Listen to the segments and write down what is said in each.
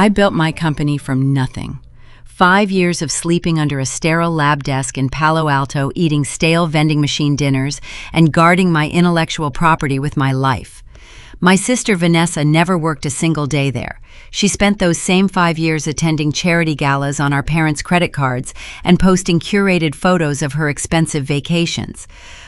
I built my company from nothing. 5 years of sleeping under a sterile lab desk in Palo Alto, eating stale vending machine dinners, and guarding my intellectual property with my life. My sister Vanessa never worked a single day there. She spent those same 5 years attending charity galas on our parents' credit cards and posting curated photos of her expensive vacations.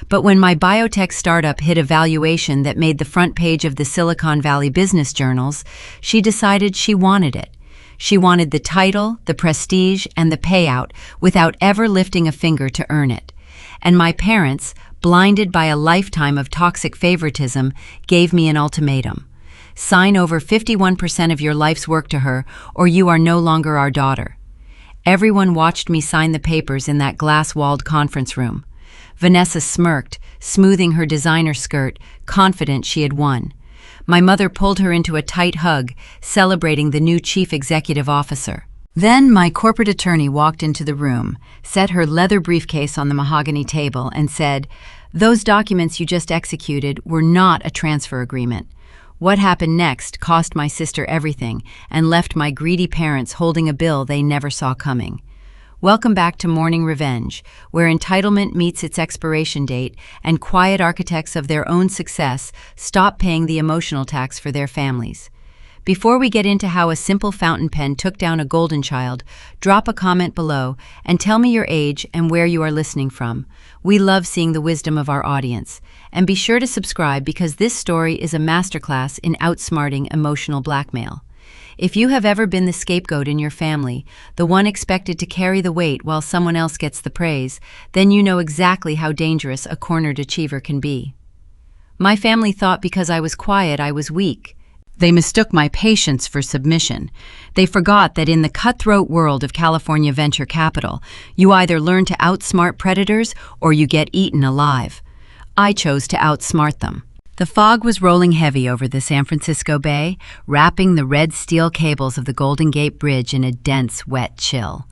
But when my biotech startup hit a valuation that made the front page of the Silicon Valley business journals, she decided she wanted it. She wanted the title, the prestige, and the payout without ever lifting a finger to earn it. And my parents, blinded by a lifetime of toxic favoritism, gave me an ultimatum. Sign over 51% of your life's work to her, or you are no longer our daughter. Everyone watched me sign the papers in that glass-walled conference room. Vanessa smirked, smoothing her designer skirt, confident she had won. My mother pulled her into a tight hug, celebrating the new chief executive officer. Then my corporate attorney walked into the room, set her leather briefcase on the mahogany table, and said, "Those documents you just executed were not a transfer agreement. What happened next cost my sister everything and left my greedy parents holding a bill they never saw coming." Welcome back to Morning Revenge, where entitlement meets its expiration date and quiet architects of their own success stop paying the emotional tax for their families. Before we get into how a simple fountain pen took down a golden child, drop a comment below and tell me your age and where you are listening from. We love seeing the wisdom of our audience. And be sure to subscribe because this story is a masterclass in outsmarting emotional blackmail. If you have ever been the scapegoat in your family, the one expected to carry the weight while someone else gets the praise, then you know exactly how dangerous a cornered achiever can be. My family thought because I was quiet, I was weak. They mistook my patience for submission. They forgot that in the cutthroat world of California venture capital, you either learn to outsmart predators or you get eaten alive. I chose to outsmart them. The fog was rolling heavy over the San Francisco Bay, wrapping the red steel cables of the Golden Gate Bridge in a dense, wet chill.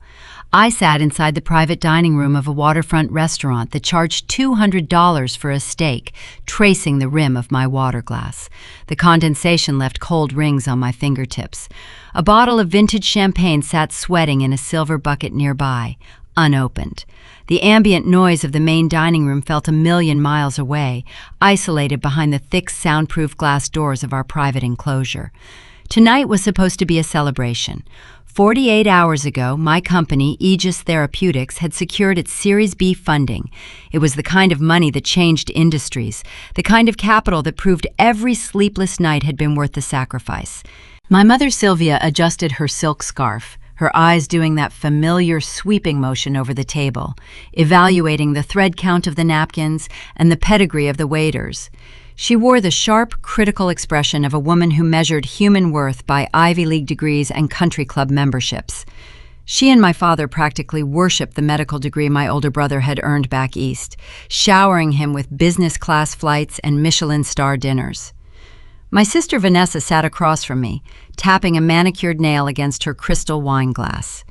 I sat inside the private dining room of a waterfront restaurant that charged $200 for a steak, tracing the rim of my water glass. The condensation left cold rings on my fingertips. A bottle of vintage champagne sat sweating in a silver bucket nearby, unopened. The ambient noise of the main dining room felt a million miles away, isolated behind the thick, soundproof glass doors of our private enclosure. Tonight was supposed to be a celebration. 48 hours ago, my company, Aegis Therapeutics, had secured its Series B funding. It was the kind of money that changed industries, the kind of capital that proved every sleepless night had been worth the sacrifice. My mother, Sylvia, adjusted her silk scarf, her eyes doing that familiar sweeping motion over the table, evaluating the thread count of the napkins and the pedigree of the waiters. She wore the sharp, critical expression of a woman who measured human worth by Ivy League degrees and country club memberships. She and my father practically worshipped the medical degree my older brother had earned back east, showering him with business-class flights and Michelin star dinners. My sister Vanessa sat across from me, tapping a manicured nail against her crystal wine glass.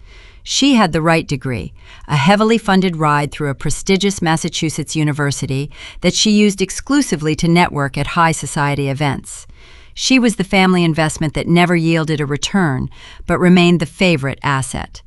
She had the right degree, a heavily funded ride through a prestigious Massachusetts university that she used exclusively to network at high society events. She was the family investment that never yielded a return, but remained the favorite asset.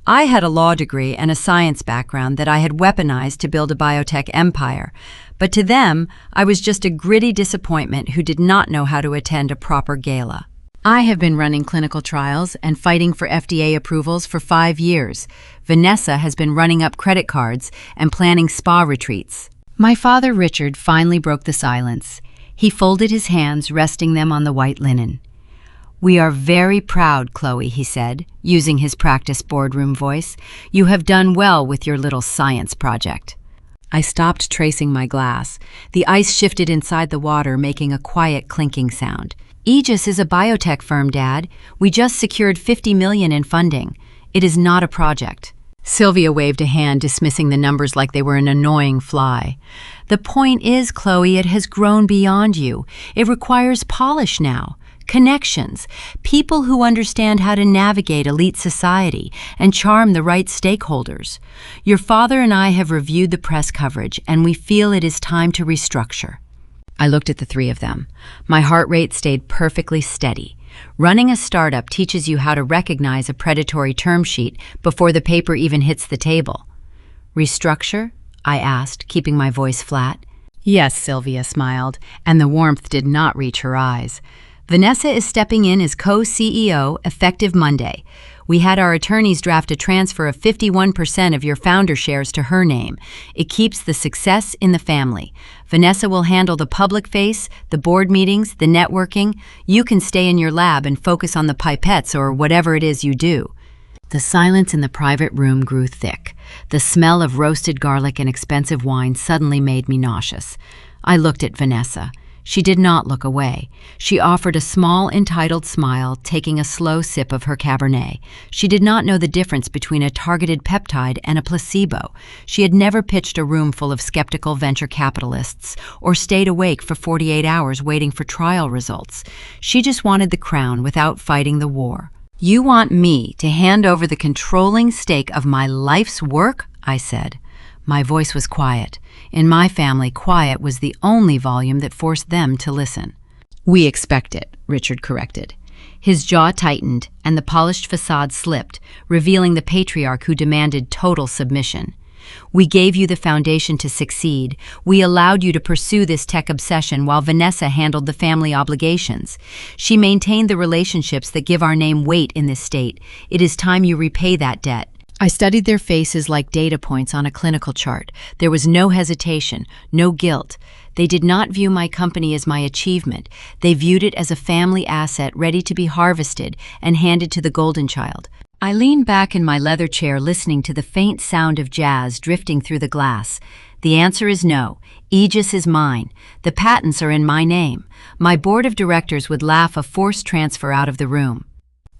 I had a law degree and a science background that I had weaponized to build a biotech empire, but to them, I was just a gritty disappointment who did not know how to attend a proper gala. I have been running clinical trials and fighting for FDA approvals for 5 years. Vanessa has been running up credit cards and planning spa retreats. My father, Richard, finally broke the silence. He folded his hands, resting them on the white linen. "We are very proud, Chloe," he said, using his practiced boardroom voice. "You have done well with your little science project." I stopped tracing my glass. The ice shifted inside the water, making a quiet clinking sound. "Aegis is a biotech firm, Dad. We just secured $50 million in funding. It is not a project." Sylvia waved a hand, dismissing the numbers like they were an annoying fly. "The point is, Chloe, it has grown beyond you. It requires polish now. Connections, people who understand how to navigate elite society and charm the right stakeholders. Your father and I have reviewed the press coverage, and we feel it is time to restructure." I looked at the three of them. My heart rate stayed perfectly steady. Running a startup teaches you how to recognize a predatory term sheet before the paper even hits the table. Restructure? I asked, keeping my voice flat. Yes, Sylvia smiled, and the warmth did not reach her eyes. Vanessa is stepping in as co-CEO effective Monday. We had our attorneys draft a transfer of 51% of your founder shares to her name. It keeps the success in the family. Vanessa will handle the public face, the board meetings, the networking. You can stay in your lab and focus on the pipettes or whatever it is you do. The silence in the private room grew thick. The smell of roasted garlic and expensive wine suddenly made me nauseous. I looked at Vanessa. She did not look away. She offered a small, entitled smile, taking a slow sip of her Cabernet. She did not know the difference between a targeted peptide and a placebo. She had never pitched a room full of skeptical venture capitalists or stayed awake for 48 hours waiting for trial results. She just wanted the crown without fighting the war. "You want me to hand over the controlling stake of my life's work?" I said. My voice was quiet. In my family, quiet was the only volume that forced them to listen. "We expect it," Richard corrected. His jaw tightened, and the polished facade slipped, revealing the patriarch who demanded total submission. "We gave you the foundation to succeed. We allowed you to pursue this tech obsession while Vanessa handled the family obligations. She maintained the relationships that give our name weight in this state. It is time you repay that debt." I studied their faces like data points on a clinical chart. There was no hesitation, no guilt. They did not view my company as my achievement. They viewed it as a family asset ready to be harvested and handed to the golden child. I leaned back in my leather chair listening to the faint sound of jazz drifting through the glass. The answer is no. Aegis is mine. The patents are in my name. My board of directors would laugh a forced transfer out of the room.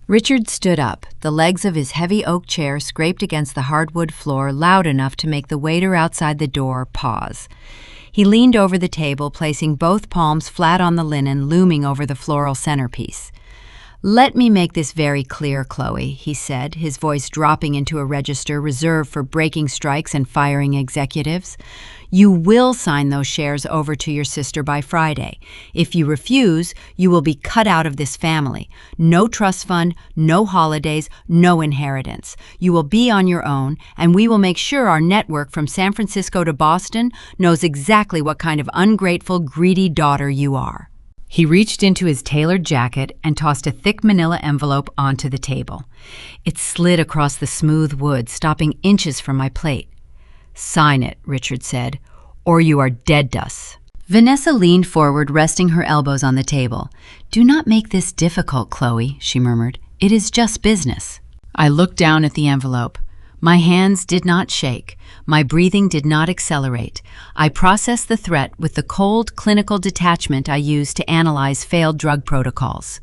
Richard stood up. The legs of his heavy oak chair scraped against the hardwood floor loud enough to make the waiter outside the door pause. He leaned over the table, placing both palms flat on the linen looming over the floral centerpiece. "Let me make this very clear, Chloe," he said, his voice dropping into a register reserved for breaking strikes and firing executives. "You will sign those shares over to your sister by Friday. If you refuse, you will be cut out of this family. No trust fund, no holidays, no inheritance. You will be on your own, and we will make sure our network from San Francisco to Boston knows exactly what kind of ungrateful, greedy daughter you are." He reached into his tailored jacket and tossed a thick manila envelope onto the table. It slid across the smooth wood, stopping inches from my plate. "Sign it," Richard said, "or you are dead to us." Vanessa leaned forward, resting her elbows on the table. "Do not make this difficult, Chloe," she murmured. "It is just business." I looked down at the envelope. My hands did not shake. My breathing did not accelerate. I processed the threat with the cold, clinical detachment I use to analyze failed drug protocols.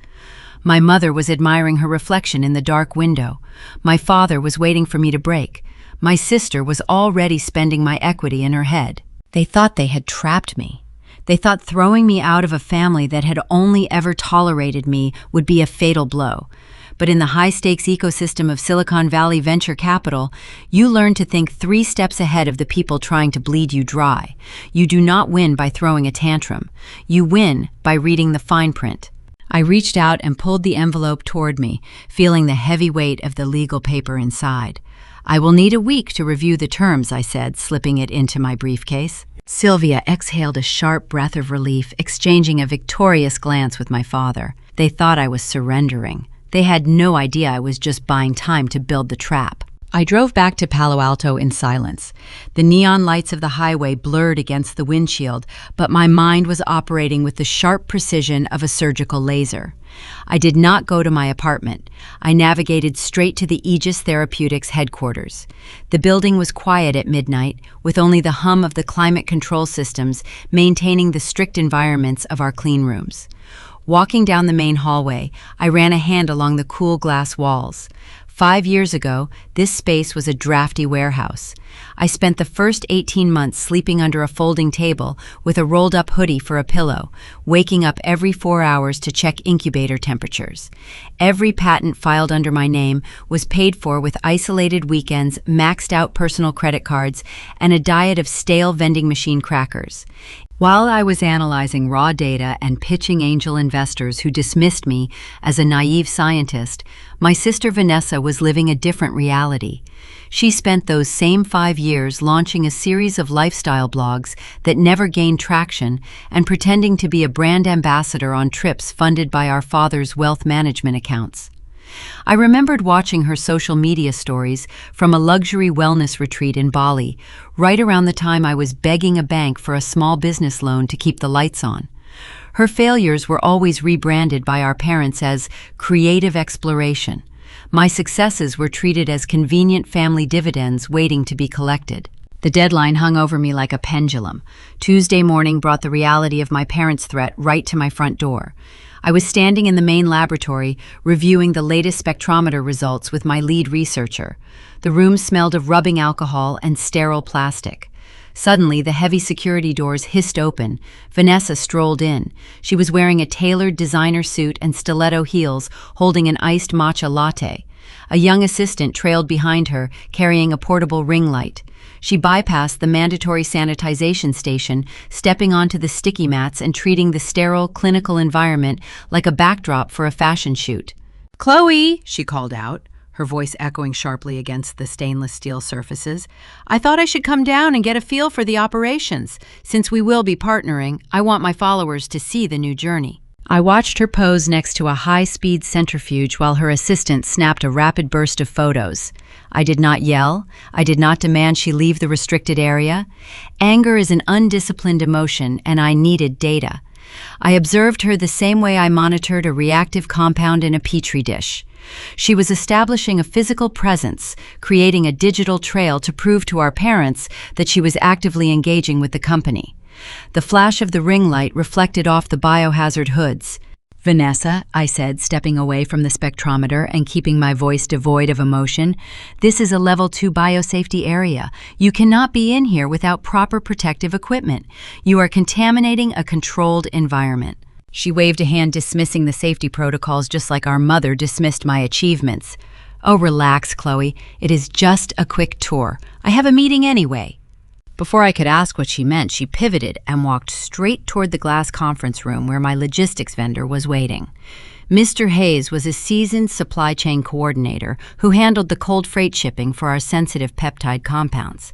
My mother was admiring her reflection in the dark window. My father was waiting for me to break. My sister was already spending my equity in her head. They thought they had trapped me. They thought throwing me out of a family that had only ever tolerated me would be a fatal blow. But in the high-stakes ecosystem of Silicon Valley venture capital, you learn to think 3 steps ahead of the people trying to bleed you dry. You do not win by throwing a tantrum. You win by reading the fine print. I reached out and pulled the envelope toward me, feeling the heavy weight of the legal paper inside. "I will need a week to review the terms," I said, slipping it into my briefcase. Sylvia exhaled a sharp breath of relief, exchanging a victorious glance with my father. They thought I was surrendering. They had no idea I was just buying time to build the trap. I drove back to Palo Alto in silence. The neon lights of the highway blurred against the windshield, but my mind was operating with the sharp precision of a surgical laser. I did not go to my apartment. I navigated straight to the Aegis Therapeutics headquarters. The building was quiet at midnight, with only the hum of the climate control systems maintaining the strict environments of our clean rooms. Walking down the main hallway, I ran a hand along the cool glass walls. 5 years ago, this space was a drafty warehouse. I spent the first 18 months sleeping under a folding table with a rolled-up hoodie for a pillow, waking up every 4 hours to check incubator temperatures. Every patent filed under my name was paid for with isolated weekends, maxed-out personal credit cards, and a diet of stale vending machine crackers. While I was analyzing raw data and pitching angel investors who dismissed me as a naive scientist, my sister Vanessa was living a different reality. She spent those same 5 years launching a series of lifestyle blogs that never gained traction and pretending to be a brand ambassador on trips funded by our father's wealth management accounts. I remembered watching her social media stories from a luxury wellness retreat in Bali, right around the time I was begging a bank for a small business loan to keep the lights on. Her failures were always rebranded by our parents as creative exploration. My successes were treated as convenient family dividends waiting to be collected. The deadline hung over me like a pendulum. Tuesday morning brought the reality of my parents' threat right to my front door. I was standing in the main laboratory, reviewing the latest spectrometer results with my lead researcher. The room smelled of rubbing alcohol and sterile plastic. Suddenly, the heavy security doors hissed open. Vanessa strolled in. She was wearing a tailored designer suit and stiletto heels, holding an iced matcha latte. A young assistant trailed behind her, carrying a portable ring light. She bypassed the mandatory sanitization station, stepping onto the sticky mats and treating the sterile, clinical environment like a backdrop for a fashion shoot. "Chloe," she called out, her voice echoing sharply against the stainless steel surfaces. "I thought I should come down and get a feel for the operations. Since we will be partnering, I want my followers to see the new journey." I watched her pose next to a high-speed centrifuge while her assistant snapped a rapid burst of photos. I did not yell. I did not demand she leave the restricted area. Anger is an undisciplined emotion, and I needed data. I observed her the same way I monitored a reactive compound in a petri dish. She was establishing a physical presence, creating a digital trail to prove to our parents that she was actively engaging with the company. The flash of the ring light reflected off the biohazard hoods. "Vanessa," I said, stepping away from the spectrometer and keeping my voice devoid of emotion, "this is a level 2 biosafety area. You cannot be in here without proper protective equipment. You are contaminating a controlled environment." She waved a hand, dismissing the safety protocols just like our mother dismissed my achievements. "Oh, relax, Chloe. It is just a quick tour. I have a meeting anyway." Before I could ask what she meant, she pivoted and walked straight toward the glass conference room where my logistics vendor was waiting. Mr. Hayes was a seasoned supply chain coordinator who handled the cold freight shipping for our sensitive peptide compounds.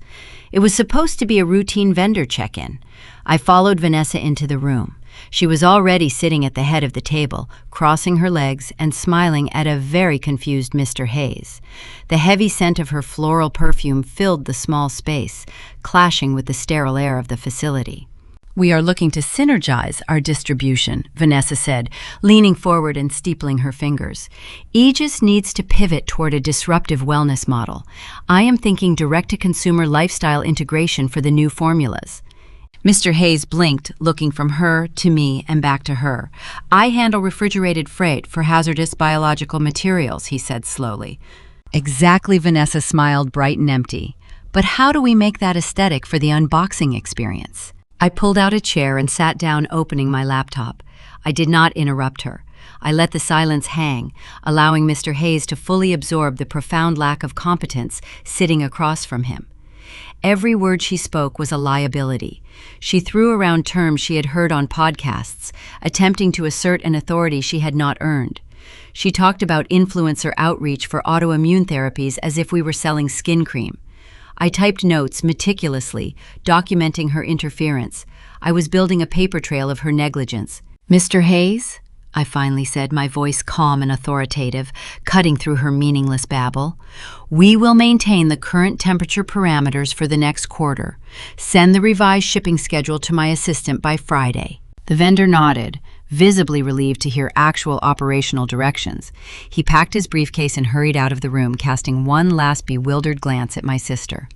It was supposed to be a routine vendor check-in. I followed Vanessa into the room. She was already sitting at the head of the table, crossing her legs and smiling at a very confused Mr. Hayes. The heavy scent of her floral perfume filled the small space, clashing with the sterile air of the facility. "We are looking to synergize our distribution," Vanessa said, leaning forward and steepling her fingers. "Aegis needs to pivot toward a disruptive wellness model. I am thinking direct-to-consumer lifestyle integration for the new formulas." Mr. Hayes blinked, looking from her to me and back to her. "I handle refrigerated freight for hazardous biological materials," he said slowly. "Exactly," Vanessa smiled, bright and empty. "But how do we make that aesthetic for the unboxing experience?" I pulled out a chair and sat down, opening my laptop. I did not interrupt her. I let the silence hang, allowing Mr. Hayes to fully absorb the profound lack of competence sitting across from him. Every word she spoke was a liability. She threw around terms she had heard on podcasts, attempting to assert an authority she had not earned. She talked about influencer outreach for autoimmune therapies as if we were selling skin cream. I typed notes meticulously, documenting her interference. I was building a paper trail of her negligence. "Mr. Hayes?" I finally said, my voice calm and authoritative, cutting through her meaningless babble. "We will maintain the current temperature parameters for the next quarter. Send the revised shipping schedule to my assistant by Friday." The vendor nodded, visibly relieved to hear actual operational directions. He packed his briefcase and hurried out of the room, casting one last bewildered glance at my sister.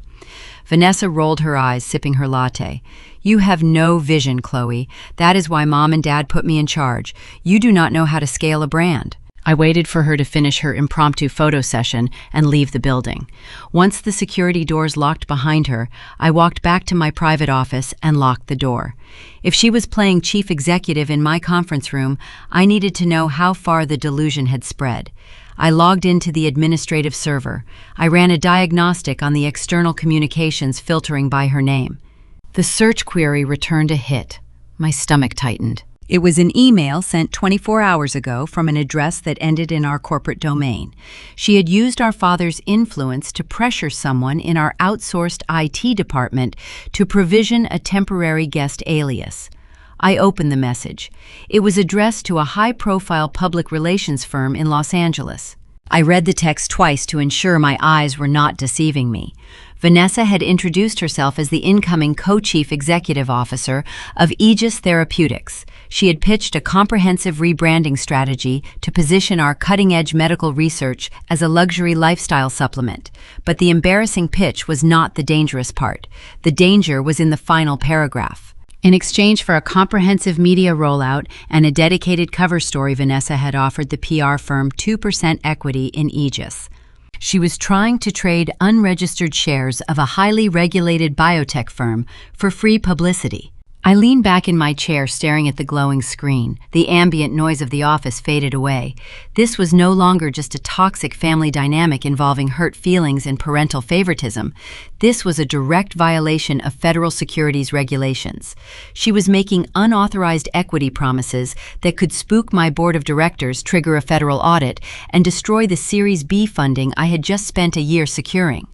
Vanessa rolled her eyes, sipping her latte. "You have no vision, Chloe. That is why Mom and Dad put me in charge. You do not know how to scale a brand." I waited for her to finish her impromptu photo session and leave the building. Once the security doors locked behind her, I walked back to my private office and locked the door. If she was playing chief executive in my conference room, I needed to know how far the delusion had spread. I logged into the administrative server. I ran a diagnostic on the external communications filtering by her name. The search query returned a hit. My stomach tightened. It was an email sent 24 hours ago from an address that ended in our corporate domain. She had used our father's influence to pressure someone in our outsourced IT department to provision a temporary guest alias. I opened the message. It was addressed to a high-profile public relations firm in Los Angeles. I read the text twice to ensure my eyes were not deceiving me. Vanessa had introduced herself as the incoming co-chief executive officer of Aegis Therapeutics. She had pitched a comprehensive rebranding strategy to position our cutting-edge medical research as a luxury lifestyle supplement. But the embarrassing pitch was not the dangerous part. The danger was in the final paragraph. In exchange for a comprehensive media rollout and a dedicated cover story, Vanessa had offered the PR firm 2% equity in Aegis. She was trying to trade unregistered shares of a highly regulated biotech firm for free publicity. I leaned back in my chair staring at the glowing screen. The ambient noise of the office faded away. This was no longer just a toxic family dynamic involving hurt feelings and parental favoritism. This was a direct violation of federal securities regulations. She was making unauthorized equity promises that could spook my board of directors, trigger a federal audit, and destroy the Series B funding I had just spent a year securing.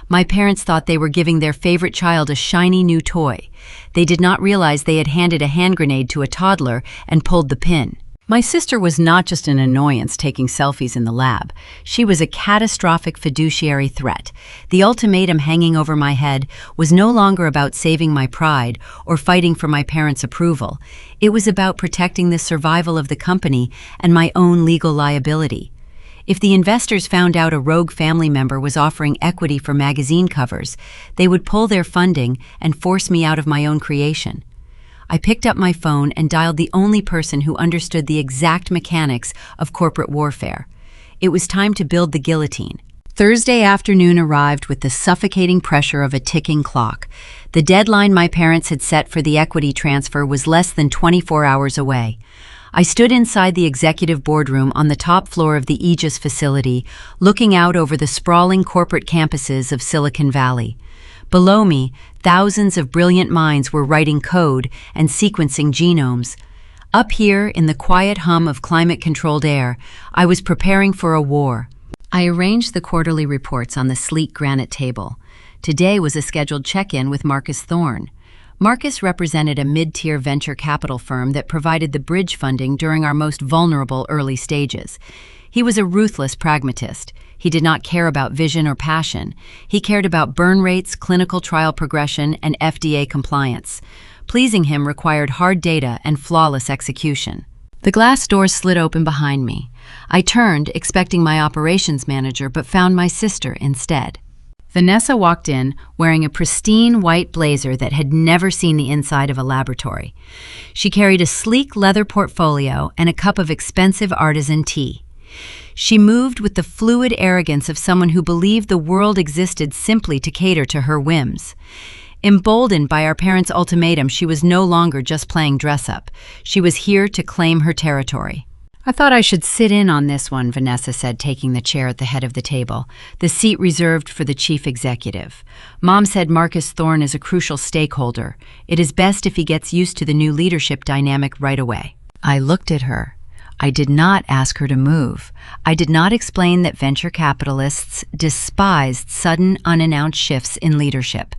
My parents thought they were giving their favorite child a shiny new toy. They did not realize they had handed a hand grenade to a toddler and pulled the pin. My sister was not just an annoyance taking selfies in the lab. She was a catastrophic fiduciary threat. The ultimatum hanging over my head was no longer about saving my pride or fighting for my parents' approval. It was about protecting the survival of the company and my own legal liability. If the investors found out a rogue family member was offering equity for magazine covers, they would pull their funding and force me out of my own creation. I picked up my phone and dialed the only person who understood the exact mechanics of corporate warfare. It was time to build the guillotine. Thursday afternoon arrived with the suffocating pressure of a ticking clock. The deadline my parents had set for the equity transfer was less than 24 hours away. I stood inside the executive boardroom on the top floor of the Aegis facility, looking out over the sprawling corporate campuses of Silicon Valley. Below me, thousands of brilliant minds were writing code and sequencing genomes. Up here, in the quiet hum of climate-controlled air, I was preparing for a war. I arranged the quarterly reports on the sleek granite table. Today was a scheduled check-in with Marcus Thorne. Marcus represented a mid-tier venture capital firm that provided the bridge funding during our most vulnerable early stages. He was a ruthless pragmatist. He did not care about vision or passion. He cared about burn rates, clinical trial progression, and FDA compliance. Pleasing him required hard data and flawless execution. The glass door slid open behind me. I turned, expecting my operations manager, but found my sister instead. Vanessa walked in, wearing a pristine white blazer that had never seen the inside of a laboratory. She carried a sleek leather portfolio and a cup of expensive artisan tea. She moved with the fluid arrogance of someone who believed the world existed simply to cater to her whims. Emboldened by our parents' ultimatum, she was no longer just playing dress-up. She was here to claim her territory. "I thought I should sit in on this one," Vanessa said, taking the chair at the head of the table, the seat reserved for the chief executive. "Mom said Marcus Thorne is a crucial stakeholder. It is best if he gets used to the new leadership dynamic right away." I looked at her. I did not ask her to move. I did not explain that venture capitalists despised sudden, unannounced shifts in leadership.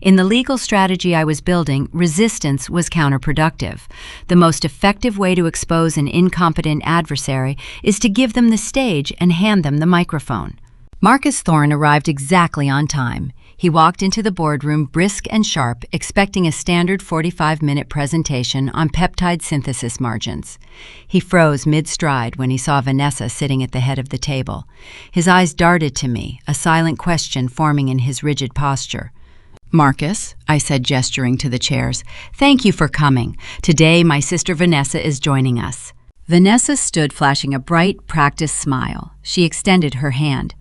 In the legal strategy I was building, resistance was counterproductive. The most effective way to expose an incompetent adversary is to give them the stage and hand them the microphone. Marcus Thorne arrived exactly on time. He walked into the boardroom brisk and sharp, expecting a standard 45-minute presentation on peptide synthesis margins. He froze mid-stride when he saw Vanessa sitting at the head of the table. His eyes darted to me, a silent question forming in his rigid posture. "Marcus," I said, gesturing to the chairs, "thank you for coming. Today, my sister Vanessa is joining us." Vanessa stood flashing a bright, practiced smile. She extended her hand.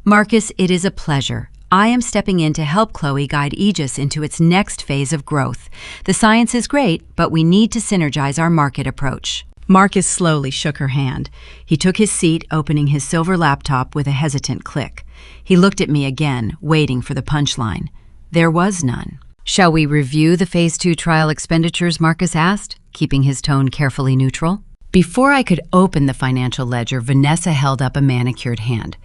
"Marcus, it is a pleasure. I am stepping in to help Chloe guide Aegis into its next phase of growth. The science is great, but we need to synergize our market approach." Marcus slowly shook her hand. He took his seat, opening his silver laptop with a hesitant click. He looked at me again, waiting for the punchline. There was none. Shall we review the Phase 2 trial expenditures? Marcus asked, keeping his tone carefully neutral. Before I could open the financial ledger, Vanessa held up a manicured hand.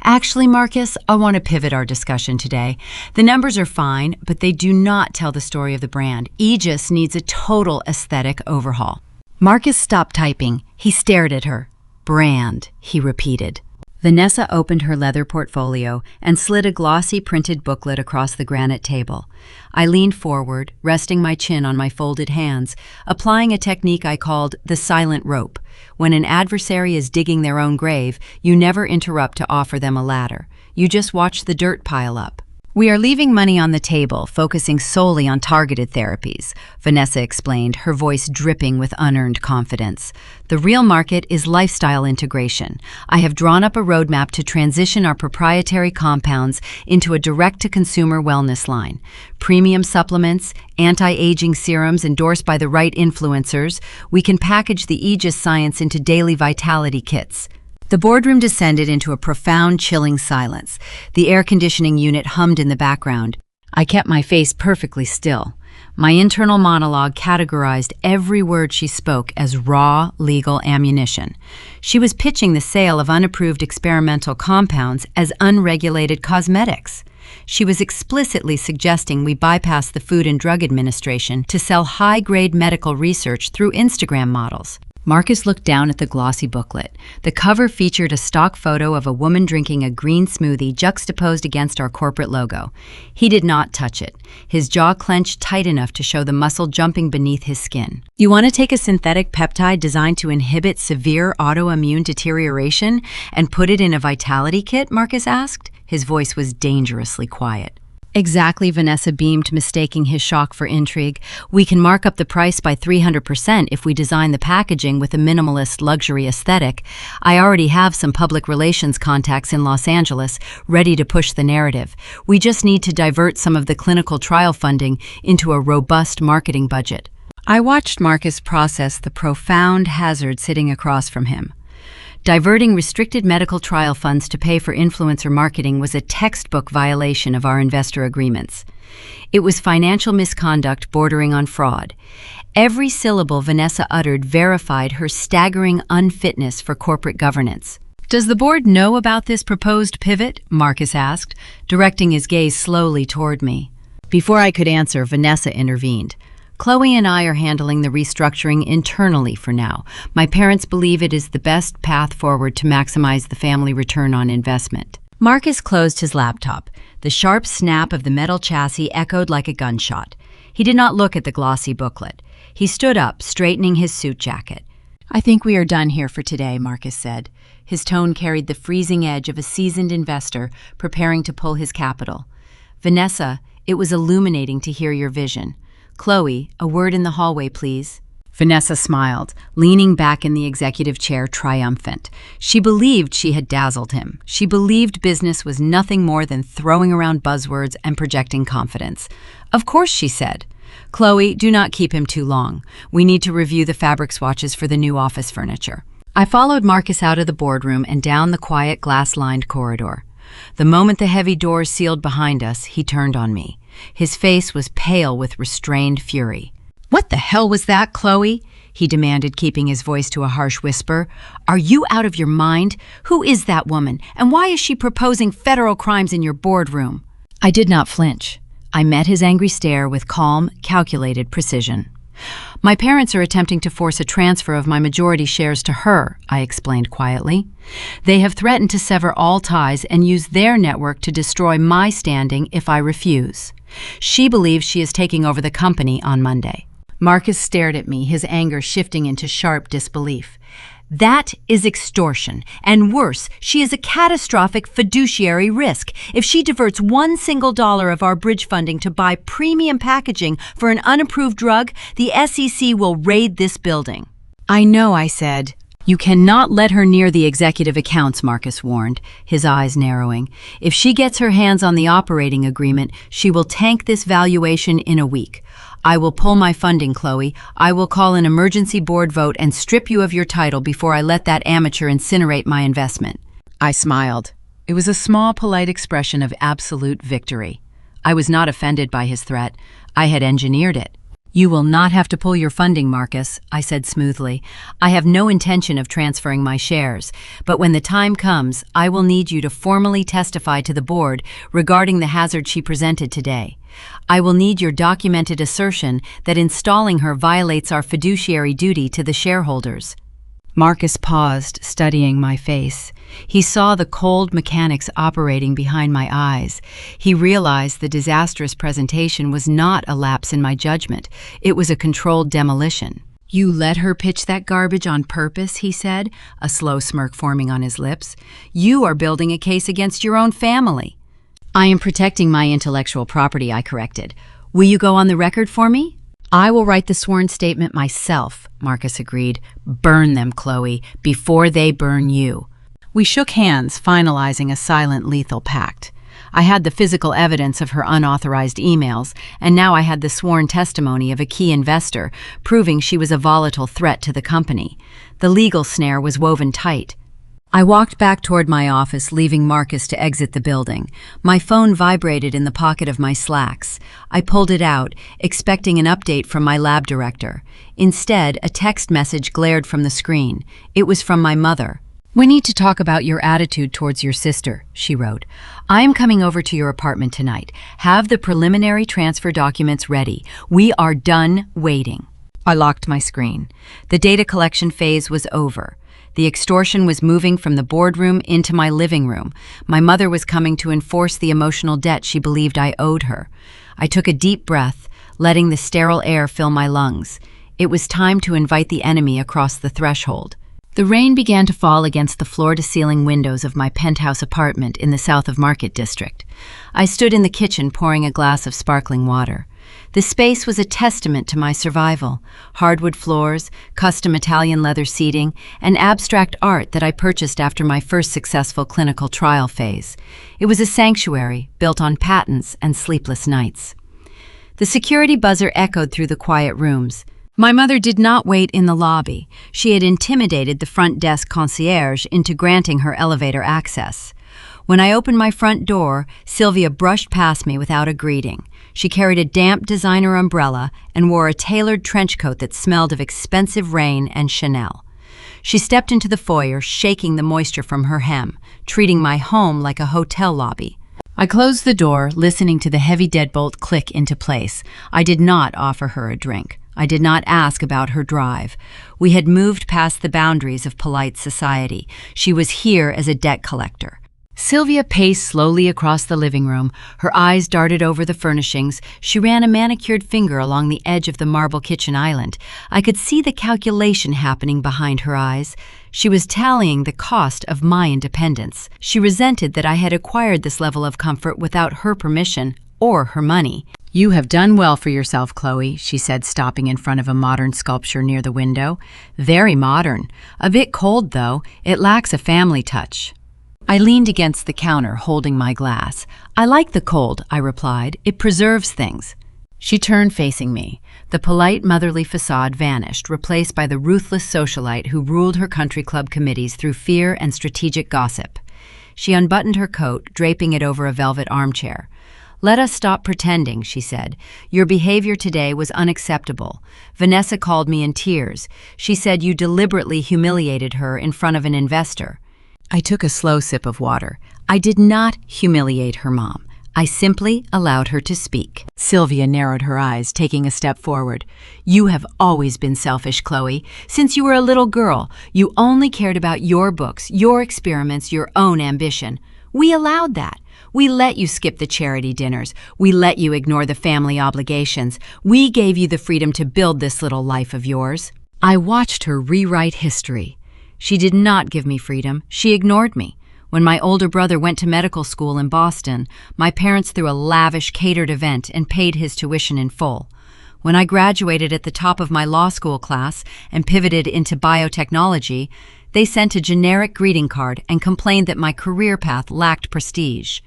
Actually, Marcus, I want to pivot our discussion today. The numbers are fine, but they do not tell the story of the brand. Aegis needs a total aesthetic overhaul. Marcus stopped typing. He stared at her. Brand, he repeated. Vanessa opened her leather portfolio and slid a glossy printed booklet across the granite table. I leaned forward, resting my chin on my folded hands, applying a technique I called the silent rope. When an adversary is digging their own grave, you never interrupt to offer them a ladder. You just watch the dirt pile up. We are leaving money on the table, focusing solely on targeted therapies, Vanessa explained, her voice dripping with unearned confidence. The real market is lifestyle integration. I have drawn up a roadmap to transition our proprietary compounds into a direct-to-consumer wellness line. Premium supplements, anti-aging serums endorsed by the right influencers. We can package the Aegis science into daily vitality kits. The boardroom descended into a profound, chilling silence. The air conditioning unit hummed in the background. I kept my face perfectly still. My internal monologue categorized every word she spoke as raw, legal ammunition. She was pitching the sale of unapproved experimental compounds as unregulated cosmetics. She was explicitly suggesting we bypass the Food and Drug Administration to sell high-grade medical research through Instagram models. Marcus looked down at the glossy booklet. The cover featured a stock photo of a woman drinking a green smoothie juxtaposed against our corporate logo. He did not touch it, his jaw clenched tight enough to show the muscle jumping beneath his skin. You want to take a synthetic peptide designed to inhibit severe autoimmune deterioration and put it in a vitality kit? Marcus asked. His voice was dangerously quiet. Exactly, Vanessa beamed, mistaking his shock for intrigue. We can mark up the price by 300% if we design the packaging with a minimalist luxury aesthetic. I already have some public relations contacts in Los Angeles ready to push the narrative. We just need to divert some of the clinical trial funding into a robust marketing budget. I watched Marcus process the profound hazard sitting across from him. Diverting restricted medical trial funds to pay for influencer marketing was a textbook violation of our investor agreements. It was financial misconduct bordering on fraud. Every syllable Vanessa uttered verified her staggering unfitness for corporate governance. Does the board know about this proposed pivot? Marcus asked, directing his gaze slowly toward me. Before I could answer, Vanessa intervened. Chloe and I are handling the restructuring internally for now. My parents believe it is the best path forward to maximize the family return on investment. Marcus closed his laptop. The sharp snap of the metal chassis echoed like a gunshot. He did not look at the glossy booklet. He stood up, straightening his suit jacket. I think we are done here for today, Marcus said. His tone carried the freezing edge of a seasoned investor preparing to pull his capital. Vanessa, it was illuminating to hear your vision. Chloe, a word in the hallway, please. Vanessa smiled, leaning back in the executive chair, triumphant. She believed she had dazzled him. She believed business was nothing more than throwing around buzzwords and projecting confidence. Of course, she said. Chloe, do not keep him too long. We need to review the fabric swatches for the new office furniture. I followed Marcus out of the boardroom and down the quiet glass-lined corridor. The moment the heavy doors sealed behind us, he turned on me. His face was pale with restrained fury. What the hell was that, Chloe? He demanded, keeping his voice to a harsh whisper. Are you out of your mind? Who is that woman, and why is she proposing federal crimes in your boardroom? I did not flinch. I met his angry stare with calm, calculated precision. My parents are attempting to force a transfer of my majority shares to her, I explained quietly. They have threatened to sever all ties and use their network to destroy my standing if I refuse. She believes she is taking over the company on Monday. Marcus stared at me, his anger shifting into sharp disbelief. That is extortion, and worse, she is a catastrophic fiduciary risk. If she diverts $1 single of our bridge funding to buy premium packaging for an unapproved drug, the SEC will raid this building. I know, I said. You cannot let her near the executive accounts, Marcus warned, his eyes narrowing. If she gets her hands on the operating agreement, she will tank this valuation in a week. I will pull my funding, Chloe. I will call an emergency board vote and strip you of your title before I let that amateur incinerate my investment. I smiled. It was a small, polite expression of absolute victory. I was not offended by his threat. I had engineered it. "You will not have to pull your funding, Marcus," I said smoothly. "I have no intention of transferring my shares, but when the time comes, I will need you to formally testify to the board regarding the hazard she presented today. I will need your documented assertion that installing her violates our fiduciary duty to the shareholders." Marcus paused, studying my face. He saw the cold mechanics operating behind my eyes. He realized the disastrous presentation was not a lapse in my judgment. It was a controlled demolition. "You let her pitch that garbage on purpose," he said, a slow smirk forming on his lips. "You are building a case against your own family." "I am protecting my intellectual property," I corrected. "Will you go on the record for me?" "I will write the sworn statement myself," Marcus agreed. "Burn them, Chloe, before they burn you." We shook hands, finalizing a silent, lethal pact. I had the physical evidence of her unauthorized emails, and now I had the sworn testimony of a key investor, proving she was a volatile threat to the company. The legal snare was woven tight. I walked back toward my office, leaving Marcus to exit the building. My phone vibrated in the pocket of my slacks. I pulled it out, expecting an update from my lab director. Instead, a text message glared from the screen. It was from my mother. "We need to talk about your attitude towards your sister," she wrote. "I am coming over to your apartment tonight. Have the preliminary transfer documents ready. We are done waiting." I locked my screen. The data collection phase was over. The extortion was moving from the boardroom into my living room. My mother was coming to enforce the emotional debt she believed I owed her. I took a deep breath, letting the sterile air fill my lungs. It was time to invite the enemy across the threshold. The rain began to fall against the floor-to-ceiling windows of my penthouse apartment in the South of Market district. I stood in the kitchen pouring a glass of sparkling water. The space was a testament to my survival. Hardwood floors, custom Italian leather seating, and abstract art that I purchased after my first successful clinical trial phase. It was a sanctuary built on patents and sleepless nights. The security buzzer echoed through the quiet rooms. My mother did not wait in the lobby. She had intimidated the front desk concierge into granting her elevator access. When I opened my front door, Sylvia brushed past me without a greeting. She carried a damp designer umbrella and wore a tailored trench coat that smelled of expensive rain and Chanel. She stepped into the foyer, shaking the moisture from her hem, treating my home like a hotel lobby. I closed the door, listening to the heavy deadbolt click into place. I did not offer her a drink. I did not ask about her drive. We had moved past the boundaries of polite society. She was here as a debt collector. Sylvia paced slowly across the living room. Her eyes darted over the furnishings. She ran a manicured finger along the edge of the marble kitchen island. I could see the calculation happening behind her eyes. She was tallying the cost of my independence. She resented that I had acquired this level of comfort without her permission or her money. "You have done well for yourself, Chloe," she said, stopping in front of a modern sculpture near the window. "Very modern. A bit cold, though. It lacks a family touch." I leaned against the counter, holding my glass. "I like the cold," I replied. "It preserves things." She turned facing me. The polite motherly facade vanished, replaced by the ruthless socialite who ruled her country club committees through fear and strategic gossip. She unbuttoned her coat, draping it over a velvet armchair. "Let us stop pretending," she said. "Your behavior today was unacceptable. Vanessa called me in tears. She said you deliberately humiliated her in front of an investor." I took a slow sip of water. I did not humiliate her mom. I simply allowed her to speak. Sylvia narrowed her eyes, taking a step forward. "You have always been selfish, Chloe. Since you were a little girl, you only cared about your books, your experiments, your own ambition. We allowed that. We let you skip the charity dinners. We let you ignore the family obligations. We gave you the freedom to build this little life of yours." I watched her rewrite history. She did not give me freedom. She ignored me. When my older brother went to medical school in Boston, my parents threw a lavish catered event and paid his tuition in full. When I graduated at the top of my law school class and pivoted into biotechnology, they sent a generic greeting card and complained that my career path lacked prestige.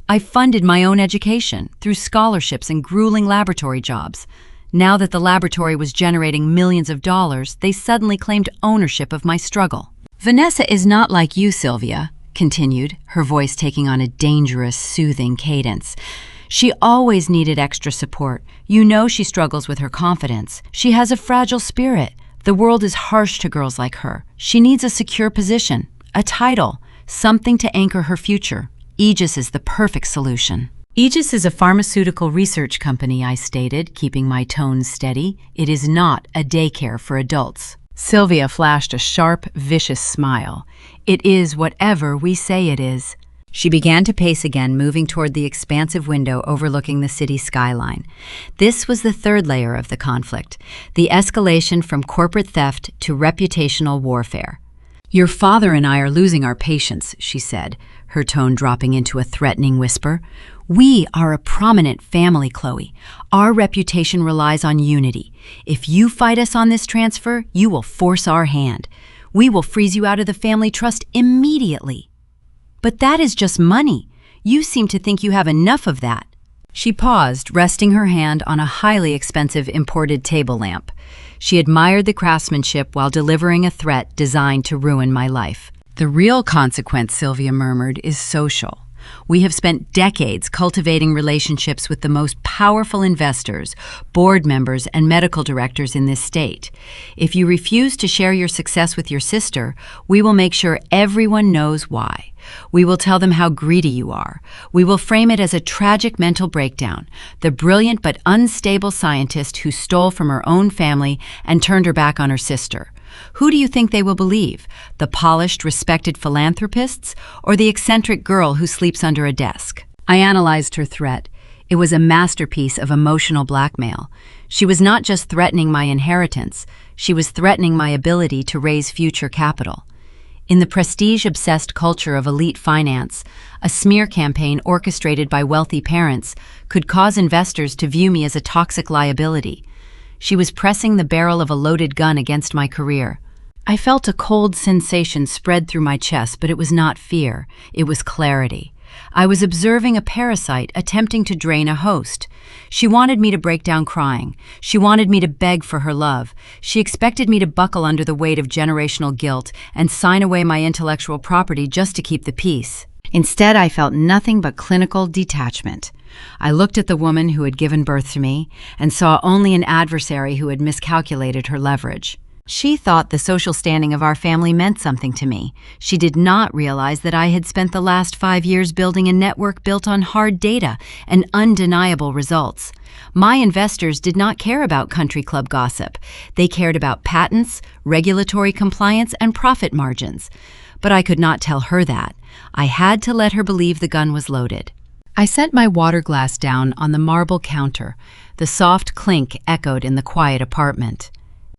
I funded my own education through scholarships and grueling laboratory jobs. Now that the laboratory was generating millions of dollars, they suddenly claimed ownership of my struggle. "Vanessa is not like you, Sylvia," continued, her voice taking on a dangerous, soothing cadence. She always needed extra support. You know she struggles with her confidence. She has a fragile spirit. The world is harsh to girls like her. She needs a secure position, a title, something to anchor her future. Aegis is the perfect solution. Aegis is a pharmaceutical research company, I stated, keeping my tone steady. It is not a daycare for adults. Sylvia flashed a sharp, vicious smile. It is whatever we say it is. She began to pace again, moving toward the expansive window overlooking the city skyline. This was the third layer of the conflict, the escalation from corporate theft to reputational warfare. Your father and I are losing our patience, she said, her tone dropping into a threatening whisper. We are a prominent family, Chloe. Our reputation relies on unity. If you fight us on this transfer, you will force our hand. We will freeze you out of the family trust immediately. But that is just money. You seem to think you have enough of that. She paused, resting her hand on a highly expensive imported table lamp. She admired the craftsmanship while delivering a threat designed to ruin my life. The real consequence, Sylvia murmured, is social. We have spent decades cultivating relationships with the most powerful investors, board members, and medical directors in this state. If you refuse to share your success with your sister, we will make sure everyone knows why. We will tell them how greedy you are. We will frame it as a tragic mental breakdown, the brilliant but unstable scientist who stole from her own family and turned her back on her sister. Who do you think they will believe? The polished, respected philanthropists or the eccentric girl who sleeps under a desk? I analyzed her threat. It was a masterpiece of emotional blackmail. She was not just threatening my inheritance, she was threatening my ability to raise future capital. In the prestige-obsessed culture of elite finance, a smear campaign orchestrated by wealthy parents could cause investors to view me as a toxic liability. She was pressing the barrel of a loaded gun against my career. I felt a cold sensation spread through my chest, but it was not fear. It was clarity. I was observing a parasite attempting to drain a host. She wanted me to break down crying. She wanted me to beg for her love. She expected me to buckle under the weight of generational guilt and sign away my intellectual property just to keep the peace. Instead, I felt nothing but clinical detachment. I looked at the woman who had given birth to me and saw only an adversary who had miscalculated her leverage. She thought the social standing of our family meant something to me. She did not realize that I had spent the last 5 years building a network built on hard data and undeniable results. My investors did not care about country club gossip. They cared about patents, regulatory compliance, and profit margins. But I could not tell her that. I had to let her believe the gun was loaded. I set my water glass down on the marble counter. The soft clink echoed in the quiet apartment.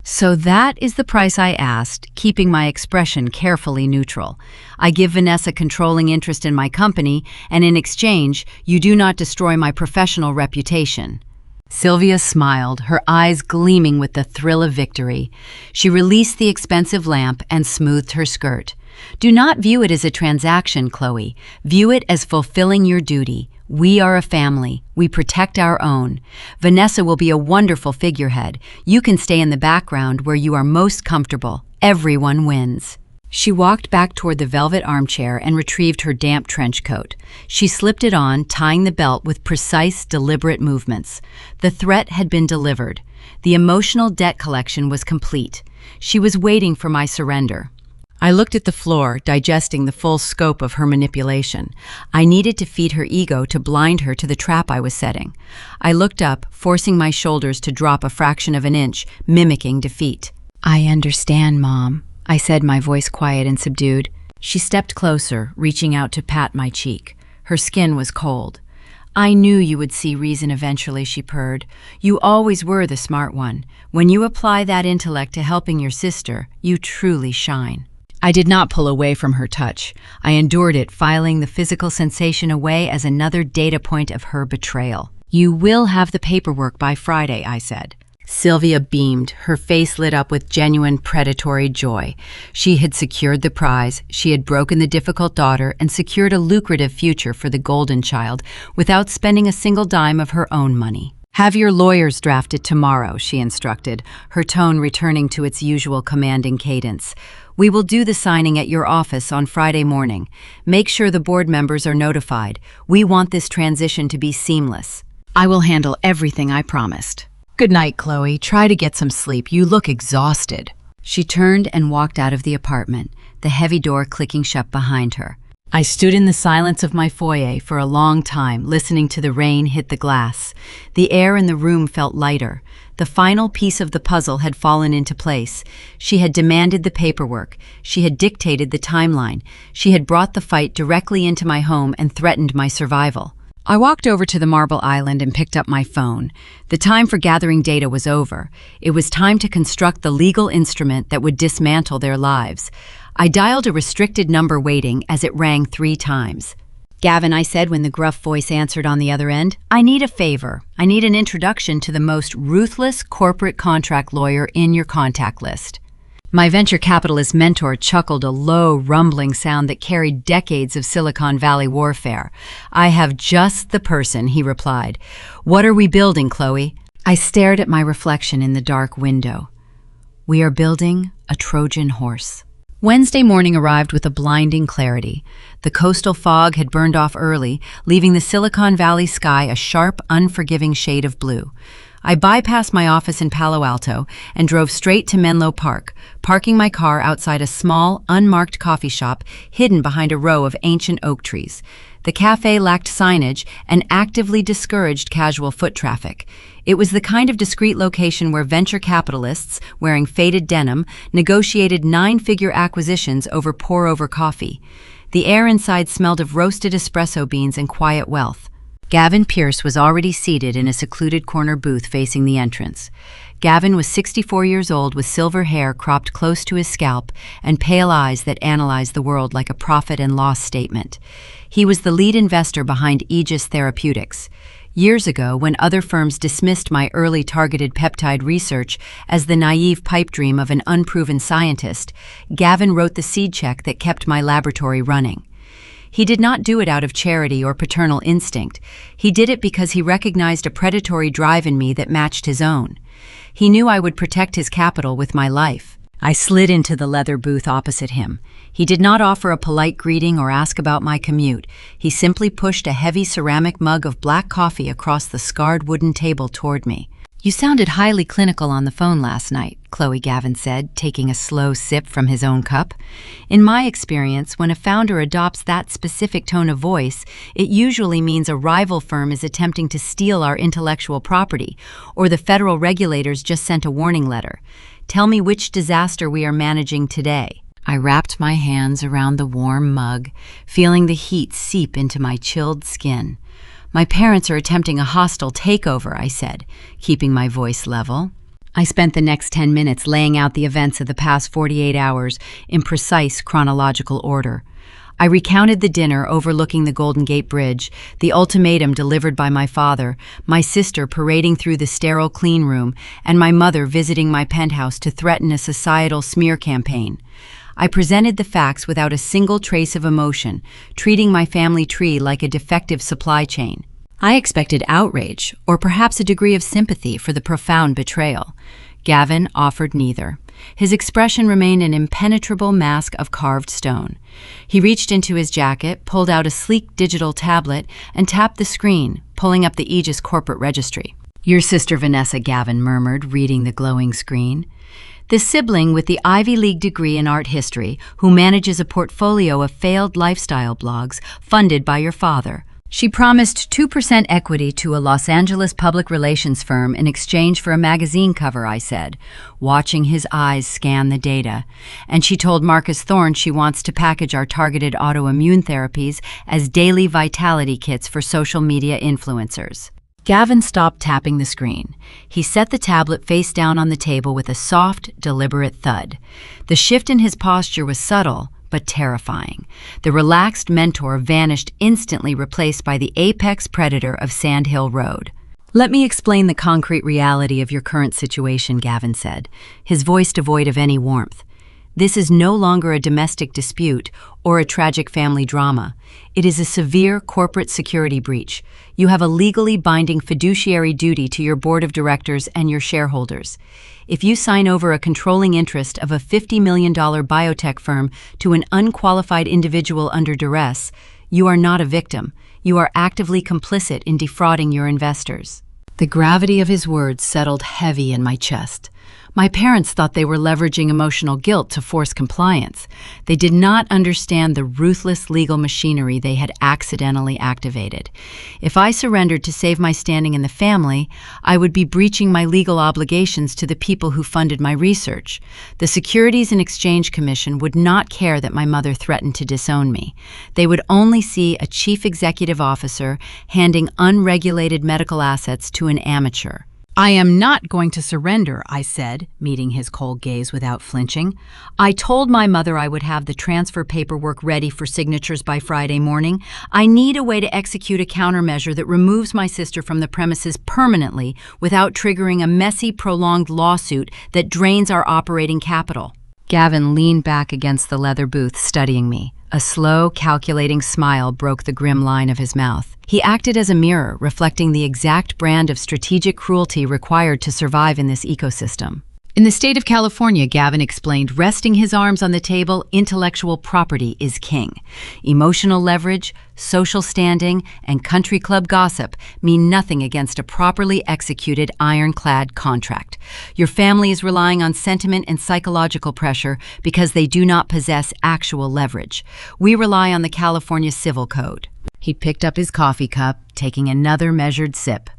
So that is the price I asked, keeping my expression carefully neutral. I give Vanessa controlling interest in my company, and in exchange, you do not destroy my professional reputation. Sylvia smiled, her eyes gleaming with the thrill of victory. She released the expensive lamp and smoothed her skirt. Do not view it as a transaction, Chloe. View it as fulfilling your duty. We are a family. We protect our own. Vanessa will be a wonderful figurehead. You can stay in the background where you are most comfortable. Everyone wins. She walked back toward the velvet armchair and retrieved her damp trench coat. She slipped it on, tying the belt with precise, deliberate movements. The threat had been delivered. The emotional debt collection was complete. She was waiting for my surrender. I looked at the floor, digesting the full scope of her manipulation. I needed to feed her ego to blind her to the trap I was setting. I looked up, forcing my shoulders to drop a fraction of an inch, mimicking defeat. I understand, Mom, I said, my voice quiet and subdued. She stepped closer, reaching out to pat my cheek. Her skin was cold. I knew you would see reason eventually, she purred. You always were the smart one. When you apply that intellect to helping your sister, you truly shine. I did not pull away from her touch. I endured it, filing the physical sensation away as another data point of her betrayal. You will have the paperwork by Friday, I said. Sylvia beamed, her face lit up with genuine predatory joy. She had secured the prize, she had broken the difficult daughter, and secured a lucrative future for the golden child without spending a single dime of her own money. "Have your lawyers draft it tomorrow," she instructed, her tone returning to its usual commanding cadence. "We will do the signing at your office on Friday morning. Make sure the board members are notified. We want this transition to be seamless." "I will handle everything, I promised." "Good night, Chloe. Try to get some sleep. You look exhausted." She turned and walked out of the apartment, the heavy door clicking shut behind her. I stood in the silence of my foyer for a long time, listening to the rain hit the glass. The air in the room felt lighter. The final piece of the puzzle had fallen into place. She had demanded the paperwork. She had dictated the timeline. She had brought the fight directly into my home and threatened my survival. I walked over to the Marble Island and picked up my phone. The time for gathering data was over. It was time to construct the legal instrument that would dismantle their lives. I dialed a restricted number waiting as it rang 3 times. "Gavin," I said when the gruff voice answered on the other end, "I need a favor. I need an introduction to the most ruthless corporate contract lawyer in your contact list." My venture capitalist mentor chuckled a low, rumbling sound that carried decades of Silicon Valley warfare. "I have just the person," he replied. "What are we building, Chloe?" I stared at my reflection in the dark window. "We are building a Trojan horse." Wednesday morning arrived with a blinding clarity. The coastal fog had burned off early, leaving the Silicon Valley sky a sharp, unforgiving shade of blue. I bypassed my office in Palo Alto and drove straight to Menlo Park, parking my car outside a small, unmarked coffee shop hidden behind a row of ancient oak trees. The cafe lacked signage and actively discouraged casual foot traffic. It was the kind of discreet location where venture capitalists, wearing faded denim, negotiated 9-figure acquisitions over pour-over coffee. The air inside smelled of roasted espresso beans and quiet wealth. Gavin Pierce was already seated in a secluded corner booth facing the entrance. Gavin was 64 years old with silver hair cropped close to his scalp and pale eyes that analyzed the world like a profit and loss statement. He was the lead investor behind Aegis Therapeutics. Years ago, when other firms dismissed my early targeted peptide research as the naive pipe dream of an unproven scientist, Gavin wrote the seed check that kept my laboratory running. He did not do it out of charity or paternal instinct. He did it because he recognized a predatory drive in me that matched his own. He knew I would protect his capital with my life. I slid into the leather booth opposite him. He did not offer a polite greeting or ask about my commute. He simply pushed a heavy ceramic mug of black coffee across the scarred wooden table toward me. "You sounded highly clinical on the phone last night," Chloe Gavin said, taking a slow sip from his own cup. "In my experience, when a founder adopts that specific tone of voice, it usually means a rival firm is attempting to steal our intellectual property, or the federal regulators just sent a warning letter. Tell me which disaster we are managing today." I wrapped my hands around the warm mug, feeling the heat seep into my chilled skin. "My parents are attempting a hostile takeover," I said, keeping my voice level. I spent the next 10 minutes laying out the events of the past 48 hours in precise chronological order. I recounted the dinner overlooking the Golden Gate Bridge, the ultimatum delivered by my father, my sister parading through the sterile clean room, and my mother visiting my penthouse to threaten a societal smear campaign. I presented the facts without a single trace of emotion, treating my family tree like a defective supply chain. I expected outrage, or perhaps a degree of sympathy for the profound betrayal. Gavin offered neither. His expression remained an impenetrable mask of carved stone. He reached into his jacket, pulled out a sleek digital tablet, and tapped the screen, pulling up the Aegis corporate registry. "Your sister Vanessa," Gavin murmured, reading the glowing screen. "The sibling with the Ivy League degree in art history, who manages a portfolio of failed lifestyle blogs funded by your father. She promised 2% equity to a Los Angeles public relations firm in exchange for a magazine cover," I said, watching his eyes scan the data. "And she told Marcus Thorne she wants to package our targeted autoimmune therapies as daily vitality kits for social media influencers." Gavin stopped tapping the screen. He set the tablet face down on the table with a soft, deliberate thud. The shift in his posture was subtle, but terrifying. The relaxed mentor vanished instantly, replaced by the apex predator of Sand Hill Road. "Let me explain the concrete reality of your current situation," Gavin said, his voice devoid of any warmth. "This is no longer a domestic dispute or a tragic family drama. It is a severe corporate security breach. You have a legally binding fiduciary duty to your board of directors and your shareholders. If you sign over a controlling interest of a $50 million biotech firm to an unqualified individual under duress, you are not a victim. You are actively complicit in defrauding your investors." The gravity of his words settled heavy in my chest. My parents thought they were leveraging emotional guilt to force compliance. They did not understand the ruthless legal machinery they had accidentally activated. If I surrendered to save my standing in the family, I would be breaching my legal obligations to the people who funded my research. The Securities and Exchange Commission would not care that my mother threatened to disown me. They would only see a chief executive officer handing unregulated medical assets to an amateur. "I am not going to surrender," I said, meeting his cold gaze without flinching. "I told my mother I would have the transfer paperwork ready for signatures by Friday morning. I need a way to execute a countermeasure that removes my sister from the premises permanently without triggering a messy, prolonged lawsuit that drains our operating capital." Gavin leaned back against the leather booth, studying me. A slow, calculating smile broke the grim line of his mouth. He acted as a mirror, reflecting the exact brand of strategic cruelty required to survive in this ecosystem. "In the state of California," Gavin explained, resting his arms on the table, "intellectual property is king. Emotional leverage, social standing, and country club gossip mean nothing against a properly executed ironclad contract. Your family is relying on sentiment and psychological pressure because they do not possess actual leverage. We rely on the California Civil Code." He picked up his coffee cup, taking another measured sip.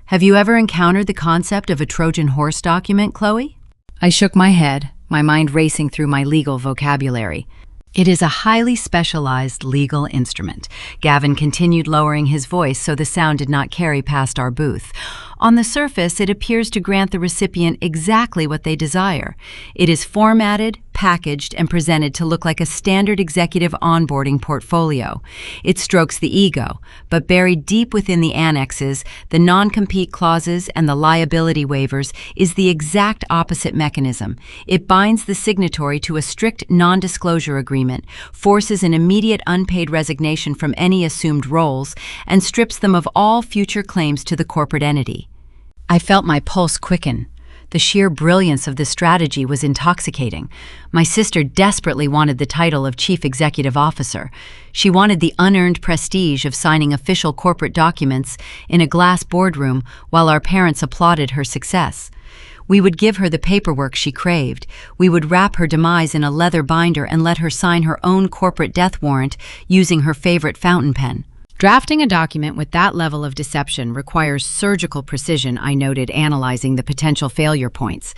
"Have you ever encountered the concept of a Trojan horse document, Chloe?" I shook my head, my mind racing through my legal vocabulary. "It is a highly specialized legal instrument." Gavin continued, lowering his voice so the sound did not carry past our booth. "On the surface, it appears to grant the recipient exactly what they desire. It is formatted, packaged, and presented to look like a standard executive onboarding portfolio. It strokes the ego, but buried deep within the annexes, the non-compete clauses, and the liability waivers is the exact opposite mechanism. It binds the signatory to a strict non-disclosure agreement, forces an immediate unpaid resignation from any assumed roles, and strips them of all future claims to the corporate entity." I felt my pulse quicken. The sheer brilliance of this strategy was intoxicating. My sister desperately wanted the title of Chief Executive Officer. She wanted the unearned prestige of signing official corporate documents in a glass boardroom while our parents applauded her success. We would give her the paperwork she craved. We would wrap her demise in a leather binder and let her sign her own corporate death warrant using her favorite fountain pen. Drafting a document with that level of deception requires surgical precision, I noted, analyzing the potential failure points.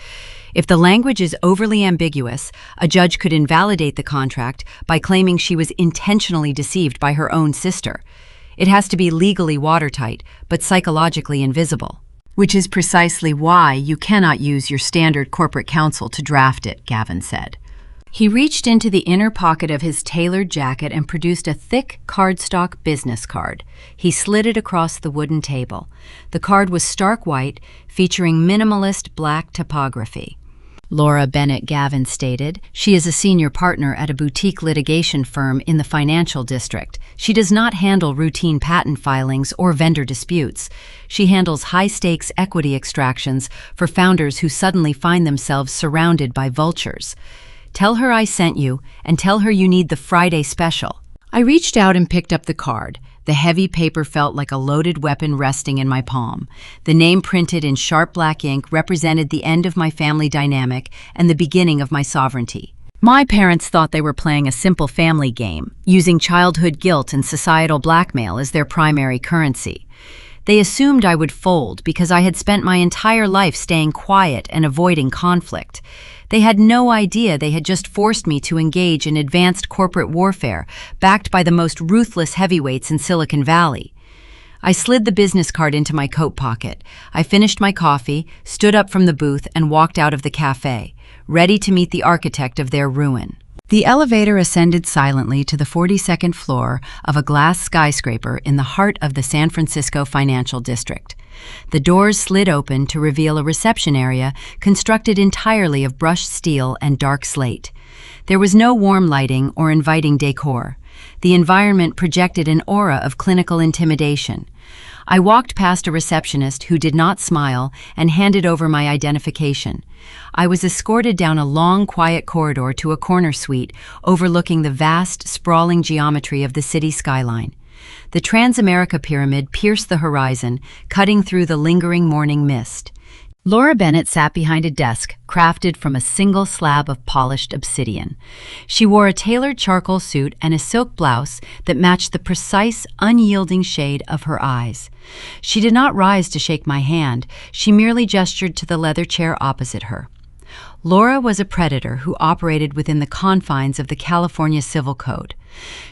If the language is overly ambiguous, a judge could invalidate the contract by claiming she was intentionally deceived by her own sister. It has to be legally watertight, but psychologically invisible. "Which is precisely why you cannot use your standard corporate counsel to draft it," Gavin said. He reached into the inner pocket of his tailored jacket and produced a thick cardstock business card. He slid it across the wooden table. The card was stark white, featuring minimalist black typography. "Laura Bennett," Gavin stated. "She is a senior partner at a boutique litigation firm in the financial district. She does not handle routine patent filings or vendor disputes. She handles high-stakes equity extractions for founders who suddenly find themselves surrounded by vultures. Tell her I sent you, and tell her you need the Friday special." I reached out and picked up the card. The heavy paper felt like a loaded weapon resting in my palm. The name printed in sharp black ink represented the end of my family dynamic and the beginning of my sovereignty. My parents thought they were playing a simple family game, using childhood guilt and societal blackmail as their primary currency. They assumed I would fold because I had spent my entire life staying quiet and avoiding conflict. They had no idea they had just forced me to engage in advanced corporate warfare, backed by the most ruthless heavyweights in Silicon Valley. I slid the business card into my coat pocket. I finished my coffee, stood up from the booth, and walked out of the cafe, ready to meet the architect of their ruin. The elevator ascended silently to the 42nd floor of a glass skyscraper in the heart of the San Francisco financial district. The doors slid open to reveal a reception area constructed entirely of brushed steel and dark slate. There was no warm lighting or inviting decor. The environment projected an aura of clinical intimidation. I walked past a receptionist who did not smile and handed over my identification. I was escorted down a long, quiet corridor to a corner suite overlooking the vast, sprawling geometry of the city skyline. The Transamerica Pyramid pierced the horizon, cutting through the lingering morning mist. Laura Bennett sat behind a desk crafted from a single slab of polished obsidian. She wore a tailored charcoal suit and a silk blouse that matched the precise, unyielding shade of her eyes. She did not rise to shake my hand. She merely gestured to the leather chair opposite her. Laura was a predator who operated within the confines of the California Civil Code.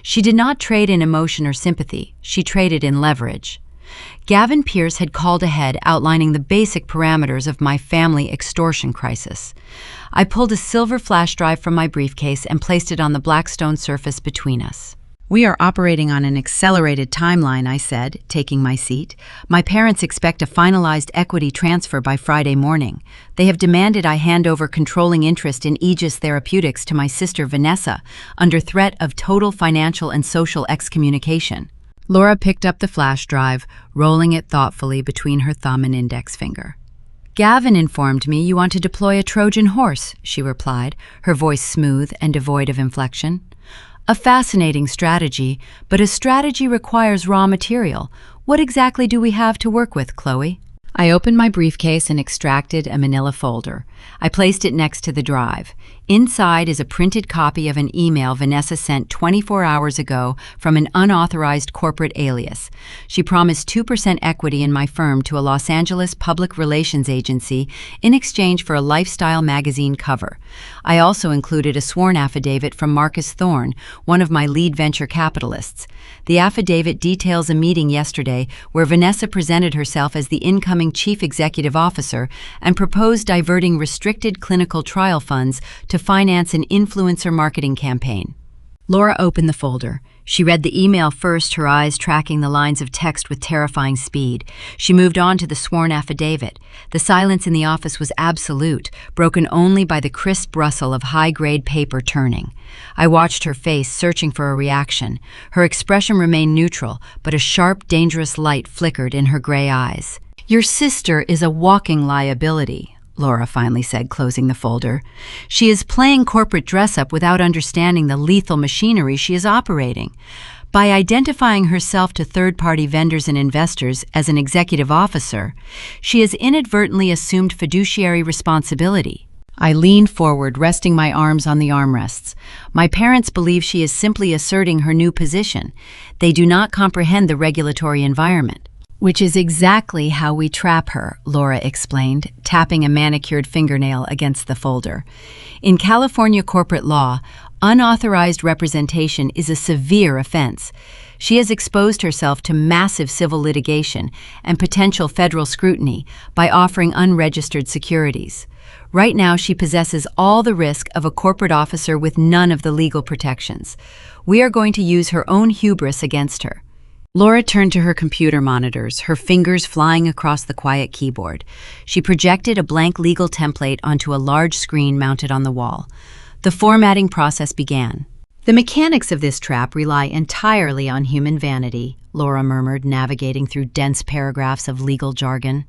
She did not trade in emotion or sympathy. She traded in leverage. Gavin Pierce had called ahead, outlining the basic parameters of my family extortion crisis. I pulled a silver flash drive from my briefcase and placed it on the black stone surface between us. "We are operating on an accelerated timeline," I said, taking my seat. "My parents expect a finalized equity transfer by Friday morning. They have demanded I hand over controlling interest in Aegis Therapeutics to my sister Vanessa, under threat of total financial and social excommunication." Laura picked up the flash drive, rolling it thoughtfully between her thumb and index finger. "Gavin informed me you want to deploy a Trojan horse," she replied, her voice smooth and devoid of inflection. "A fascinating strategy, but a strategy requires raw material. What exactly do we have to work with, Chloe?" I opened my briefcase and extracted a manila folder. I placed it next to the drive. Inside is a printed copy of an email Vanessa sent 24 hours ago from an unauthorized corporate alias. She promised 2% equity in my firm to a Los Angeles public relations agency in exchange for a lifestyle magazine cover. I also included a sworn affidavit from Marcus Thorne, one of my lead venture capitalists. The affidavit details a meeting yesterday where Vanessa presented herself as the incoming chief executive officer and proposed diverting restricted clinical trial funds to finance an influencer marketing campaign. Laura opened the folder. She read the email first, her eyes tracking the lines of text with terrifying speed. She moved on to the sworn affidavit. The silence in the office was absolute, broken only by the crisp rustle of high-grade paper turning. I watched her face, searching for a reaction. Her expression remained neutral, but a sharp, dangerous light flickered in her gray eyes. "Your sister is a walking liability," Laura finally said, closing the folder. "She is playing corporate dress-up without understanding the lethal machinery she is operating. By identifying herself to third-party vendors and investors as an executive officer, she has inadvertently assumed fiduciary responsibility." I leaned forward, resting my arms on the armrests. "My parents believe she is simply asserting her new position. They do not comprehend the regulatory environment." "Which is exactly how we trap her," Laura explained, tapping a manicured fingernail against the folder. "In California corporate law, unauthorized representation is a severe offense. She has exposed herself to massive civil litigation and potential federal scrutiny by offering unregistered securities. Right now, she possesses all the risk of a corporate officer with none of the legal protections. We are going to use her own hubris against her." Laura turned to her computer monitors, her fingers flying across the quiet keyboard. She projected a blank legal template onto a large screen mounted on the wall. The formatting process began. "The mechanics of this trap rely entirely on human vanity," Laura murmured, navigating through dense paragraphs of legal jargon.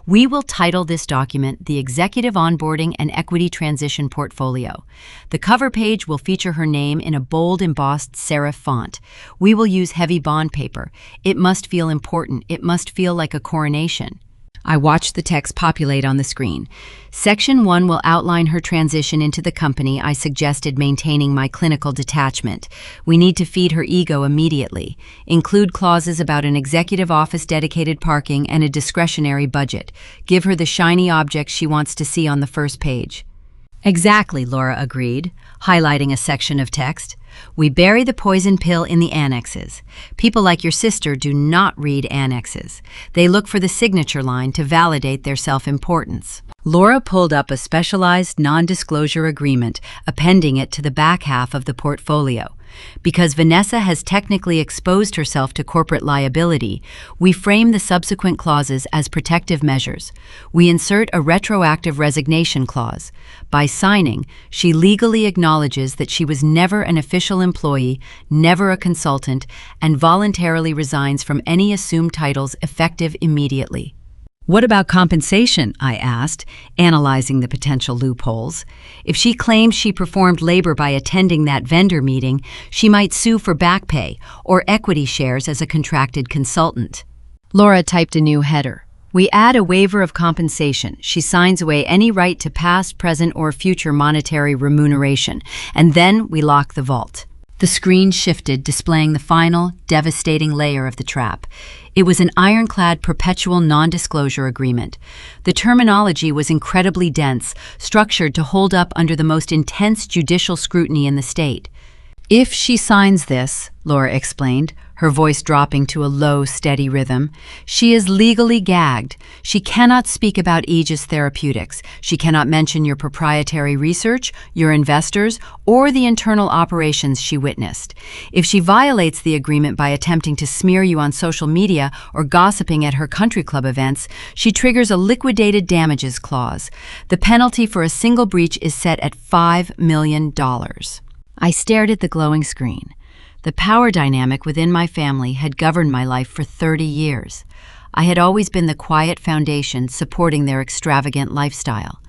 "We will title this document the Executive Onboarding and Equity Transition Portfolio. The cover page will feature her name in a bold embossed serif font. We will use heavy bond paper. It must feel important. It must feel like a coronation." I watched the text populate on the screen. Section 1 will outline her transition into the company. I suggested maintaining my clinical detachment. We need to feed her ego immediately. Include clauses about an executive office dedicated parking and a discretionary budget. Give her the shiny objects she wants to see on the first page. "Exactly," Laura agreed, highlighting a section of text. "We bury the poison pill in the annexes. People like your sister do not read annexes. They look for the signature line to validate their self-importance." Laura pulled up a specialized non-disclosure agreement, appending it to the back half of the portfolio. Because Vanessa has technically exposed herself to corporate liability, we frame the subsequent clauses as protective measures. We insert a retroactive resignation clause. By signing, she legally acknowledges that she was never an official employee, never a consultant, and voluntarily resigns from any assumed titles effective immediately. What about compensation? I asked, analyzing the potential loopholes. If she claims she performed labor by attending that vendor meeting, she might sue for back pay or equity shares as a contracted consultant. Laura typed a new header. We add a waiver of compensation. She signs away any right to past, present, or future monetary remuneration, and then we lock the vault. The screen shifted, displaying the final, devastating layer of the trap. It was an ironclad perpetual non-disclosure agreement. The terminology was incredibly dense, structured to hold up under the most intense judicial scrutiny in the state. If she signs this, Laura explained, her voice dropping to a low, steady rhythm, she is legally gagged. She cannot speak about Aegis Therapeutics. She cannot mention your proprietary research, your investors, or the internal operations she witnessed. If she violates the agreement by attempting to smear you on social media or gossiping at her country club events, she triggers a liquidated damages clause. The penalty for a single breach is set at $5 million. I stared at the glowing screen. The power dynamic within my family had governed my life for 30 years. I had always been the quiet foundation supporting their extravagant lifestyle.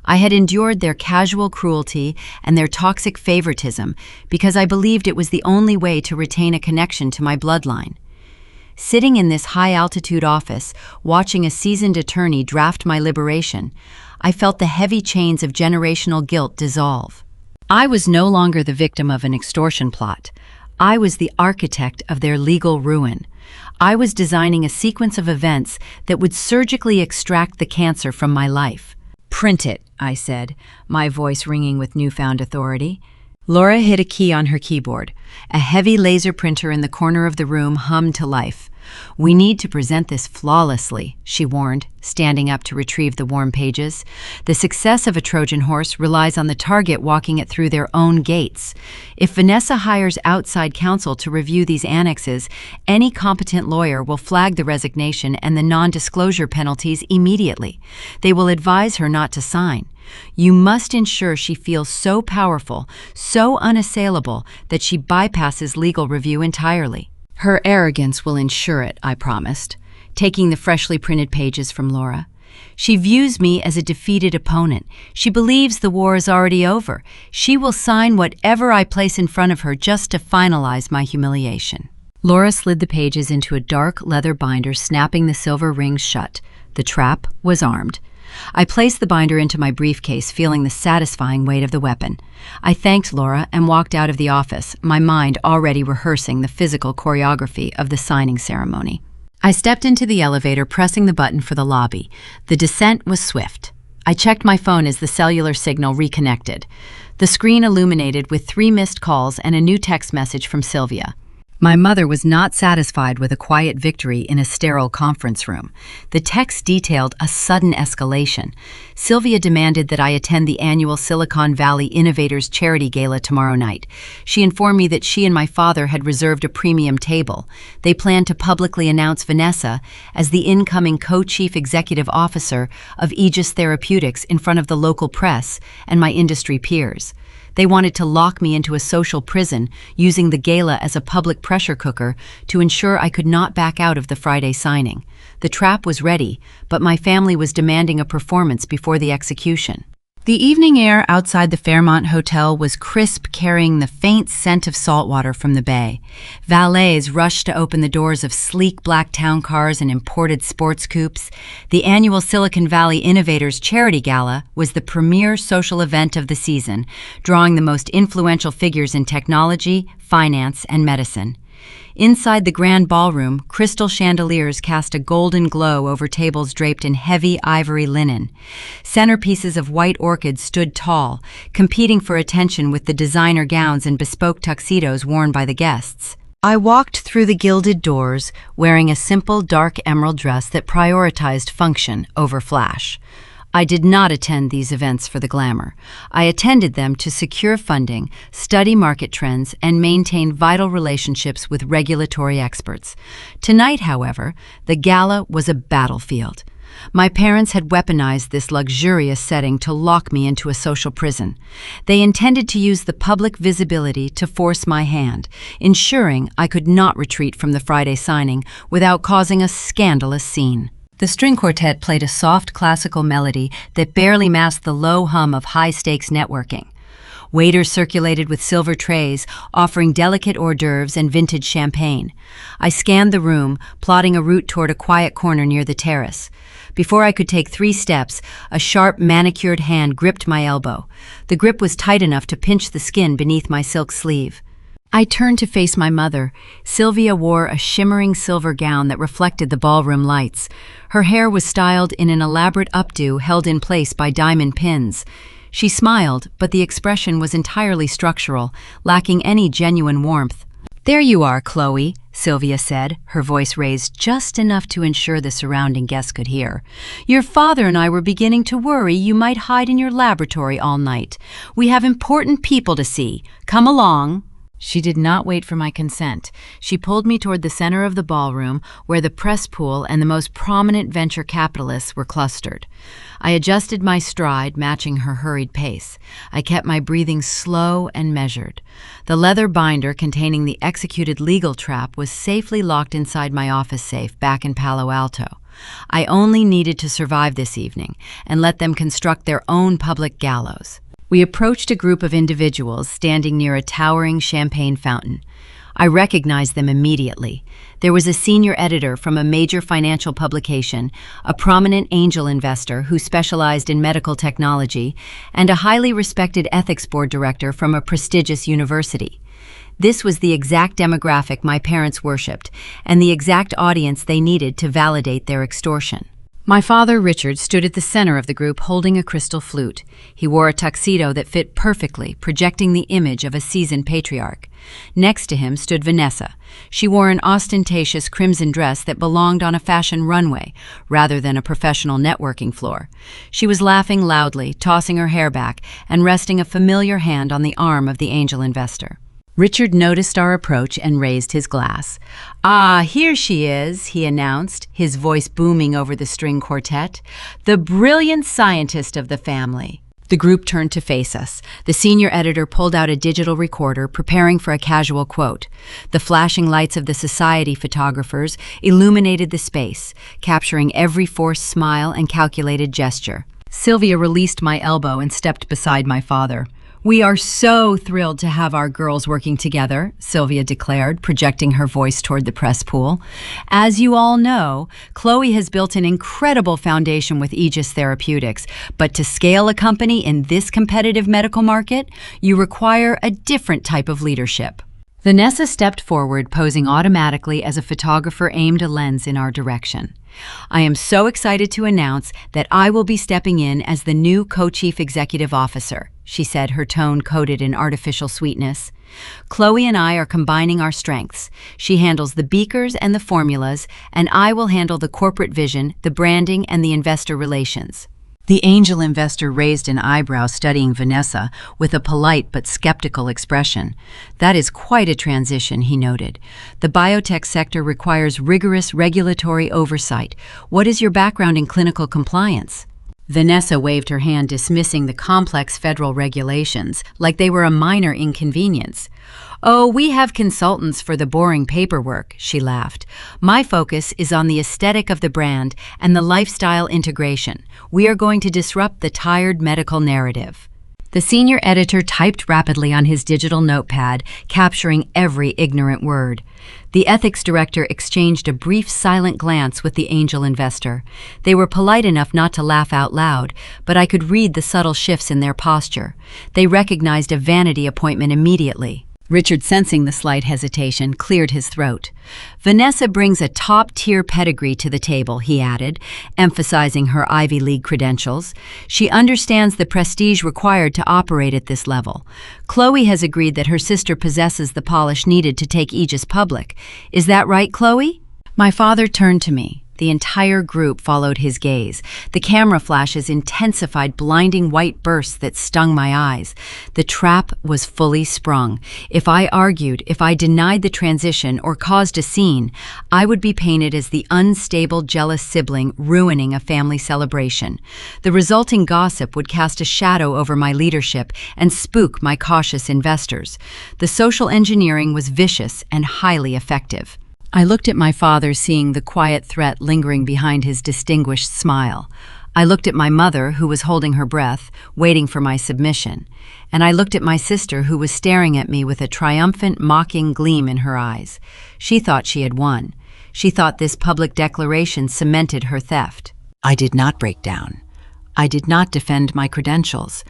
I had endured their casual cruelty and their toxic favoritism because I believed it was the only way to retain a connection to my bloodline. Sitting in this high-altitude office, watching a seasoned attorney draft my liberation, I felt the heavy chains of generational guilt dissolve. I was no longer the victim of an extortion plot. I was the architect of their legal ruin. I was designing a sequence of events that would surgically extract the cancer from my life. "Print it," I said, my voice ringing with newfound authority. Laura hit a key on her keyboard. A heavy laser printer in the corner of the room hummed to life. "We need to present this flawlessly," she warned, standing up to retrieve the warm pages. "The success of a Trojan horse relies on the target walking it through their own gates. If Vanessa hires outside counsel to review these annexes, any competent lawyer will flag the resignation and the non-disclosure penalties immediately. They will advise her not to sign. You must ensure she feels so powerful, so unassailable, that she bypasses legal review entirely." "Her arrogance will ensure it," I promised, taking the freshly printed pages from Laura. "She views me as a defeated opponent. She believes the war is already over. She will sign whatever I place in front of her just to finalize my humiliation." Laura slid the pages into a dark leather binder, snapping the silver rings shut. The trap was armed. I placed the binder into my briefcase, feeling the satisfying weight of the weapon. I thanked Laura and walked out of the office, my mind already rehearsing the physical choreography of the signing ceremony. I stepped into the elevator, pressing the button for the lobby. The descent was swift. I checked my phone as the cellular signal reconnected. The screen illuminated with 3 missed calls and a new text message from Sylvia. My mother was not satisfied with a quiet victory in a sterile conference room. The text detailed a sudden escalation. Sylvia demanded that I attend the annual Silicon Valley Innovators Charity Gala tomorrow night. She informed me that she and my father had reserved a premium table. They planned to publicly announce Vanessa as the incoming co-chief executive officer of Aegis Therapeutics in front of the local press and my industry peers. They wanted to lock me into a social prison, using the gala as a public pressure cooker to ensure I could not back out of the Friday signing. The trap was ready, but my family was demanding a performance before the execution. The evening air outside the Fairmont Hotel was crisp, carrying the faint scent of saltwater from the bay. Valets rushed to open the doors of sleek black town cars and imported sports coupes. The annual Silicon Valley Innovators Charity Gala was the premier social event of the season, drawing the most influential figures in technology, finance, and medicine. Inside the grand ballroom, crystal chandeliers cast a golden glow over tables draped in heavy ivory linen. Centerpieces of white orchids stood tall, competing for attention with the designer gowns and bespoke tuxedos worn by the guests. I walked through the gilded doors, wearing a simple dark emerald dress that prioritized function over flash. I did not attend these events for the glamour. I attended them to secure funding, study market trends, and maintain vital relationships with regulatory experts. Tonight, however, the gala was a battlefield. My parents had weaponized this luxurious setting to lock me into a social prison. They intended to use the public visibility to force my hand, ensuring I could not retreat from the Friday signing without causing a scandalous scene. The string quartet played a soft classical melody that barely masked the low hum of high-stakes networking. Waiters circulated with silver trays, offering delicate hors d'oeuvres and vintage champagne. I scanned the room, plotting a route toward a quiet corner near the terrace. Before I could take 3 steps, a sharp, manicured hand gripped my elbow. The grip was tight enough to pinch the skin beneath my silk sleeve. I turned to face my mother. Sylvia wore a shimmering silver gown that reflected the ballroom lights. Her hair was styled in an elaborate updo held in place by diamond pins. She smiled, but the expression was entirely structural, lacking any genuine warmth. "There you are, Chloe," Sylvia said, her voice raised just enough to ensure the surrounding guests could hear. "Your father and I were beginning to worry you might hide in your laboratory all night. We have important people to see. Come along." She did not wait for my consent. She pulled me toward the center of the ballroom, where the press pool and the most prominent venture capitalists were clustered. I adjusted my stride, matching her hurried pace. I kept my breathing slow and measured. The leather binder containing the executed legal trap was safely locked inside my office safe back in Palo Alto. I only needed to survive this evening and let them construct their own public gallows. We approached a group of individuals standing near a towering champagne fountain. I recognized them immediately. There was a senior editor from a major financial publication, a prominent angel investor who specialized in medical technology, and a highly respected ethics board director from a prestigious university. This was the exact demographic my parents worshipped, and the exact audience they needed to validate their extortion. My father, Richard, stood at the center of the group holding a crystal flute. He wore a tuxedo that fit perfectly, projecting the image of a seasoned patriarch. Next to him stood Vanessa. She wore an ostentatious crimson dress that belonged on a fashion runway, rather than a professional networking floor. She was laughing loudly, tossing her hair back, and resting a familiar hand on the arm of the angel investor. Richard noticed our approach and raised his glass. "Ah, here she is," he announced, his voice booming over the string quartet. "The brilliant scientist of the family." The group turned to face us. The senior editor pulled out a digital recorder, preparing for a casual quote. The flashing lights of the society photographers illuminated the space, capturing every forced smile and calculated gesture. Sylvia released my elbow and stepped beside my father. "We are so thrilled to have our girls working together," Sylvia declared, projecting her voice toward the press pool. "As you all know, Chloe has built an incredible foundation with Aegis Therapeutics, but to scale a company in this competitive medical market, you require a different type of leadership." Vanessa stepped forward, posing automatically as a photographer aimed a lens in our direction. "I am so excited to announce that I will be stepping in as the new co-chief executive officer," she said, her tone coated in artificial sweetness. "Chloe and I are combining our strengths. She handles the beakers and the formulas, and I will handle the corporate vision, the branding, and the investor relations." The angel investor raised an eyebrow, studying Vanessa with a polite but skeptical expression. "That is quite a transition," he noted. "The biotech sector requires rigorous regulatory oversight. What is your background in clinical compliance?" Vanessa waved her hand, dismissing the complex federal regulations like they were a minor inconvenience. "Oh, we have consultants for the boring paperwork," she laughed. "My focus is on the aesthetic of the brand and the lifestyle integration. We are going to disrupt the tired medical narrative." The senior editor typed rapidly on his digital notepad, capturing every ignorant word. The ethics director exchanged a brief silent glance with the angel investor. They were polite enough not to laugh out loud, but I could read the subtle shifts in their posture. They recognized a vanity appointment immediately. Richard, sensing the slight hesitation, cleared his throat. "Vanessa brings a top-tier pedigree to the table," he added, emphasizing her Ivy League credentials. "She understands the prestige required to operate at this level. Chloe has agreed that her sister possesses the polish needed to take Aegis public. Is that right, Chloe?" My father turned to me. The entire group followed his gaze. The camera flashes intensified blinding white bursts that stung my eyes. The trap was fully sprung. If I argued, if I denied the transition or caused a scene, I would be painted as the unstable, jealous sibling ruining a family celebration. The resulting gossip would cast a shadow over my leadership and spook my cautious investors. The social engineering was vicious and highly effective. I looked at my father, seeing the quiet threat lingering behind his distinguished smile. I looked at my mother, who was holding her breath, waiting for my submission. And I looked at my sister, who was staring at me with a triumphant, mocking gleam in her eyes. She thought she had won. She thought this public declaration cemented her theft. I did not break down. I did not defend my credentials.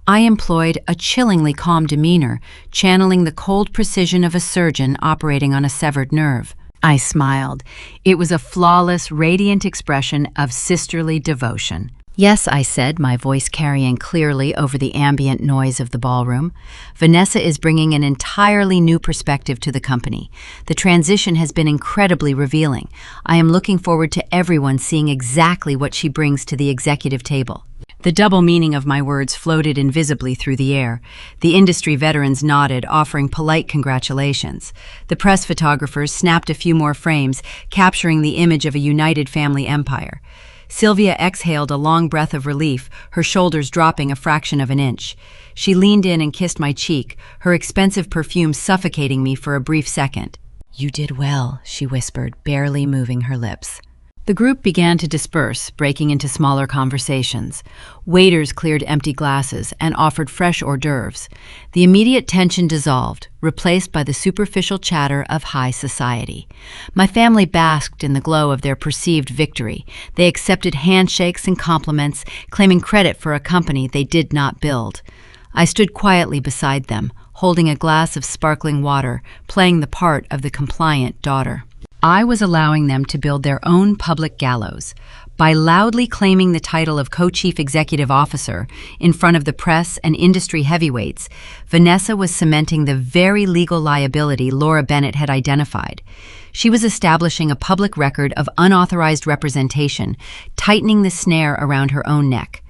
I employed a chillingly calm demeanor, channeling the cold precision of a surgeon operating on a severed nerve. I smiled. It was a flawless, radiant expression of sisterly devotion. "Yes," I said, my voice carrying clearly over the ambient noise of the ballroom. "Vanessa is bringing an entirely new perspective to the company. The transition has been incredibly revealing. I am looking forward to everyone seeing exactly what she brings to the executive table." The double meaning of my words floated invisibly through the air. The industry veterans nodded, offering polite congratulations. The press photographers snapped a few more frames, capturing the image of a united family empire. Sylvia exhaled a long breath of relief, her shoulders dropping a fraction of an inch. She leaned in and kissed my cheek, her expensive perfume suffocating me for a brief second. "You did well," she whispered, barely moving her lips. The group began to disperse, breaking into smaller conversations. Waiters cleared empty glasses and offered fresh hors d'oeuvres. The immediate tension dissolved, replaced by the superficial chatter of high society. My family basked in the glow of their perceived victory. They accepted handshakes and compliments, claiming credit for a company they did not build. I stood quietly beside them, holding a glass of sparkling water, playing the part of the compliant daughter. I was allowing them to build their own public gallows. By loudly claiming the title of co-chief executive officer in front of the press and industry heavyweights, Vanessa was cementing the very legal liability Laura Bennett had identified. She was establishing a public record of unauthorized representation, tightening the snare around her own neck.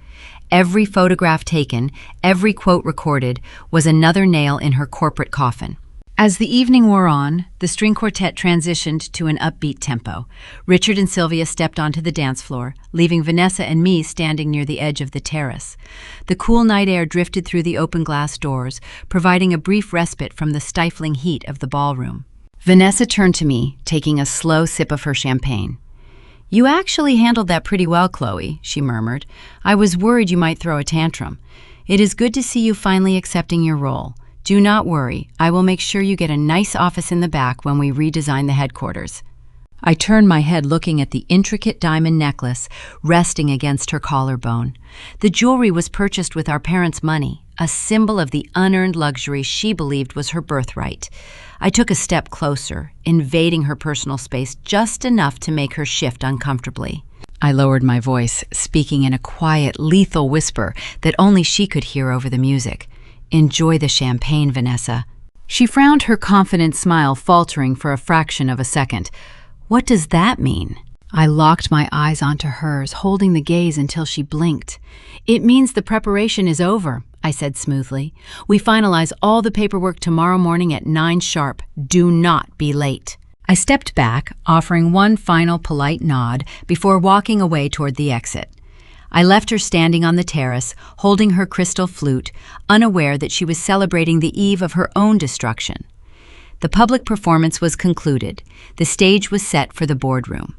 Every photograph taken, every quote recorded, was another nail in her corporate coffin. As the evening wore on, the string quartet transitioned to an upbeat tempo. Richard and Sylvia stepped onto the dance floor, leaving Vanessa and me standing near the edge of the terrace. The cool night air drifted through the open glass doors, providing a brief respite from the stifling heat of the ballroom. Vanessa turned to me, taking a slow sip of her champagne. "You actually handled that pretty well, Chloe," she murmured. "I was worried you might throw a tantrum. It is good to see you finally accepting your role. Do not worry, I will make sure you get a nice office in the back when we redesign the headquarters." I turned my head, looking at the intricate diamond necklace resting against her collarbone. The jewelry was purchased with our parents' money, a symbol of the unearned luxury she believed was her birthright. I took a step closer, invading her personal space just enough to make her shift uncomfortably. I lowered my voice, speaking in a quiet, lethal whisper that only she could hear over the music. "Enjoy the champagne, Vanessa." She frowned, her confident smile faltering for a fraction of a second. "What does that mean?" I locked my eyes onto hers, holding the gaze until she blinked. "It means the preparation is over," I said smoothly. "We finalize all the paperwork tomorrow morning at 9 sharp. Do not be late." I stepped back, offering one final polite nod before walking away toward the exit. I left her standing on the terrace, holding her crystal flute, unaware that she was celebrating the eve of her own destruction. The public performance was concluded. The stage was set for the boardroom.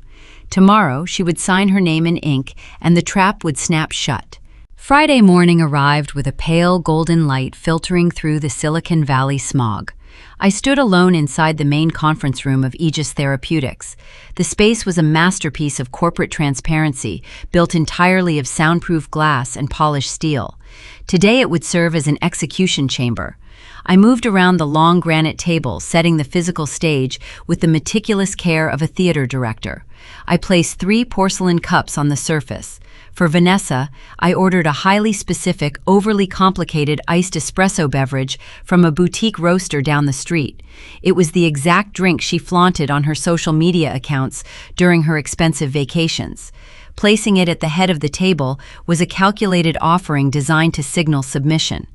Tomorrow, she would sign her name in ink, and the trap would snap shut. Friday morning arrived with a pale golden light filtering through the Silicon Valley smog. I stood alone inside the main conference room of Aegis Therapeutics. The space was a masterpiece of corporate transparency, built entirely of soundproof glass and polished steel. Today it would serve as an execution chamber. I moved around the long granite table, setting the physical stage with the meticulous care of a theater director. I placed 3 porcelain cups on the surface. For Vanessa, I ordered a highly specific, overly complicated iced espresso beverage from a boutique roaster down the street. It was the exact drink she flaunted on her social media accounts during her expensive vacations. Placing it at the head of the table was a calculated offering designed to signal submission.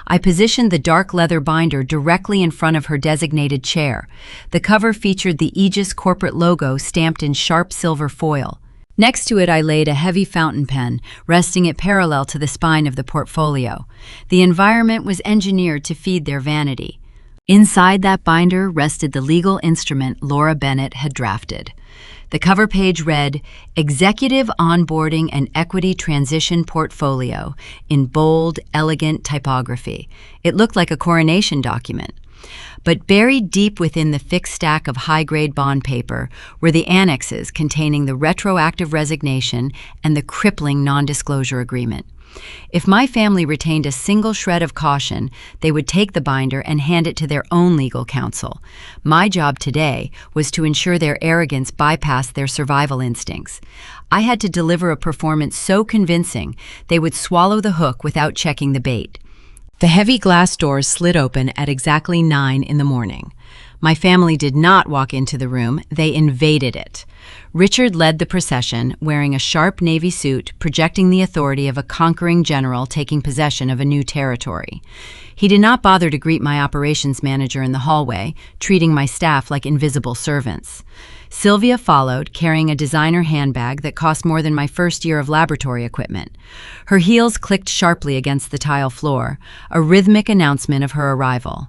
I positioned the dark leather binder directly in front of her designated chair. The cover featured the Aegis corporate logo stamped in sharp silver foil. Next to it, I laid a heavy fountain pen, resting it parallel to the spine of the portfolio. The environment was engineered to feed their vanity. Inside that binder rested the legal instrument Laura Bennett had drafted. The cover page read, "Executive Onboarding and Equity Transition Portfolio," in bold, elegant typography. It looked like a coronation document. But buried deep within the thick stack of high-grade bond paper were the annexes containing the retroactive resignation and the crippling non-disclosure agreement. If my family retained a single shred of caution, they would take the binder and hand it to their own legal counsel. My job today was to ensure their arrogance bypassed their survival instincts. I had to deliver a performance so convincing they would swallow the hook without checking the bait. The heavy glass doors slid open at exactly 9 in the morning. My family did not walk into the room, they invaded it. Richard led the procession, wearing a sharp navy suit, projecting the authority of a conquering general taking possession of a new territory. He did not bother to greet my operations manager in the hallway, treating my staff like invisible servants. Sylvia followed, carrying a designer handbag that cost more than my first year of laboratory equipment. Her heels clicked sharply against the tile floor, a rhythmic announcement of her arrival.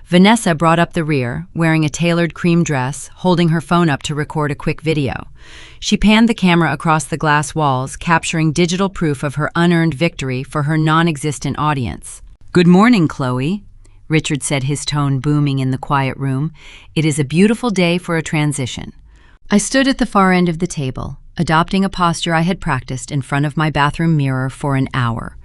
Vanessa brought up the rear, wearing a tailored cream dress, holding her phone up to record a quick video. She panned the camera across the glass walls, capturing digital proof of her unearned victory for her non-existent audience. "Good morning, Chloe," Richard said, his tone booming in the quiet room. "It is a beautiful day for a transition." I stood at the far end of the table, adopting a posture I had practiced in front of my bathroom mirror for an hour.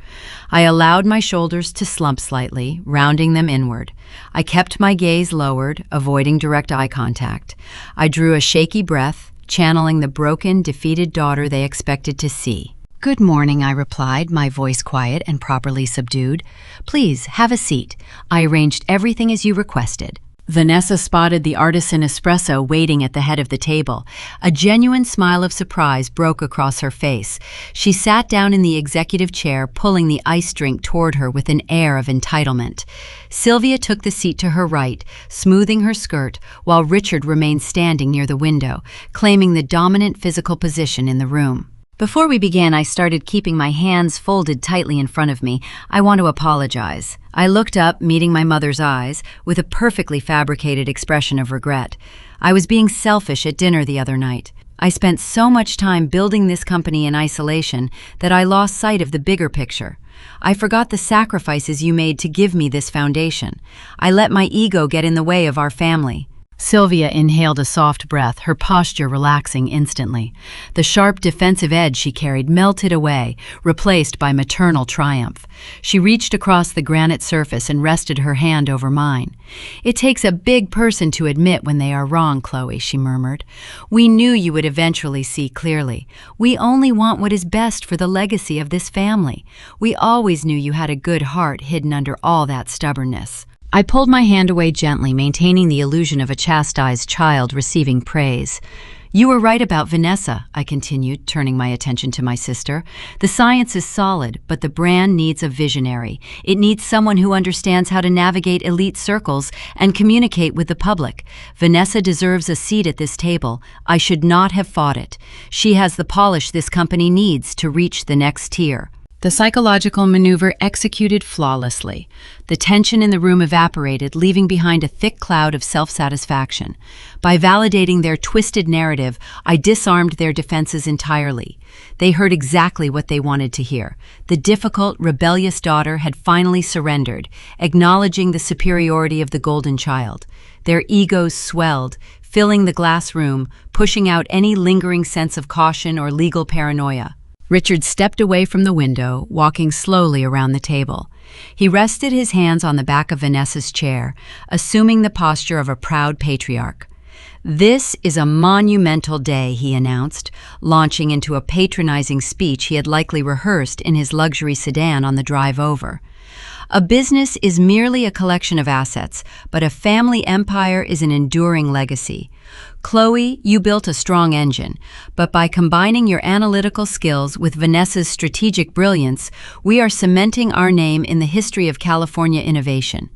I allowed my shoulders to slump slightly, rounding them inward. I kept my gaze lowered, avoiding direct eye contact. I drew a shaky breath, channeling the broken, defeated daughter they expected to see. "Good morning," I replied, my voice quiet and properly subdued. "Please, have a seat. I arranged everything as you requested." Vanessa spotted the artisan espresso waiting at the head of the table. A genuine smile of surprise broke across her face. She sat down in the executive chair, pulling the iced drink toward her with an air of entitlement. Sylvia took the seat to her right, smoothing her skirt, while Richard remained standing near the window, claiming the dominant physical position in the room. Before we began, I started keeping my hands folded tightly in front of me. "I want to apologize." I looked up, meeting my mother's eyes, with a perfectly fabricated expression of regret. I was being selfish at dinner the other night. I spent so much time building this company in isolation that I lost sight of the bigger picture. I forgot the sacrifices you made to give me this foundation. I let my ego get in the way of our family. Sylvia inhaled a soft breath, her posture relaxing instantly. The sharp defensive edge she carried melted away, replaced by maternal triumph. She reached across the granite surface and rested her hand over mine. "It takes a big person to admit when they are wrong, Chloe," she murmured. "We knew you would eventually see clearly. We only want what is best for the legacy of this family. We always knew you had a good heart hidden under all that stubbornness." I pulled my hand away gently, maintaining the illusion of a chastised child receiving praise. "You were right about Vanessa," I continued, turning my attention to my sister. "The science is solid, but the brand needs a visionary. It needs someone who understands how to navigate elite circles and communicate with the public. Vanessa deserves a seat at this table. I should not have fought it. She has the polish this company needs to reach the next tier." The psychological maneuver executed flawlessly. The tension in the room evaporated, leaving behind a thick cloud of self-satisfaction. By validating their twisted narrative, I disarmed their defenses entirely. They heard exactly what they wanted to hear. The difficult, rebellious daughter had finally surrendered, acknowledging the superiority of the golden child. Their egos swelled, filling the glass room, pushing out any lingering sense of caution or legal paranoia. Richard stepped away from the window, walking slowly around the table. He rested his hands on the back of Vanessa's chair, assuming the posture of a proud patriarch. "This is a monumental day," he announced, launching into a patronizing speech he had likely rehearsed in his luxury sedan on the drive over. "A business is merely a collection of assets, but a family empire is an enduring legacy. Chloe, you built a strong engine, but by combining your analytical skills with Vanessa's strategic brilliance, we are cementing our name in the history of California innovation.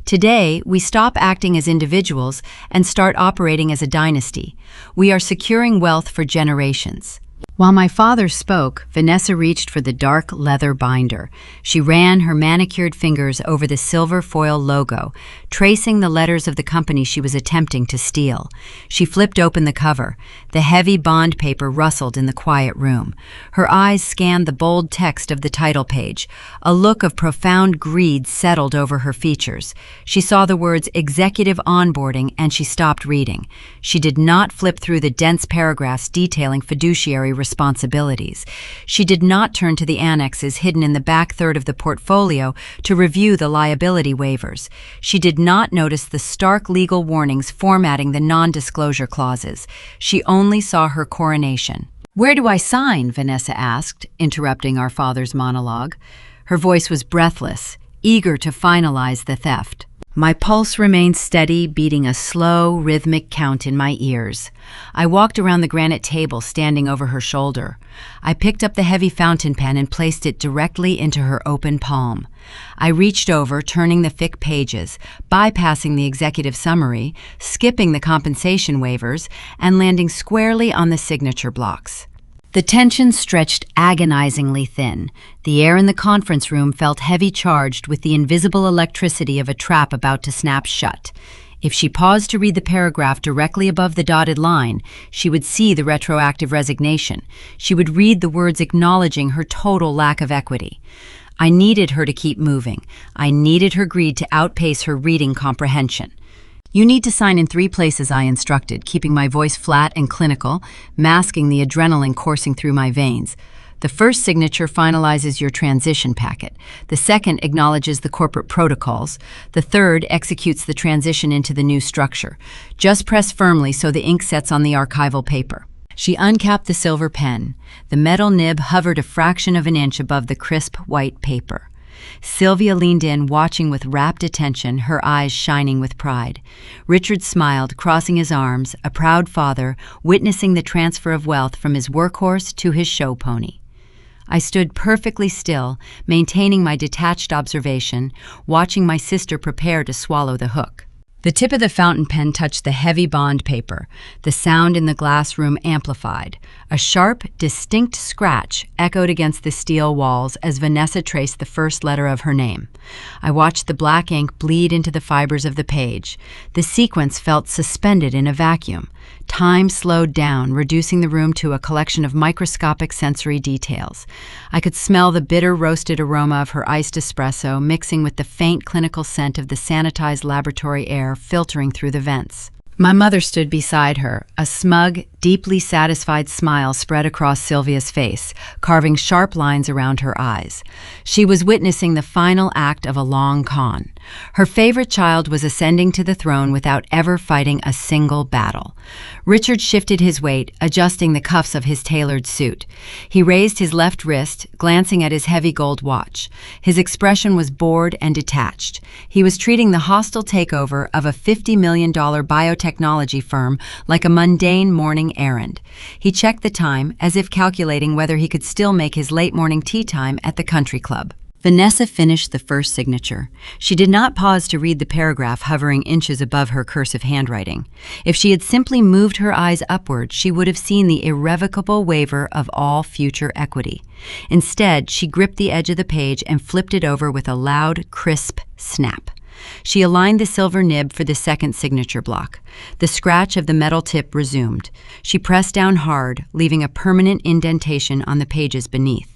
Today, we stop acting as individuals and start operating as a dynasty. We are securing wealth for generations." While my father spoke, Vanessa reached for the dark leather binder. She ran her manicured fingers over the silver foil logo, tracing the letters of the company she was attempting to steal. She flipped open the cover. The heavy bond paper rustled in the quiet room. Her eyes scanned the bold text of the title page. A look of profound greed settled over her features. She saw the words "executive onboarding" and she stopped reading. She did not flip through the dense paragraphs detailing fiduciary responsibilities. She did not turn to the annexes hidden in the back third of the portfolio to review the liability waivers. She did not notice the stark legal warnings formatting the non-disclosure clauses. She only saw her coronation. "Where do I sign?" Vanessa asked, interrupting our father's monologue. Her voice was breathless, eager to finalize the theft. My pulse remained steady, beating a slow, rhythmic count in my ears. I walked around the granite table, standing over her shoulder. I picked up the heavy fountain pen and placed it directly into her open palm. I reached over, turning the thick pages, bypassing the executive summary, skipping the compensation waivers, and landing squarely on the signature blocks. The tension stretched agonizingly thin. The air in the conference room felt heavy-charged with the invisible electricity of a trap about to snap shut. If she paused to read the paragraph directly above the dotted line, she would see the retroactive resignation. She would read the words acknowledging her total lack of equity. I needed her to keep moving. I needed her greed to outpace her reading comprehension. "You need to sign in 3 places," I instructed, keeping my voice flat and clinical, masking the adrenaline coursing through my veins. "The first signature finalizes your transition packet. The second acknowledges the corporate protocols. The third executes the transition into the new structure. Just press firmly so the ink sets on the archival paper." She uncapped the silver pen. The metal nib hovered a fraction of an inch above the crisp white paper. Sylvia leaned in, watching with rapt attention, her eyes shining with pride. Richard smiled, crossing his arms, a proud father, witnessing the transfer of wealth from his workhorse to his show pony. I stood perfectly still, maintaining my detached observation, watching my sister prepare to swallow the hook. The tip of the fountain pen touched the heavy bond paper. The sound in the glass room amplified. A sharp, distinct scratch echoed against the steel walls as Vanessa traced the first letter of her name. I watched the black ink bleed into the fibers of the page. The sequence felt suspended in a vacuum. Time slowed down, reducing the room to a collection of microscopic sensory details. I could smell the bitter roasted aroma of her iced espresso mixing with the faint clinical scent of the sanitized laboratory air filtering through the vents. My mother stood beside her. A smug, deeply satisfied smile spread across Sylvia's face, carving sharp lines around her eyes. She was witnessing the final act of a long con. Her favorite child was ascending to the throne without ever fighting a single battle. Richard shifted his weight, adjusting the cuffs of his tailored suit. He raised his left wrist, glancing at his heavy gold watch. His expression was bored and detached. He was treating the hostile takeover of a $50 million biotechnology firm like a mundane morning errand. He checked the time, as if calculating whether he could still make his late morning tea time at the country club. Vanessa finished the first signature. She did not pause to read the paragraph hovering inches above her cursive handwriting. If she had simply moved her eyes upward, she would have seen the irrevocable waiver of all future equity. Instead, she gripped the edge of the page and flipped it over with a loud, crisp snap. She aligned the silver nib for the second signature block. The scratch of the metal tip resumed. She pressed down hard, leaving a permanent indentation on the pages beneath.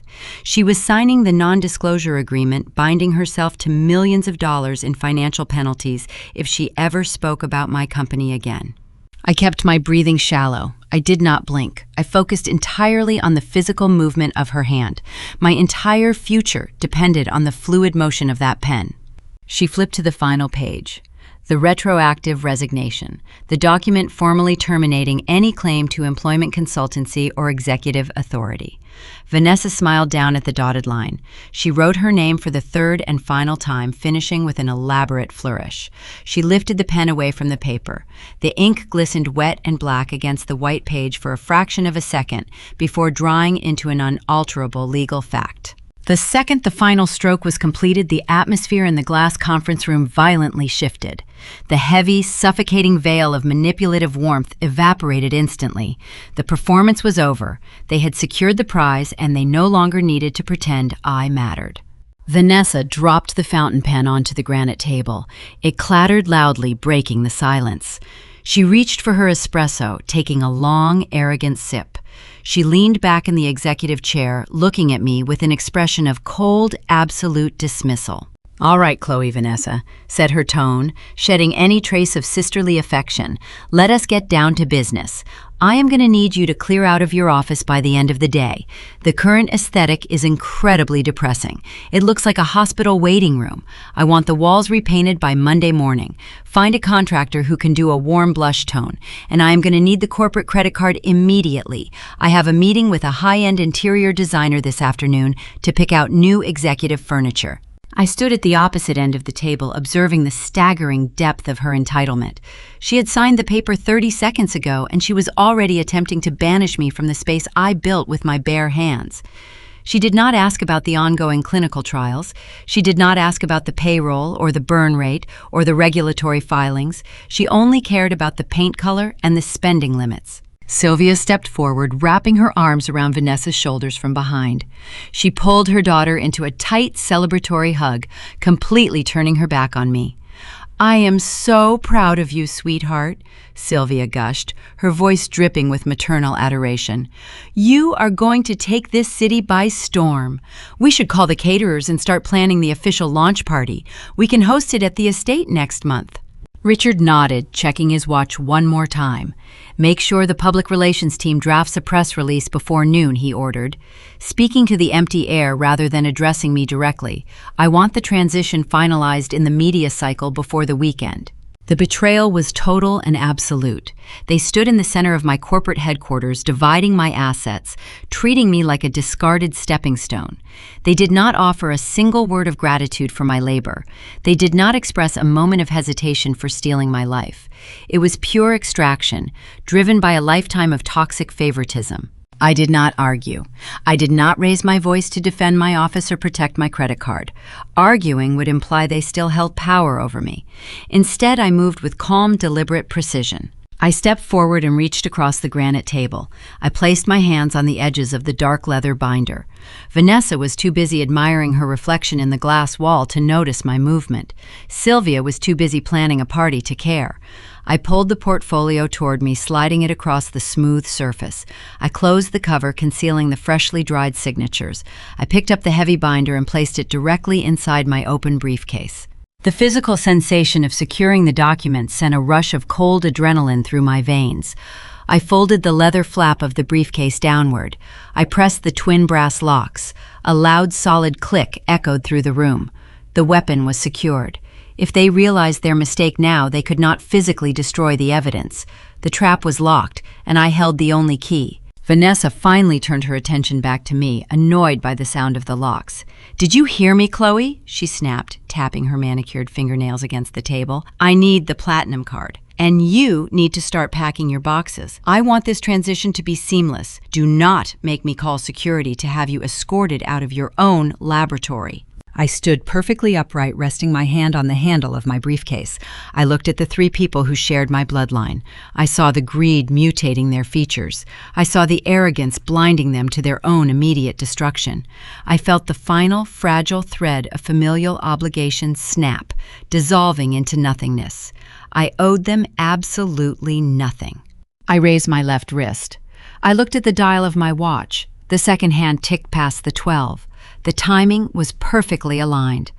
She was signing the non-disclosure agreement, binding herself to millions of dollars in financial penalties if she ever spoke about my company again. I kept my breathing shallow. I did not blink. I focused entirely on the physical movement of her hand. My entire future depended on the fluid motion of that pen. She flipped to the final page. The retroactive resignation, the document formally terminating any claim to employment consultancy or executive authority. Vanessa smiled down at the dotted line. She wrote her name for the third and final time, finishing with an elaborate flourish. She lifted the pen away from the paper. The ink glistened wet and black against the white page for a fraction of a second before drying into an unalterable legal fact. The second the final stroke was completed, the atmosphere in the glass conference room violently shifted. The heavy, suffocating veil of manipulative warmth evaporated instantly. The performance was over. They had secured the prize, and they no longer needed to pretend I mattered. Vanessa dropped the fountain pen onto the granite table. It clattered loudly, breaking the silence. She reached for her espresso, taking a long, arrogant sip. She leaned back in the executive chair, looking at me with an expression of cold, absolute dismissal. "All right, Chloe Vanessa," said her tone, shedding any trace of sisterly affection. "Let us get down to business. I am going to need you to clear out of your office by the end of the day. The current aesthetic is incredibly depressing. It looks like a hospital waiting room. I want the walls repainted by Monday morning. Find a contractor who can do a warm blush tone. And I am going to need the corporate credit card immediately. I have a meeting with a high-end interior designer this afternoon to pick out new executive furniture." I stood at the opposite end of the table, observing the staggering depth of her entitlement. She had signed the paper 30 seconds ago, and she was already attempting to banish me from the space I built with my bare hands. She did not ask about the ongoing clinical trials. She did not ask about the payroll or the burn rate or the regulatory filings. She only cared about the paint color and the spending limits. Sylvia stepped forward, wrapping her arms around Vanessa's shoulders from behind. She pulled her daughter into a tight, celebratory hug, completely turning her back on me. "I am so proud of you, sweetheart," Sylvia gushed, her voice dripping with maternal adoration. "You are going to take this city by storm. We should call the caterers and start planning the official launch party. We can host it at the estate next month." Richard nodded, checking his watch one more time. "Make sure the public relations team drafts a press release before noon," he ordered. Speaking to the empty air rather than addressing me directly, "I want the transition finalized in the media cycle before the weekend." The betrayal was total and absolute. They stood in the center of my corporate headquarters, dividing my assets, treating me like a discarded stepping stone. They did not offer a single word of gratitude for my labor. They did not express a moment of hesitation for stealing my life. It was pure extraction, driven by a lifetime of toxic favoritism. I did not argue. I did not raise my voice to defend my office or protect my credit card. Arguing would imply they still held power over me. Instead, I moved with calm, deliberate precision. I stepped forward and reached across the granite table. I placed my hands on the edges of the dark leather binder. Vanessa was too busy admiring her reflection in the glass wall to notice my movement. Sylvia was too busy planning a party to care. I pulled the portfolio toward me, sliding it across the smooth surface. I closed the cover, concealing the freshly dried signatures. I picked up the heavy binder and placed it directly inside my open briefcase. The physical sensation of securing the document sent a rush of cold adrenaline through my veins. I folded the leather flap of the briefcase downward. I pressed the twin brass locks. A loud, solid click echoed through the room. The weapon was secured. If they realized their mistake now, they could not physically destroy the evidence. The trap was locked, and I held the only key. Vanessa finally turned her attention back to me, annoyed by the sound of the locks. "Did you hear me, Chloe?" she snapped, tapping her manicured fingernails against the table. "I need the platinum card. And you need to start packing your boxes. I want this transition to be seamless. Do not make me call security to have you escorted out of your own laboratory." I stood perfectly upright, resting my hand on the handle of my briefcase. I looked at the three people who shared my bloodline. I saw the greed mutating their features. I saw the arrogance blinding them to their own immediate destruction. I felt the final, fragile thread of familial obligation snap, dissolving into nothingness. I owed them absolutely nothing. I raised my left wrist. I looked at the dial of my watch. The second hand ticked past the 12. The timing was perfectly aligned.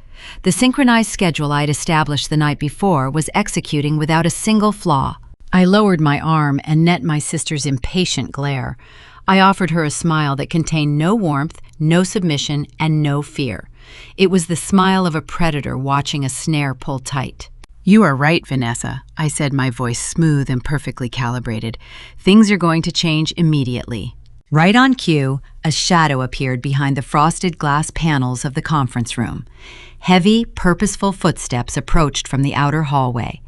The synchronized schedule I'd established the night before was executing without a single flaw. I lowered my arm and met my sister's impatient glare. I offered her a smile that contained no warmth, no submission, and no fear. It was the smile of a predator watching a snare pull tight. "You are right, Vanessa," I said, my voice smooth and perfectly calibrated. "Things are going to change immediately." Right on cue, a shadow appeared behind the frosted glass panels of the conference room. Heavy, purposeful footsteps approached from the outer hallway.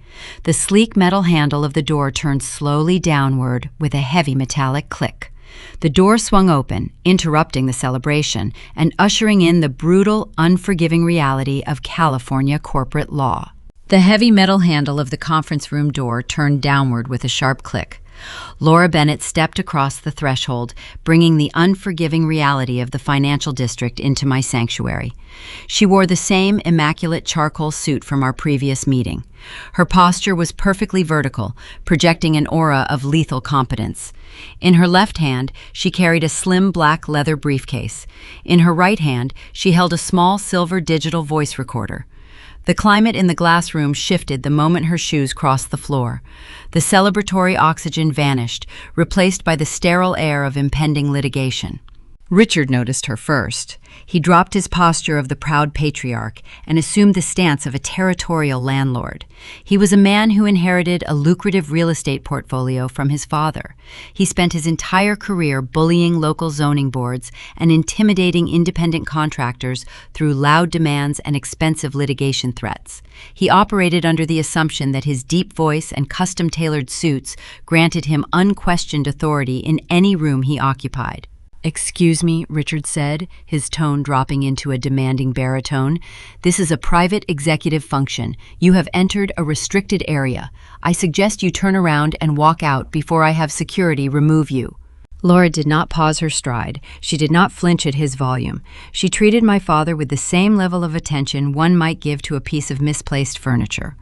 The sleek metal handle of the door turned slowly downward with a heavy metallic click. The door swung open, interrupting the celebration and ushering in the brutal, unforgiving reality of California corporate law. The heavy metal handle of the conference room door turned downward with a sharp click. Laura Bennett stepped across the threshold, bringing the unforgiving reality of the financial district into my sanctuary. She wore the same immaculate charcoal suit from our previous meeting. Her posture was perfectly vertical, projecting an aura of lethal competence. In her left hand, she carried a slim black leather briefcase. In her right hand, she held a small silver digital voice recorder. The climate in the glass room shifted the moment her shoes crossed the floor. The celebratory oxygen vanished, replaced by the sterile air of impending litigation. Richard noticed her first. He dropped his posture of the proud patriarch and assumed the stance of a territorial landlord. He was a man who inherited a lucrative real estate portfolio from his father. He spent his entire career bullying local zoning boards and intimidating independent contractors through loud demands and expensive litigation threats. He operated under the assumption that his deep voice and custom-tailored suits granted him unquestioned authority in any room he occupied. "Excuse me," Richard said, his tone dropping into a demanding baritone. "This is a private executive function. You have entered a restricted area. I suggest you turn around and walk out before I have security remove you." Laura did not pause her stride. She did not flinch at his volume. She treated my father with the same level of attention one might give to a piece of misplaced furniture.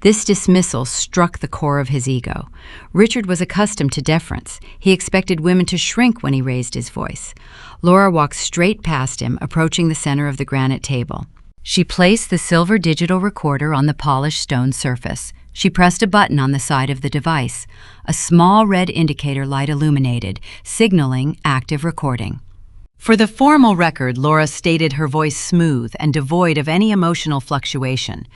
This dismissal struck the core of his ego. Richard was accustomed to deference. He expected women to shrink when he raised his voice. Laura walked straight past him, approaching the center of the granite table. She placed the silver digital recorder on the polished stone surface. She pressed a button on the side of the device. A small red indicator light illuminated, signaling active recording. For the formal record, Laura stated, her voice smooth and devoid of any emotional fluctuation.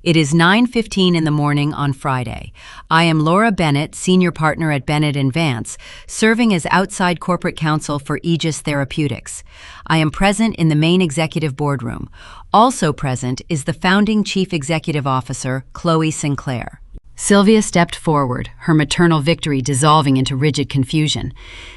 "It is 9:15 in the morning on Friday. I am Laura Bennett, senior partner at Bennett & Vance, serving as outside corporate counsel for Aegis Therapeutics. I am present in the main executive boardroom. Also present is the founding chief executive officer, Chloe Sinclair." Sylvia stepped forward, her maternal victory dissolving into rigid confusion.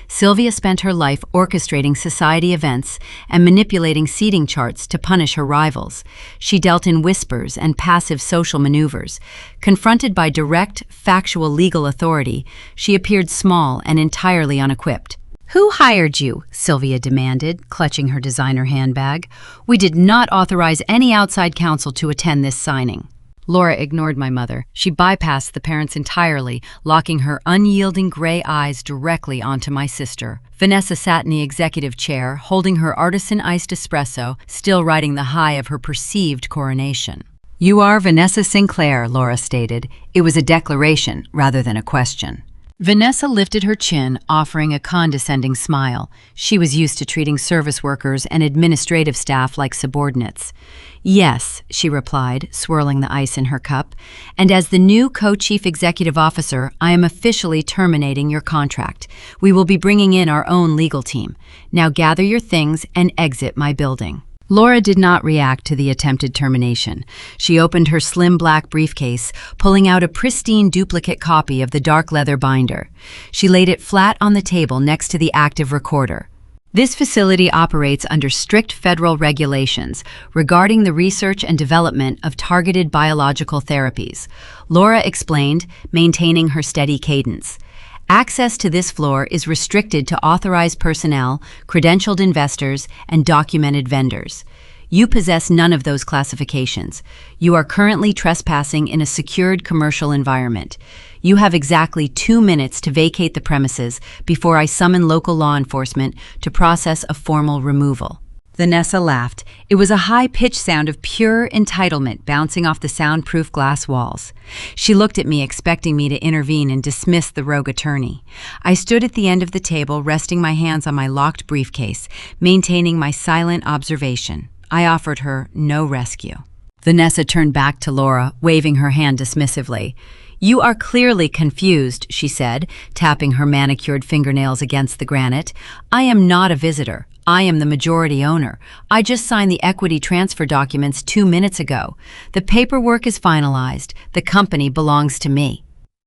Sylvia spent her life orchestrating society events and manipulating seating charts to punish her rivals. She dealt in whispers and passive social maneuvers. Confronted by direct, factual legal authority, she appeared small and entirely unequipped. "Who hired you?" Sylvia demanded, clutching her designer handbag. "We did not authorize any outside counsel to attend this signing." Laura ignored my mother. She bypassed the parents entirely, locking her unyielding gray eyes directly onto my sister. Vanessa sat in the executive chair, holding her artisan-iced espresso, still riding the high of her perceived coronation. "You are Vanessa Sinclair," Laura stated. It was a declaration rather than a question. Vanessa lifted her chin, offering a condescending smile. She was used to treating service workers and administrative staff like subordinates. "Yes," she replied, swirling the ice in her cup. "And as the new co-chief executive officer, I am officially terminating your contract. We will be bringing in our own legal team. Now gather your things and exit my building." Laura did not react to the attempted termination. She opened her slim black briefcase, pulling out a pristine duplicate copy of the dark leather binder. She laid it flat on the table next to the active recorder. "This facility operates under strict federal regulations regarding the research and development of targeted biological therapies," Laura explained, maintaining her steady cadence. "Access to this floor is restricted to authorized personnel, credentialed investors, and documented vendors. You possess none of those classifications. You are currently trespassing in a secured commercial environment. You have exactly 2 minutes to vacate the premises before I summon local law enforcement to process a formal removal." Vanessa laughed. It was a high-pitched sound of pure entitlement bouncing off the soundproof glass walls. She looked at me, expecting me to intervene and dismiss the rogue attorney. I stood at the end of the table, resting my hands on my locked briefcase, maintaining my silent observation. I offered her no rescue. Vanessa turned back to Laura, waving her hand dismissively. "You are clearly confused," she said, tapping her manicured fingernails against the granite. "I am not a visitor. I am the majority owner. I just signed the equity transfer documents 2 minutes ago. The paperwork is finalized. The company belongs to me."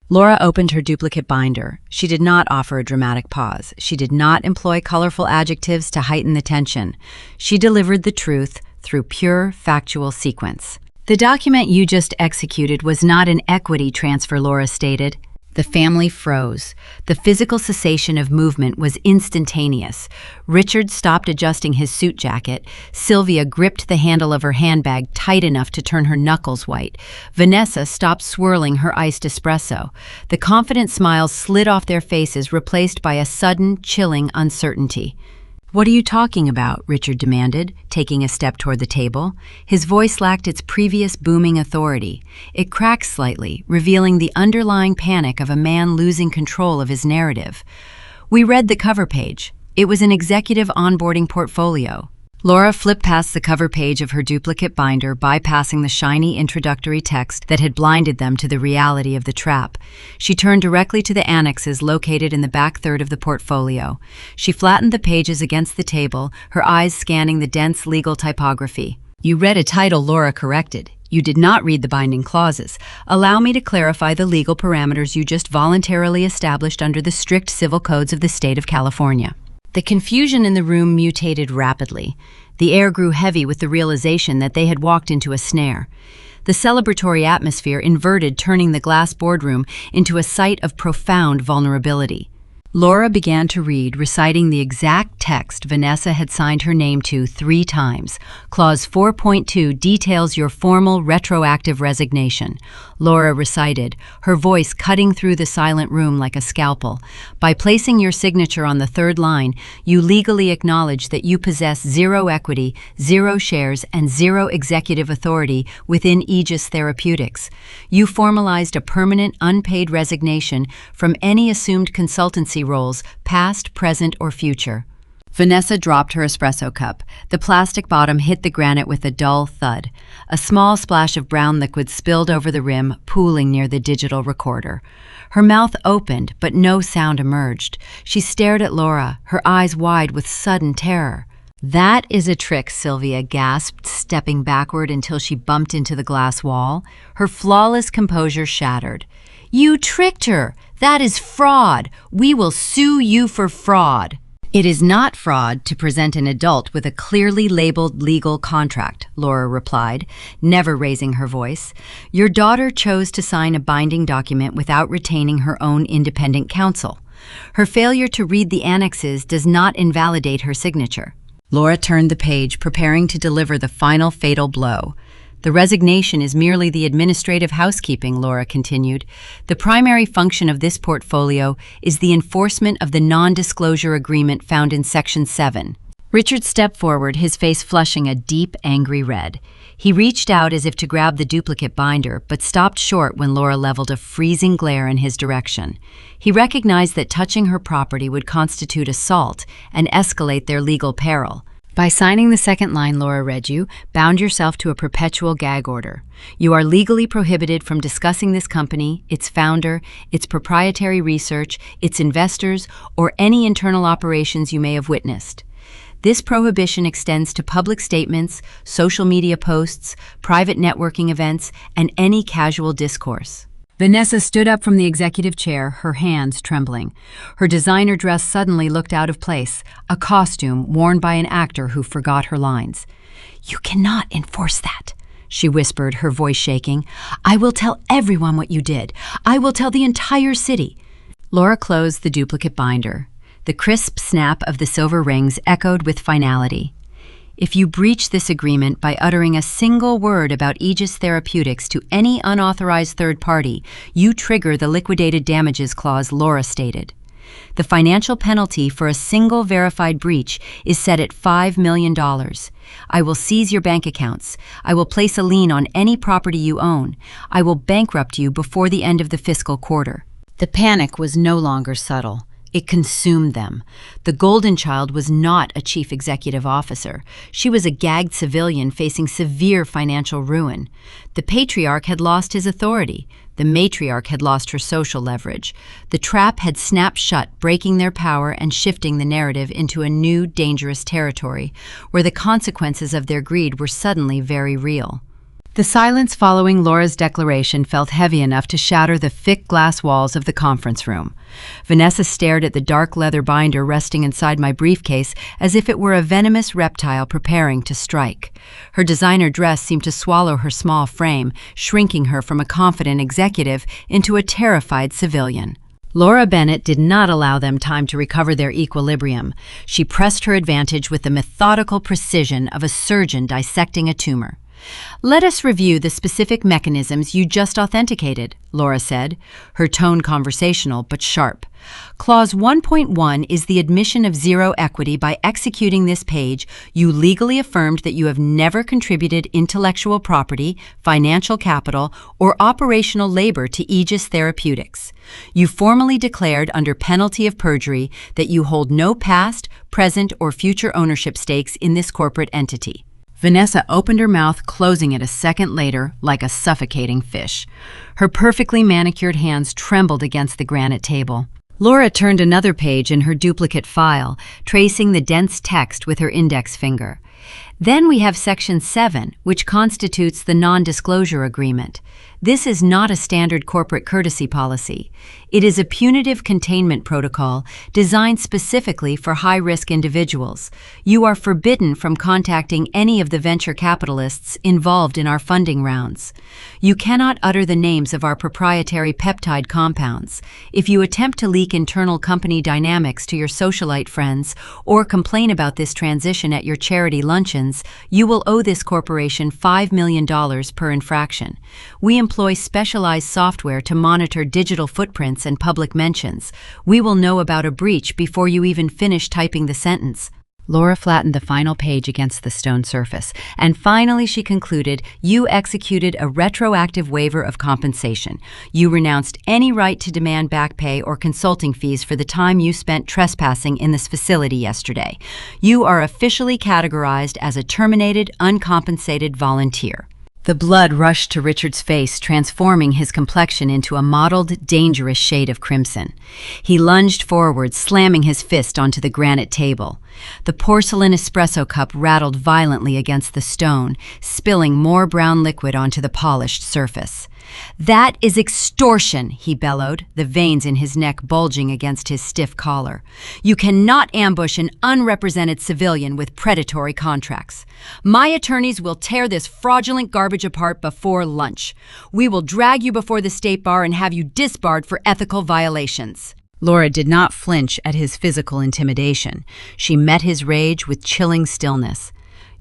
Laura opened her duplicate binder. She did not offer a dramatic pause. She did not employ colorful adjectives to heighten the tension. She delivered the truth through pure, factual sequence. "The document you just executed was not an equity transfer," Laura stated. The family froze. The physical cessation of movement was instantaneous. Richard stopped adjusting his suit jacket. Sylvia gripped the handle of her handbag tight enough to turn her knuckles white. Vanessa stopped swirling her iced espresso. The confident smiles slid off their faces, replaced by a sudden, chilling uncertainty. "What are you talking about?" Richard demanded, taking a step toward the table. His voice lacked its previous booming authority. It cracked slightly, revealing the underlying panic of a man losing control of his narrative. "We read the cover page. It was an executive onboarding portfolio." Laura flipped past the cover page of her duplicate binder, bypassing the shiny introductory text that had blinded them to the reality of the trap. She turned directly to the annexes located in the back third of the portfolio. She flattened the pages against the table, her eyes scanning the dense legal typography. "You read a title," Laura corrected. "You did not read the binding clauses. Allow me to clarify the legal parameters you just voluntarily established under the strict civil codes of the state of California." The confusion in the room mutated rapidly. The air grew heavy with the realization that they had walked into a snare. The celebratory atmosphere inverted, turning the glass boardroom into a site of profound vulnerability. Laura began to read, reciting the exact text Vanessa had signed her name to 3 times. Clause 4.2 details your formal retroactive resignation. Laura recited, her voice cutting through the silent room like a scalpel. By placing your signature on the 3rd line, you legally acknowledge that you possess 0 equity, 0 shares, and 0 executive authority within Aegis Therapeutics. You formalized a permanent, unpaid resignation from any assumed consultancy roles, past, present, or future. Vanessa dropped her espresso cup. The plastic bottom hit the granite with a dull thud. A small splash of brown liquid spilled over the rim, pooling near the digital recorder. Her mouth opened, but no sound emerged. She stared at Laura, her eyes wide with sudden terror. "That is a trick," Sylvia gasped, stepping backward until she bumped into the glass wall. Her flawless composure shattered. "You tricked her! That is fraud! We will sue you for fraud!" "It is not fraud to present an adult with a clearly labeled legal contract," Laura replied, never raising her voice. "Your daughter chose to sign a binding document without retaining her own independent counsel. Her failure to read the annexes does not invalidate her signature." Laura turned the page, preparing to deliver the final fatal blow. "The resignation is merely the administrative housekeeping," Laura continued. "The primary function of this portfolio is the enforcement of the non-disclosure agreement found in Section 7. Richard stepped forward, his face flushing a deep, angry red. He reached out as if to grab the duplicate binder, but stopped short when Laura leveled a freezing glare in his direction. He recognized that touching her property would constitute assault and escalate their legal peril. "By signing the 2nd line," Laura read, "you bound yourself to a perpetual gag order. You are legally prohibited from discussing this company, its founder, its proprietary research, its investors, or any internal operations you may have witnessed. This prohibition extends to public statements, social media posts, private networking events, and any casual discourse." Vanessa stood up from the executive chair, her hands trembling. Her designer dress suddenly looked out of place, a costume worn by an actor who forgot her lines. "You cannot enforce that," she whispered, her voice shaking. "I will tell everyone what you did. I will tell the entire city." Laura closed the duplicate binder. The crisp snap of the silver rings echoed with finality. "If you breach this agreement by uttering a single word about Aegis Therapeutics to any unauthorized third party, you trigger the liquidated damages clause," Laura stated. "The financial penalty for a single verified breach is set at $5 million. I will seize your bank accounts. I will place a lien on any property you own. I will bankrupt you before the end of the fiscal quarter." The panic was no longer subtle. It consumed them. The Golden Child was not a chief executive officer. She was a gagged civilian facing severe financial ruin. The patriarch had lost his authority. The matriarch had lost her social leverage. The trap had snapped shut, breaking their power and shifting the narrative into a new, dangerous territory, where the consequences of their greed were suddenly very real. The silence following Laura's declaration felt heavy enough to shatter the thick glass walls of the conference room. Vanessa stared at the dark leather binder resting inside my briefcase as if it were a venomous reptile preparing to strike. Her designer dress seemed to swallow her small frame, shrinking her from a confident executive into a terrified civilian. Laura Bennett did not allow them time to recover their equilibrium. She pressed her advantage with the methodical precision of a surgeon dissecting a tumor. "Let us review the specific mechanisms you just authenticated," Laura said, her tone conversational but sharp. "Clause 1.1 is the admission of zero equity. By executing this page, you legally affirmed that you have never contributed intellectual property, financial capital, or operational labor to Aegis Therapeutics. You formally declared under penalty of perjury that you hold no past, present, or future ownership stakes in this corporate entity." Vanessa opened her mouth, closing it a second later like a suffocating fish. Her perfectly manicured hands trembled against the granite table. Laura turned another page in her duplicate file, tracing the dense text with her index finger. Then we have Section 7, which constitutes the non-disclosure agreement. This is not a standard corporate courtesy policy. It is a punitive containment protocol designed specifically for high-risk individuals. You are forbidden from contacting any of the venture capitalists involved in our funding rounds. You cannot utter the names of our proprietary peptide compounds. If you attempt to leak internal company dynamics to your socialite friends or complain about this transition at your charity luncheons, you will owe this corporation $5 million per infraction. We employ specialized software to monitor digital footprints and public mentions. We will know about a breach before you even finish typing the sentence. Laura flattened the final page against the stone surface, and finally she concluded, "You executed a retroactive waiver of compensation. You renounced any right to demand back pay or consulting fees for the time you spent trespassing in this facility yesterday. You are officially categorized as a terminated, uncompensated volunteer." The blood rushed to Richard's face, transforming his complexion into a mottled, dangerous shade of crimson. He lunged forward, slamming his fist onto the granite table. The porcelain espresso cup rattled violently against the stone, spilling more brown liquid onto the polished surface. "That is extortion," he bellowed, the veins in his neck bulging against his stiff collar. "You cannot ambush an unrepresented civilian with predatory contracts. My attorneys will tear this fraudulent garbage apart before lunch. We will drag you before the state bar and have you disbarred for ethical violations." Laura did not flinch at his physical intimidation. She met his rage with chilling stillness.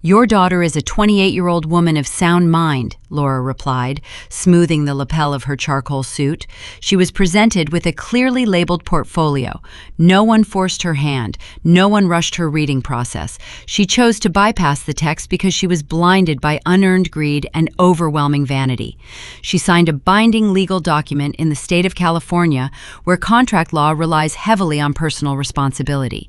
"Your daughter is a 28-year-old woman of sound mind," Laura replied, smoothing the lapel of her charcoal suit. She was presented with a clearly labeled portfolio. No one forced her hand. No one rushed her reading process. She chose to bypass the text because she was blinded by unearned greed and overwhelming vanity. She signed a binding legal document in the state of California, where contract law relies heavily on personal responsibility.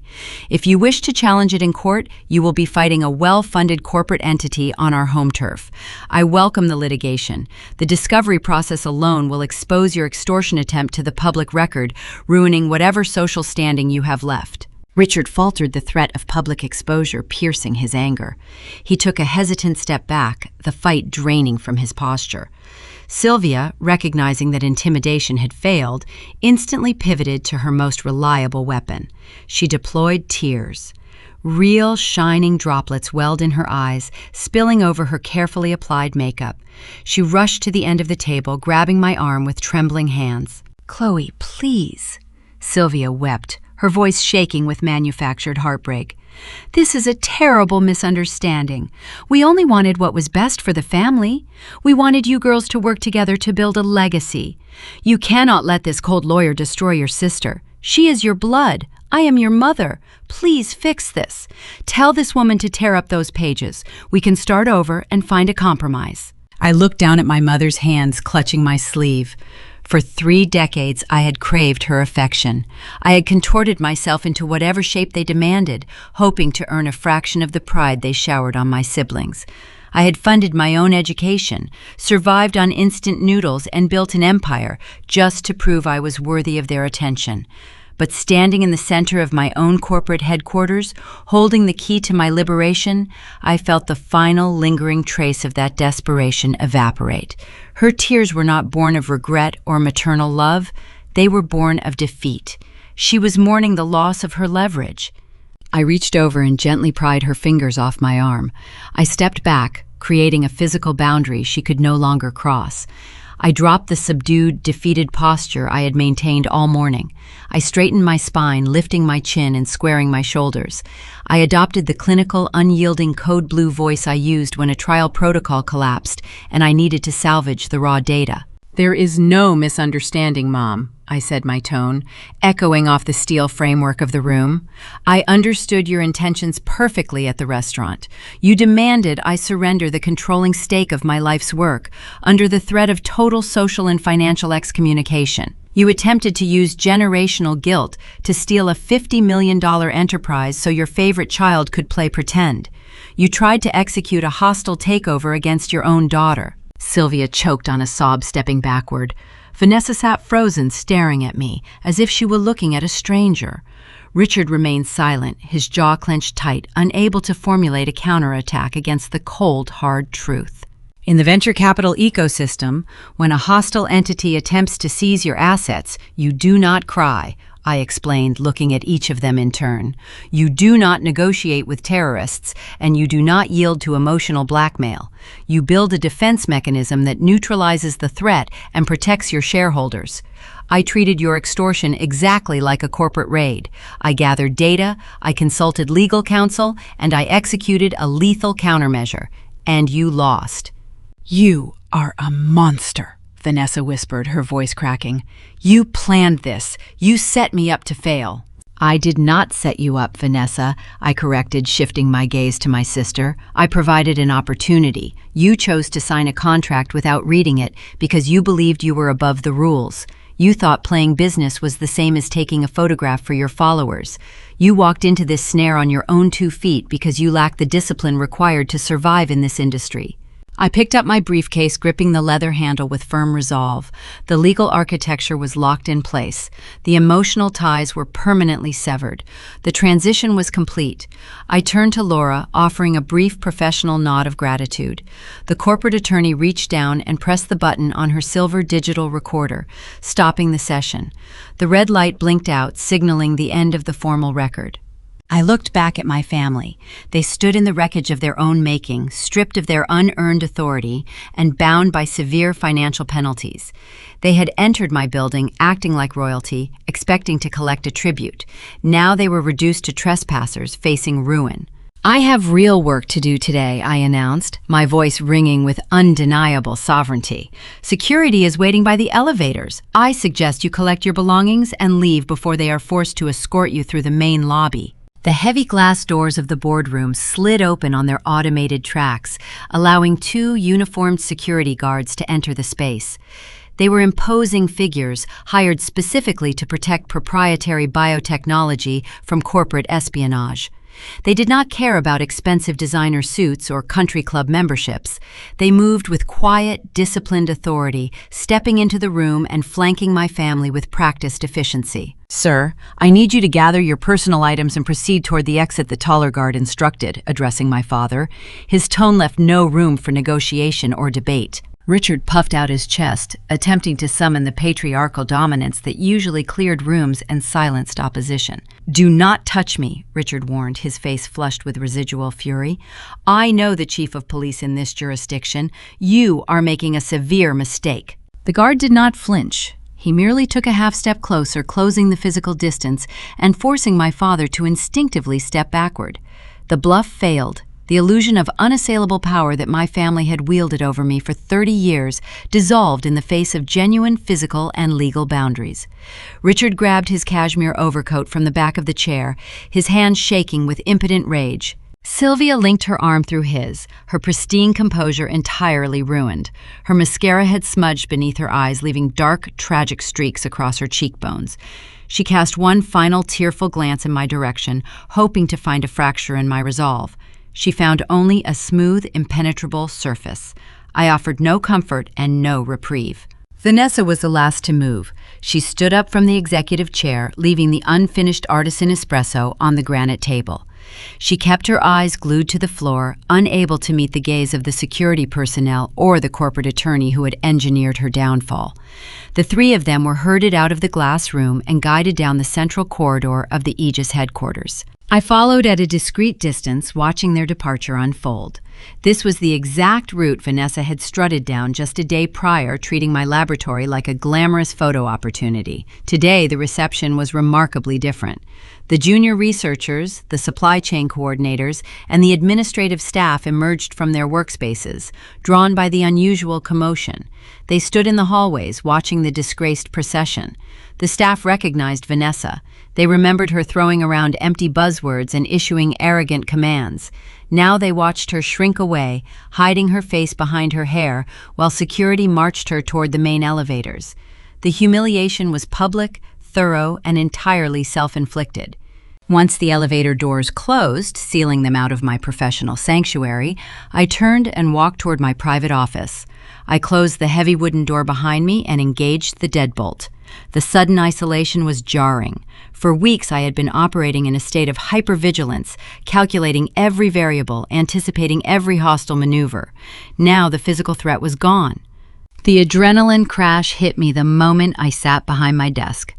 If you wish to challenge it in court, you will be fighting a well-funded corporate entity on our home turf. I welcome the litigation. The discovery process alone will expose your extortion attempt to the public record, ruining whatever social standing you have left. Richard faltered, the threat of public exposure piercing his anger. He took a hesitant step back, the fight draining from his posture. Sylvia, recognizing that intimidation had failed, instantly pivoted to her most reliable weapon. She deployed tears. Real, shining droplets welled in her eyes, spilling over her carefully applied makeup. She rushed to the end of the table, grabbing my arm with trembling hands. "Chloe, please." Sylvia wept, her voice shaking with manufactured heartbreak. "This is a terrible misunderstanding. We only wanted what was best for the family. We wanted you girls to work together to build a legacy. You cannot let this cold lawyer destroy your sister. She is your blood. I am your mother. Please fix this. Tell this woman to tear up those pages. We can start over and find a compromise." I looked down at my mother's hands clutching my sleeve. For 3 decades, I had craved her affection. I had contorted myself into whatever shape they demanded, hoping to earn a fraction of the pride they showered on my siblings. I had funded my own education, survived on instant noodles, and built an empire just to prove I was worthy of their attention. But standing in the center of my own corporate headquarters, holding the key to my liberation, I felt the final lingering trace of that desperation evaporate. Her tears were not born of regret or maternal love. They were born of defeat. She was mourning the loss of her leverage. I reached over and gently pried her fingers off my arm. I stepped back, creating a physical boundary she could no longer cross. I dropped the subdued, defeated posture I had maintained all morning. I straightened my spine, lifting my chin and squaring my shoulders. I adopted the clinical, unyielding code blue voice I used when a trial protocol collapsed and I needed to salvage the raw data. "There is no misunderstanding, Mom," I said, my tone echoing off the steel framework of the room. "I understood your intentions perfectly at the restaurant. You demanded I surrender the controlling stake of my life's work under the threat of total social and financial excommunication. You attempted to use generational guilt to steal a $50 million enterprise so your favorite child could play pretend. You tried to execute a hostile takeover against your own daughter." Sylvia choked on a sob, stepping backward. Vanessa sat frozen, staring at me, as if she were looking at a stranger. Richard remained silent, his jaw clenched tight, unable to formulate a counterattack against the cold, hard truth. In the venture capital ecosystem, when a hostile entity attempts to seize your assets, you do not cry, I explained, looking at each of them in turn. You do not negotiate with terrorists, and you do not yield to emotional blackmail. You build a defense mechanism that neutralizes the threat and protects your shareholders. I treated your extortion exactly like a corporate raid. I gathered data, I consulted legal counsel, and I executed a lethal countermeasure. And you lost. "You are a monster," Vanessa whispered, her voice cracking. "You planned this. You set me up to fail." "I did not set you up, Vanessa," I corrected, shifting my gaze to my sister. "I provided an opportunity. You chose to sign a contract without reading it because you believed you were above the rules. You thought playing business was the same as taking a photograph for your followers. You walked into this snare on your own 2 feet because you lacked the discipline required to survive in this industry." I picked up my briefcase, gripping the leather handle with firm resolve. The legal architecture was locked in place. The emotional ties were permanently severed. The transition was complete. I turned to Laura, offering a brief professional nod of gratitude. The corporate attorney reached down and pressed the button on her silver digital recorder, stopping the session. The red light blinked out, signaling the end of the formal record. I looked back at my family. They stood in the wreckage of their own making, stripped of their unearned authority and bound by severe financial penalties. They had entered my building acting like royalty, expecting to collect a tribute. Now they were reduced to trespassers facing ruin. "I have real work to do today," I announced, my voice ringing with undeniable sovereignty. "Security is waiting by the elevators. I suggest you collect your belongings and leave before they are forced to escort you through the main lobby." The heavy glass doors of the boardroom slid open on their automated tracks, allowing 2 uniformed security guards to enter the space. They were imposing figures hired specifically to protect proprietary biotechnology from corporate espionage. They did not care about expensive designer suits or country club memberships. They moved with quiet, disciplined authority, stepping into the room and flanking my family with practiced efficiency. "Sir, I need you to gather your personal items and proceed toward the exit," the taller guard instructed, addressing my father. His tone left no room for negotiation or debate. Richard puffed out his chest, attempting to summon the patriarchal dominance that usually cleared rooms and silenced opposition. "Do not touch me," Richard warned, his face flushed with residual fury. "I know the chief of police in this jurisdiction. You are making a severe mistake." The guard did not flinch. He merely took a half-step closer, closing the physical distance and forcing my father to instinctively step backward. The bluff failed. The illusion of unassailable power that my family had wielded over me for 30 years dissolved in the face of genuine physical and legal boundaries. Richard grabbed his cashmere overcoat from the back of the chair, his hands shaking with impotent rage. Sylvia linked her arm through his, her pristine composure entirely ruined. Her mascara had smudged beneath her eyes, leaving dark, tragic streaks across her cheekbones. She cast one final tearful glance in my direction, hoping to find a fracture in my resolve. She found only a smooth, impenetrable surface. I offered no comfort and no reprieve. Vanessa was the last to move. She stood up from the executive chair, leaving the unfinished artisan espresso on the granite table. She kept her eyes glued to the floor, unable to meet the gaze of the security personnel or the corporate attorney who had engineered her downfall. The three of them were herded out of the glass room and guided down the central corridor of the Aegis headquarters. I followed at a discreet distance, watching their departure unfold. This was the exact route Vanessa had strutted down just a day prior, treating my laboratory like a glamorous photo opportunity. Today, the reception was remarkably different. The junior researchers, the supply chain coordinators, and the administrative staff emerged from their workspaces, drawn by the unusual commotion. They stood in the hallways, watching the disgraced procession. The staff recognized Vanessa. They remembered her throwing around empty buzzwords and issuing arrogant commands. Now they watched her shrink away, hiding her face behind her hair, while security marched her toward the main elevators. The humiliation was public, thorough, and entirely self-inflicted. Once the elevator doors closed, sealing them out of my professional sanctuary, I turned and walked toward my private office. I closed the heavy wooden door behind me and engaged the deadbolt. The sudden isolation was jarring. For weeks I had been operating in a state of hypervigilance, calculating every variable, anticipating every hostile maneuver. Now the physical threat was gone. The adrenaline crash hit me the moment I sat behind my desk.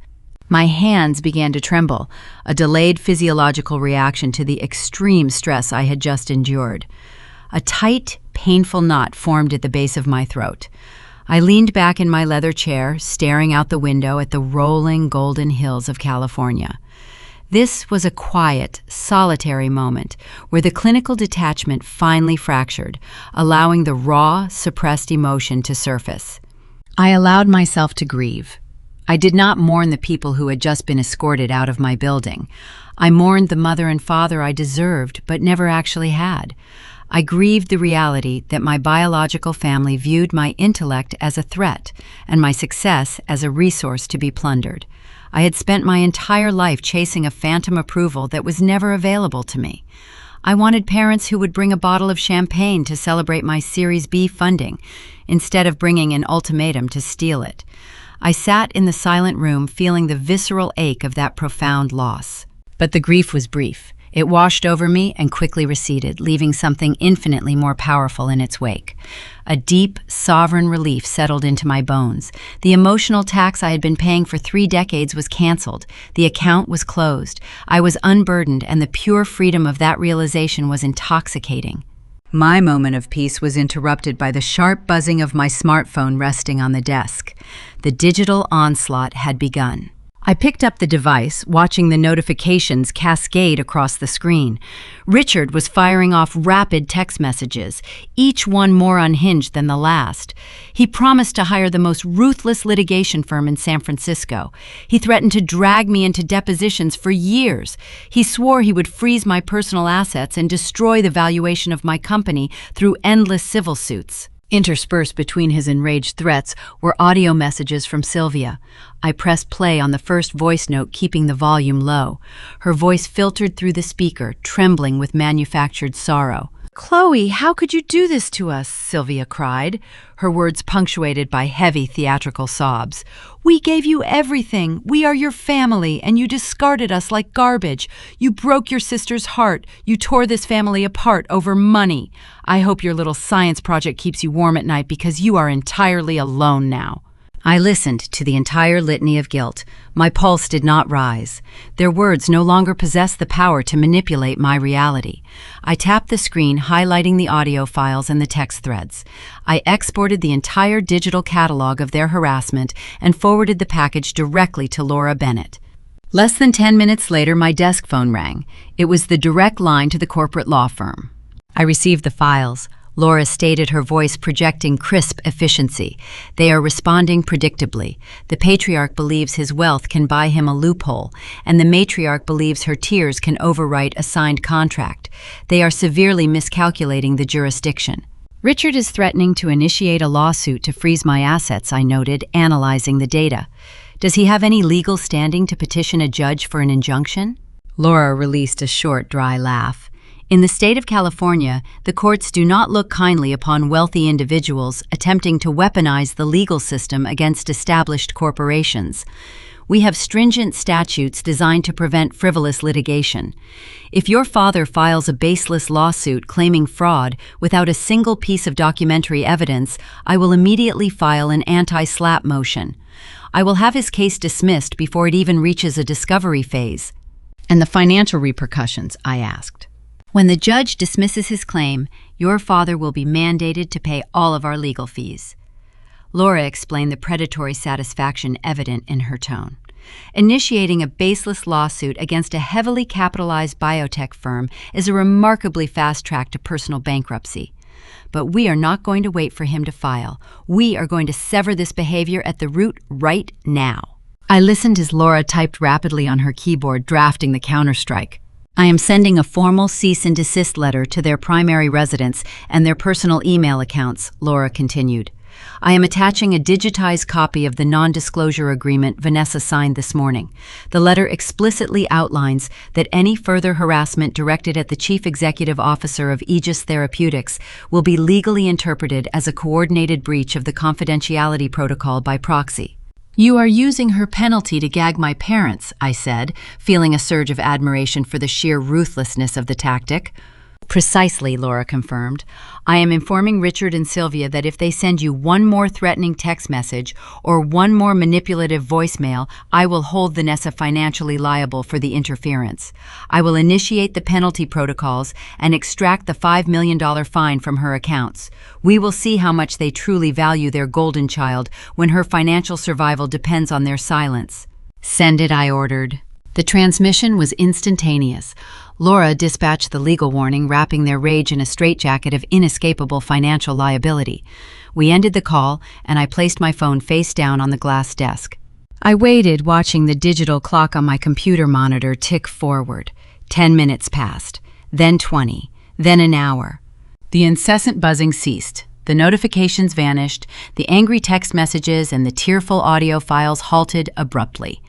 My hands began to tremble, a delayed physiological reaction to the extreme stress I had just endured. A tight, painful knot formed at the base of my throat. I leaned back in my leather chair, staring out the window at the rolling golden hills of California. This was a quiet, solitary moment where the clinical detachment finally fractured, allowing the raw, suppressed emotion to surface. I allowed myself to grieve. I did not mourn the people who had just been escorted out of my building. I mourned the mother and father I deserved but never actually had. I grieved the reality that my biological family viewed my intellect as a threat and my success as a resource to be plundered. I had spent my entire life chasing a phantom approval that was never available to me. I wanted parents who would bring a bottle of champagne to celebrate my Series B funding, instead of bringing an ultimatum to steal it. I sat in the silent room feeling the visceral ache of that profound loss. But the grief was brief. It washed over me and quickly receded, leaving something infinitely more powerful in its wake. A deep, sovereign relief settled into my bones. The emotional tax I had been paying for 3 decades was canceled. The account was closed. I was unburdened, and the pure freedom of that realization was intoxicating. My moment of peace was interrupted by the sharp buzzing of my smartphone resting on the desk. The digital onslaught had begun. I picked up the device, watching the notifications cascade across the screen. Richard was firing off rapid text messages, each one more unhinged than the last. He promised to hire the most ruthless litigation firm in San Francisco. He threatened to drag me into depositions for years. He swore he would freeze my personal assets and destroy the valuation of my company through endless civil suits. Interspersed between his enraged threats were audio messages from Sylvia. I pressed play on the first voice note, keeping the volume low. Her voice filtered through the speaker, trembling with manufactured sorrow. "Chloe, how could you do this to us?" Sylvia cried, her words punctuated by heavy theatrical sobs. "We gave you everything. We are your family, and you discarded us like garbage. You broke your sister's heart. You tore this family apart over money. I hope your little science project keeps you warm at night because you are entirely alone now." I listened to the entire litany of guilt. My pulse did not rise. Their words no longer possessed the power to manipulate my reality. I tapped the screen, highlighting the audio files and the text threads. I exported the entire digital catalog of their harassment and forwarded the package directly to Laura Bennett. Less than 10 minutes later, my desk phone rang. It was the direct line to the corporate law firm. I received the files. Laura stated, her voice projecting crisp efficiency. They are responding predictably. The patriarch believes his wealth can buy him a loophole, and the matriarch believes her tears can overwrite a signed contract. They are severely miscalculating the jurisdiction. Richard is threatening to initiate a lawsuit to freeze my assets, I noted, analyzing the data. Does he have any legal standing to petition a judge for an injunction? Laura released a short, dry laugh. In the state of California, the courts do not look kindly upon wealthy individuals attempting to weaponize the legal system against established corporations. We have stringent statutes designed to prevent frivolous litigation. If your father files a baseless lawsuit claiming fraud without a single piece of documentary evidence, I will immediately file an anti-SLAPP motion. I will have his case dismissed before it even reaches a discovery phase. And the financial repercussions, I asked. When the judge dismisses his claim, your father will be mandated to pay all of our legal fees. Laura explained, the predatory satisfaction evident in her tone. Initiating a baseless lawsuit against a heavily capitalized biotech firm is a remarkably fast track to personal bankruptcy. But we are not going to wait for him to file. We are going to sever this behavior at the root right now. I listened as Laura typed rapidly on her keyboard, drafting the counterstrike. I am sending a formal cease and desist letter to their primary residence and their personal email accounts, Laura continued. I am attaching a digitized copy of the non-disclosure agreement Vanessa signed this morning. The letter explicitly outlines that any further harassment directed at the Chief Executive Officer of Aegis Therapeutics will be legally interpreted as a coordinated breach of the confidentiality protocol by proxy. You are using her penalty to gag my parents, I said, feeling a surge of admiration for the sheer ruthlessness of the tactic. Precisely, Laura confirmed. I am informing Richard and Sylvia that if they send you one more threatening text message or one more manipulative voicemail, I will hold Vanessa financially liable for the interference. I will initiate the penalty protocols and extract the $5 million fine from her accounts. We will see how much they truly value their golden child when her financial survival depends on their silence. Send it, I ordered. The transmission was instantaneous. Laura dispatched the legal warning, wrapping their rage in a straitjacket of inescapable financial liability. We ended the call, and I placed my phone face down on the glass desk. I waited, watching the digital clock on my computer monitor tick forward. 10 minutes passed, then 20, then an hour. The incessant buzzing ceased. The notifications vanished, the angry text messages and the tearful audio files halted abruptly.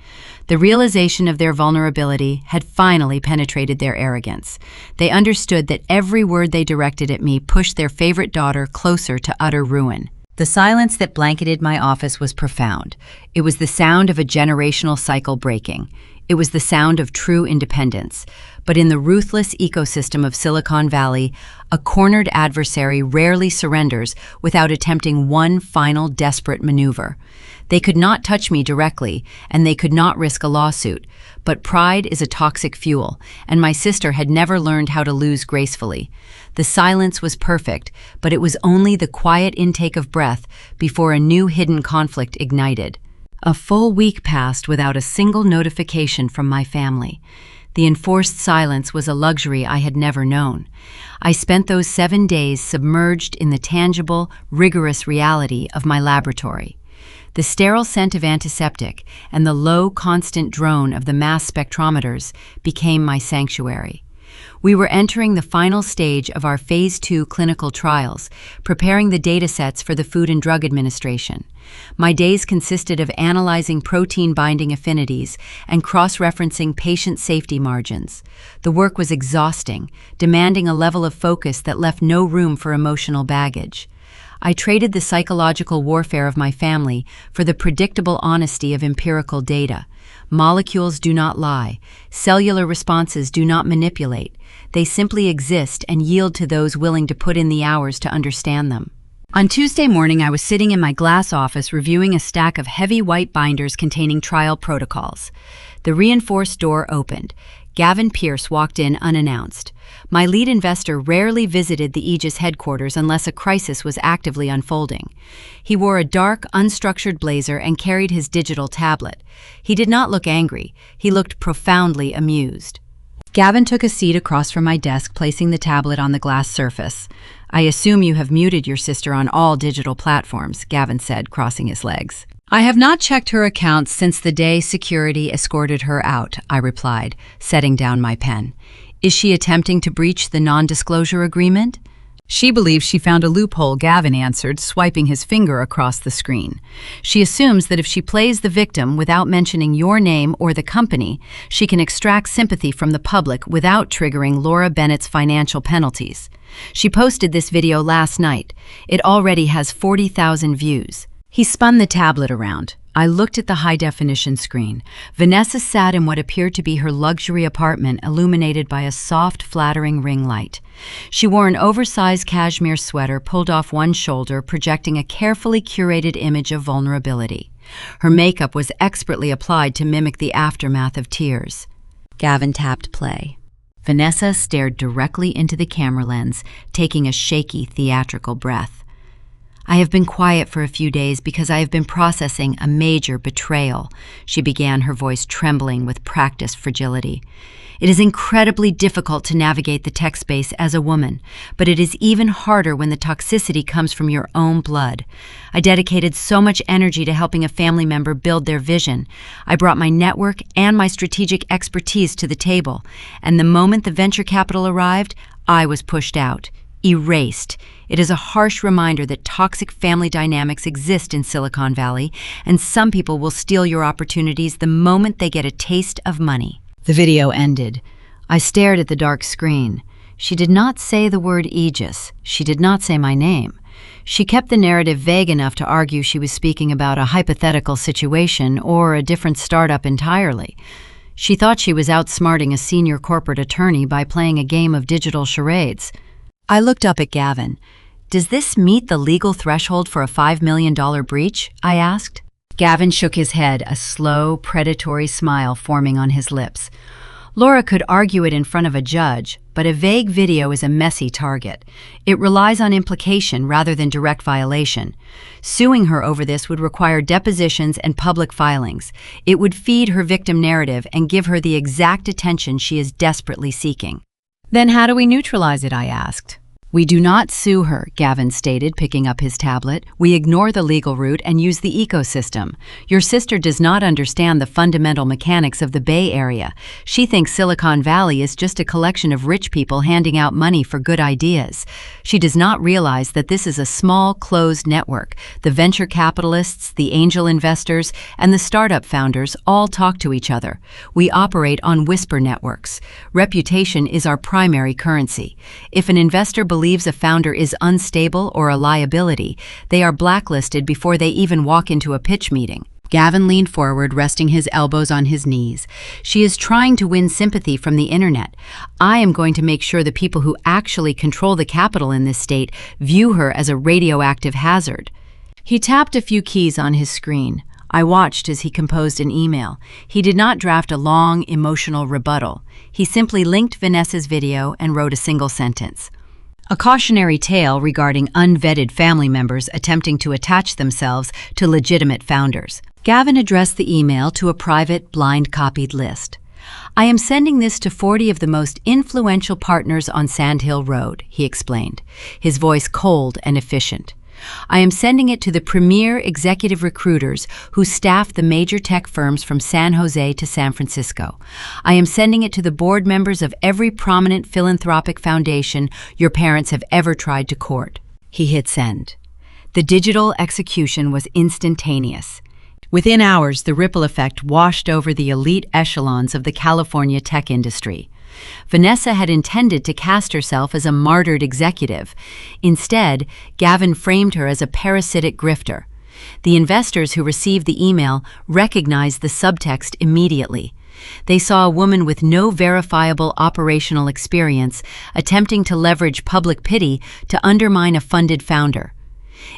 The realization of their vulnerability had finally penetrated their arrogance. They understood that every word they directed at me pushed their favorite daughter closer to utter ruin. The silence that blanketed my office was profound. It was the sound of a generational cycle breaking. It was the sound of true independence. But in the ruthless ecosystem of Silicon Valley, a cornered adversary rarely surrenders without attempting one final desperate maneuver. They could not touch me directly, and they could not risk a lawsuit. But pride is a toxic fuel, and my sister had never learned how to lose gracefully. The silence was perfect, but it was only the quiet intake of breath before a new hidden conflict ignited. A full week passed without a single notification from my family. The enforced silence was a luxury I had never known. I spent those 7 days submerged in the tangible, rigorous reality of my laboratory. The sterile scent of antiseptic and the low, constant drone of the mass spectrometers became my sanctuary. We were entering the final stage of our Phase 2 clinical trials, preparing the datasets for the Food and Drug Administration. My days consisted of analyzing protein-binding affinities and cross-referencing patient safety margins. The work was exhausting, demanding a level of focus that left no room for emotional baggage. I traded the psychological warfare of my family for the predictable honesty of empirical data. Molecules do not lie. Cellular responses do not manipulate. They simply exist and yield to those willing to put in the hours to understand them. On Tuesday morning, I was sitting in my glass office reviewing a stack of heavy white binders containing trial protocols. The reinforced door opened. Gavin Pierce walked in unannounced. My lead investor rarely visited the Aegis headquarters unless a crisis was actively unfolding. He wore a dark, unstructured blazer and carried his digital tablet. He did not look angry. He looked profoundly amused. Gavin took a seat across from my desk, placing the tablet on the glass surface. I assume you have muted your sister on all digital platforms, Gavin said, crossing his legs. I have not checked her accounts since the day security escorted her out, I replied, setting down my pen. Is she attempting to breach the non-disclosure agreement? She believes she found a loophole, Gavin answered, swiping his finger across the screen. She assumes that if she plays the victim without mentioning your name or the company, she can extract sympathy from the public without triggering Laura Bennett's financial penalties. She posted this video last night. It already has 40,000 views. He spun the tablet around. I looked at the high-definition screen. Vanessa sat in what appeared to be her luxury apartment, illuminated by a soft, flattering ring light. She wore an oversized cashmere sweater pulled off one shoulder, projecting a carefully curated image of vulnerability. Her makeup was expertly applied to mimic the aftermath of tears. Gavin tapped play. Vanessa stared directly into the camera lens, taking a shaky, theatrical breath. I have been quiet for a few days because I have been processing a major betrayal, she began, her voice trembling with practiced fragility. It is incredibly difficult to navigate the tech space as a woman, but it is even harder when the toxicity comes from your own blood. I dedicated so much energy to helping a family member build their vision. I brought my network and my strategic expertise to the table, and the moment the venture capital arrived, I was pushed out. Erased. It is a harsh reminder that toxic family dynamics exist in Silicon Valley, and some people will steal your opportunities the moment they get a taste of money. The video ended. I stared at the dark screen. She did not say the word Aegis. She did not say my name. She kept the narrative vague enough to argue she was speaking about a hypothetical situation or a different startup entirely. She thought she was outsmarting a senior corporate attorney by playing a game of digital charades. I looked up at Gavin. Does this meet the legal threshold for a $5 million breach? I asked. Gavin shook his head, a slow, predatory smile forming on his lips. Laura could argue it in front of a judge, but a vague video is a messy target. It relies on implication rather than direct violation. Suing her over this would require depositions and public filings. It would feed her victim narrative and give her the exact attention she is desperately seeking. Then how do we neutralize it? I asked. We do not sue her, Gavin stated, picking up his tablet. We ignore the legal route and use the ecosystem. Your sister does not understand the fundamental mechanics of the Bay Area. She thinks Silicon Valley is just a collection of rich people handing out money for good ideas. She does not realize that this is a small, closed network. The venture capitalists, the angel investors, and the startup founders all talk to each other. We operate on whisper networks. Reputation is our primary currency. If an investor believes a founder is unstable or a liability, they are blacklisted before they even walk into a pitch meeting. Gavin leaned forward, resting his elbows on his knees. She is trying to win sympathy from the internet. I am going to make sure the people who actually control the capital in this state view her as a radioactive hazard. He tapped a few keys on his screen. I watched as he composed an email. He did not draft a long, emotional rebuttal. He simply linked Vanessa's video and wrote a single sentence. A cautionary tale regarding unvetted family members attempting to attach themselves to legitimate founders. Gavin addressed the email to a private, blind-copied list. I am sending this to 40 of the most influential partners on Sand Hill Road, he explained, his voice cold and efficient. I am sending it to the premier executive recruiters who staff the major tech firms from San Jose to San Francisco. I am sending it to the board members of every prominent philanthropic foundation your parents have ever tried to court. He hit send. The digital execution was instantaneous. Within hours, the ripple effect washed over the elite echelons of the California tech industry. Vanessa had intended to cast herself as a martyred executive. Instead, Gavin framed her as a parasitic grifter. The investors who received the email recognized the subtext immediately. They saw a woman with no verifiable operational experience attempting to leverage public pity to undermine a funded founder.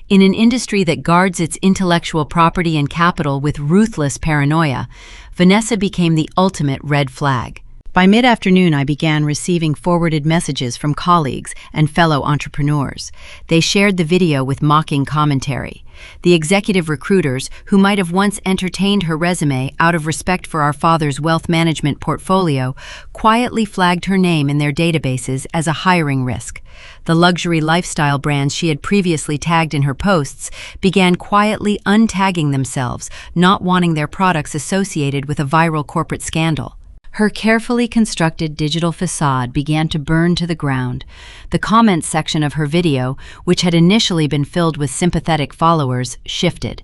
In an industry that guards its intellectual property and capital with ruthless paranoia, Vanessa became the ultimate red flag. By mid-afternoon, I began receiving forwarded messages from colleagues and fellow entrepreneurs. They shared the video with mocking commentary. The executive recruiters, who might have once entertained her resume out of respect for our father's wealth management portfolio, quietly flagged her name in their databases as a hiring risk. The luxury lifestyle brands she had previously tagged in her posts began quietly untagging themselves, not wanting their products associated with a viral corporate scandal. Her carefully constructed digital facade began to burn to the ground. The comments section of her video, which had initially been filled with sympathetic followers, shifted.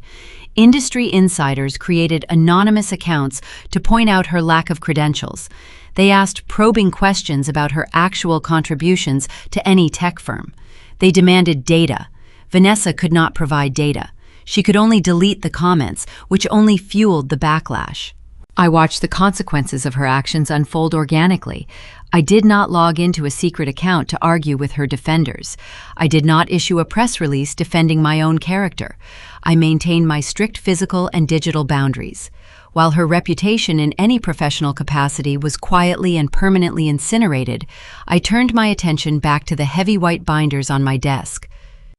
Industry insiders created anonymous accounts to point out her lack of credentials. They asked probing questions about her actual contributions to any tech firm. They demanded data. Vanessa could not provide data. She could only delete the comments, which only fueled the backlash. I watched the consequences of her actions unfold organically. I did not log into a secret account to argue with her defenders. I did not issue a press release defending my own character. I maintained my strict physical and digital boundaries. While her reputation in any professional capacity was quietly and permanently incinerated, I turned my attention back to the heavy white binders on my desk.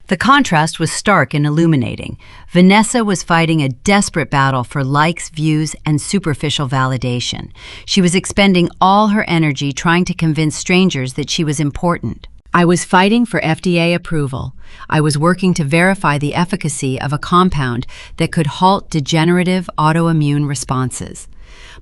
The contrast was stark and illuminating. Vanessa was fighting a desperate battle for likes, views, and superficial validation. She was expending all her energy trying to convince strangers that she was important. I was fighting for FDA approval. I was working to verify the efficacy of a compound that could halt degenerative autoimmune responses.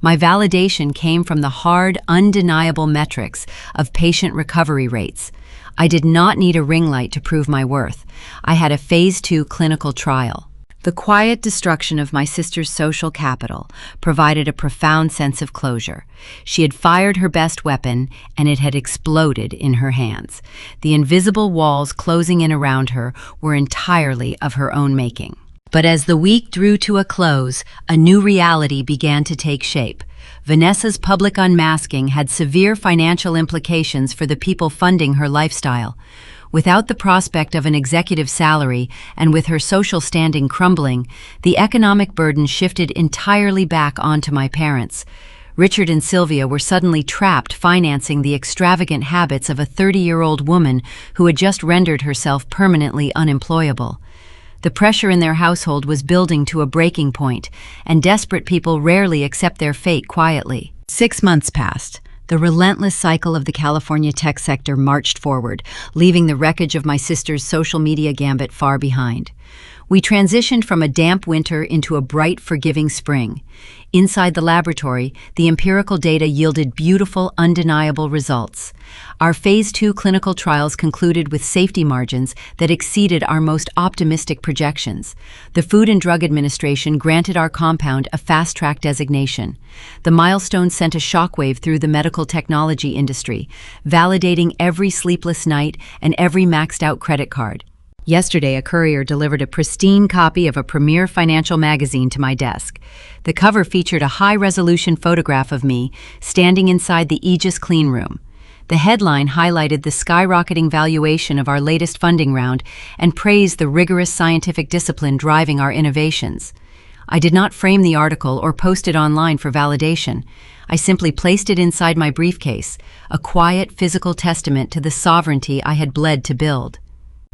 My validation came from the hard, undeniable metrics of patient recovery rates. I did not need a ring light to prove my worth. I had a Phase 2 clinical trial. The quiet destruction of my sister's social capital provided a profound sense of closure. She had fired her best weapon, and it had exploded in her hands. The invisible walls closing in around her were entirely of her own making. But as the week drew to a close, a new reality began to take shape. Vanessa's public unmasking had severe financial implications for the people funding her lifestyle. Without the prospect of an executive salary and with her social standing crumbling, the economic burden shifted entirely back onto my parents. Richard and Sylvia were suddenly trapped financing the extravagant habits of a 30-year-old woman who had just rendered herself permanently unemployable. The pressure in their household was building to a breaking point, and desperate people rarely accept their fate quietly. 6 months passed. The relentless cycle of the California tech sector marched forward, leaving the wreckage of my sister's social media gambit far behind. We transitioned from a damp winter into a bright, forgiving spring. Inside the laboratory, the empirical data yielded beautiful, undeniable results. Our Phase 2 clinical trials concluded with safety margins that exceeded our most optimistic projections. The Food and Drug Administration granted our compound a fast-track designation. The milestone sent a shockwave through the medical technology industry, validating every sleepless night and every maxed-out credit card. Yesterday, a courier delivered a pristine copy of a premier financial magazine to my desk. The cover featured a high-resolution photograph of me standing inside the Aegis clean room. The headline highlighted the skyrocketing valuation of our latest funding round and praised the rigorous scientific discipline driving our innovations. I did not frame the article or post it online for validation. I simply placed it inside my briefcase, a quiet physical testament to the sovereignty I had bled to build.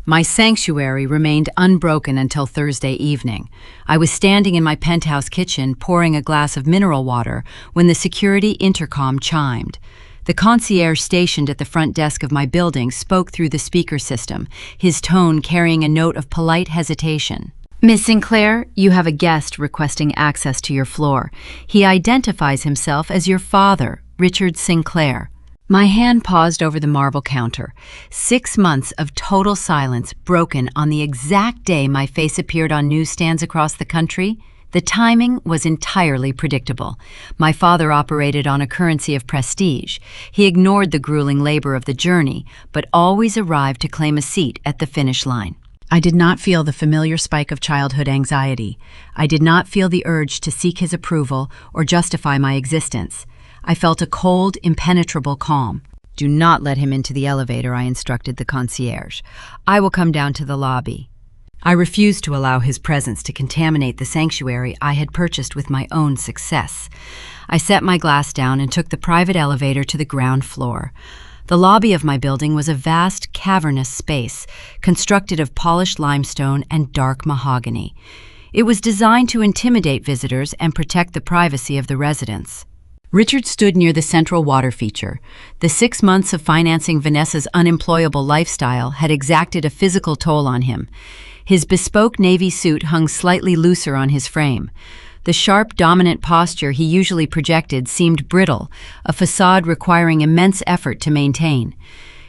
My sanctuary remained unbroken until Thursday evening. I was standing in my penthouse kitchen pouring a glass of mineral water when the security intercom chimed. The concierge stationed at the front desk of my building spoke through the speaker system, his tone carrying a note of polite hesitation. "Miss Sinclair, you have a guest requesting access to your floor. He identifies himself as your father, Richard Sinclair." My hand paused over the marble counter. 6 months of total silence broken on the exact day my face appeared on newsstands across the country. The timing was entirely predictable. My father operated on a currency of prestige. He ignored the grueling labor of the journey, but always arrived to claim a seat at the finish line. I did not feel the familiar spike of childhood anxiety. I did not feel the urge to seek his approval or justify my existence. I felt a cold, impenetrable calm. "Do not let him into the elevator," I instructed the concierge. "I will come down to the lobby." I refused to allow his presence to contaminate the sanctuary I had purchased with my own success. I set my glass down and took the private elevator to the ground floor. The lobby of my building was a vast, cavernous space, constructed of polished limestone and dark mahogany. It was designed to intimidate visitors and protect the privacy of the residents. Richard stood near the central water feature. The 6 months of financing Vanessa's unemployable lifestyle had exacted a physical toll on him. His bespoke navy suit hung slightly looser on his frame. The sharp, dominant posture he usually projected seemed brittle, a facade requiring immense effort to maintain.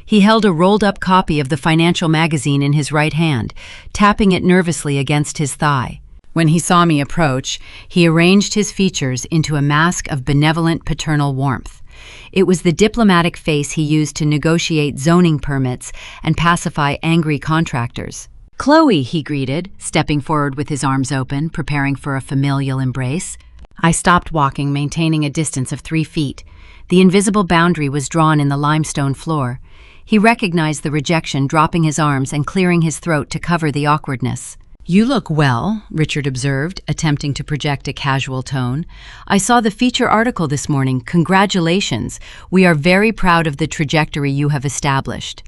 He held a rolled-up copy of the financial magazine in his right hand, tapping it nervously against his thigh. When he saw me approach, he arranged his features into a mask of benevolent paternal warmth. It was the diplomatic face he used to negotiate zoning permits and pacify angry contractors. "Chloe," he greeted, stepping forward with his arms open, preparing for a familial embrace. I stopped walking, maintaining a distance of 3 feet. The invisible boundary was drawn in the limestone floor. He recognized the rejection, dropping his arms and clearing his throat to cover the awkwardness. "You look well," Richard observed, attempting to project a casual tone. "I saw the feature article this morning. Congratulations. We are very proud of the trajectory you have established."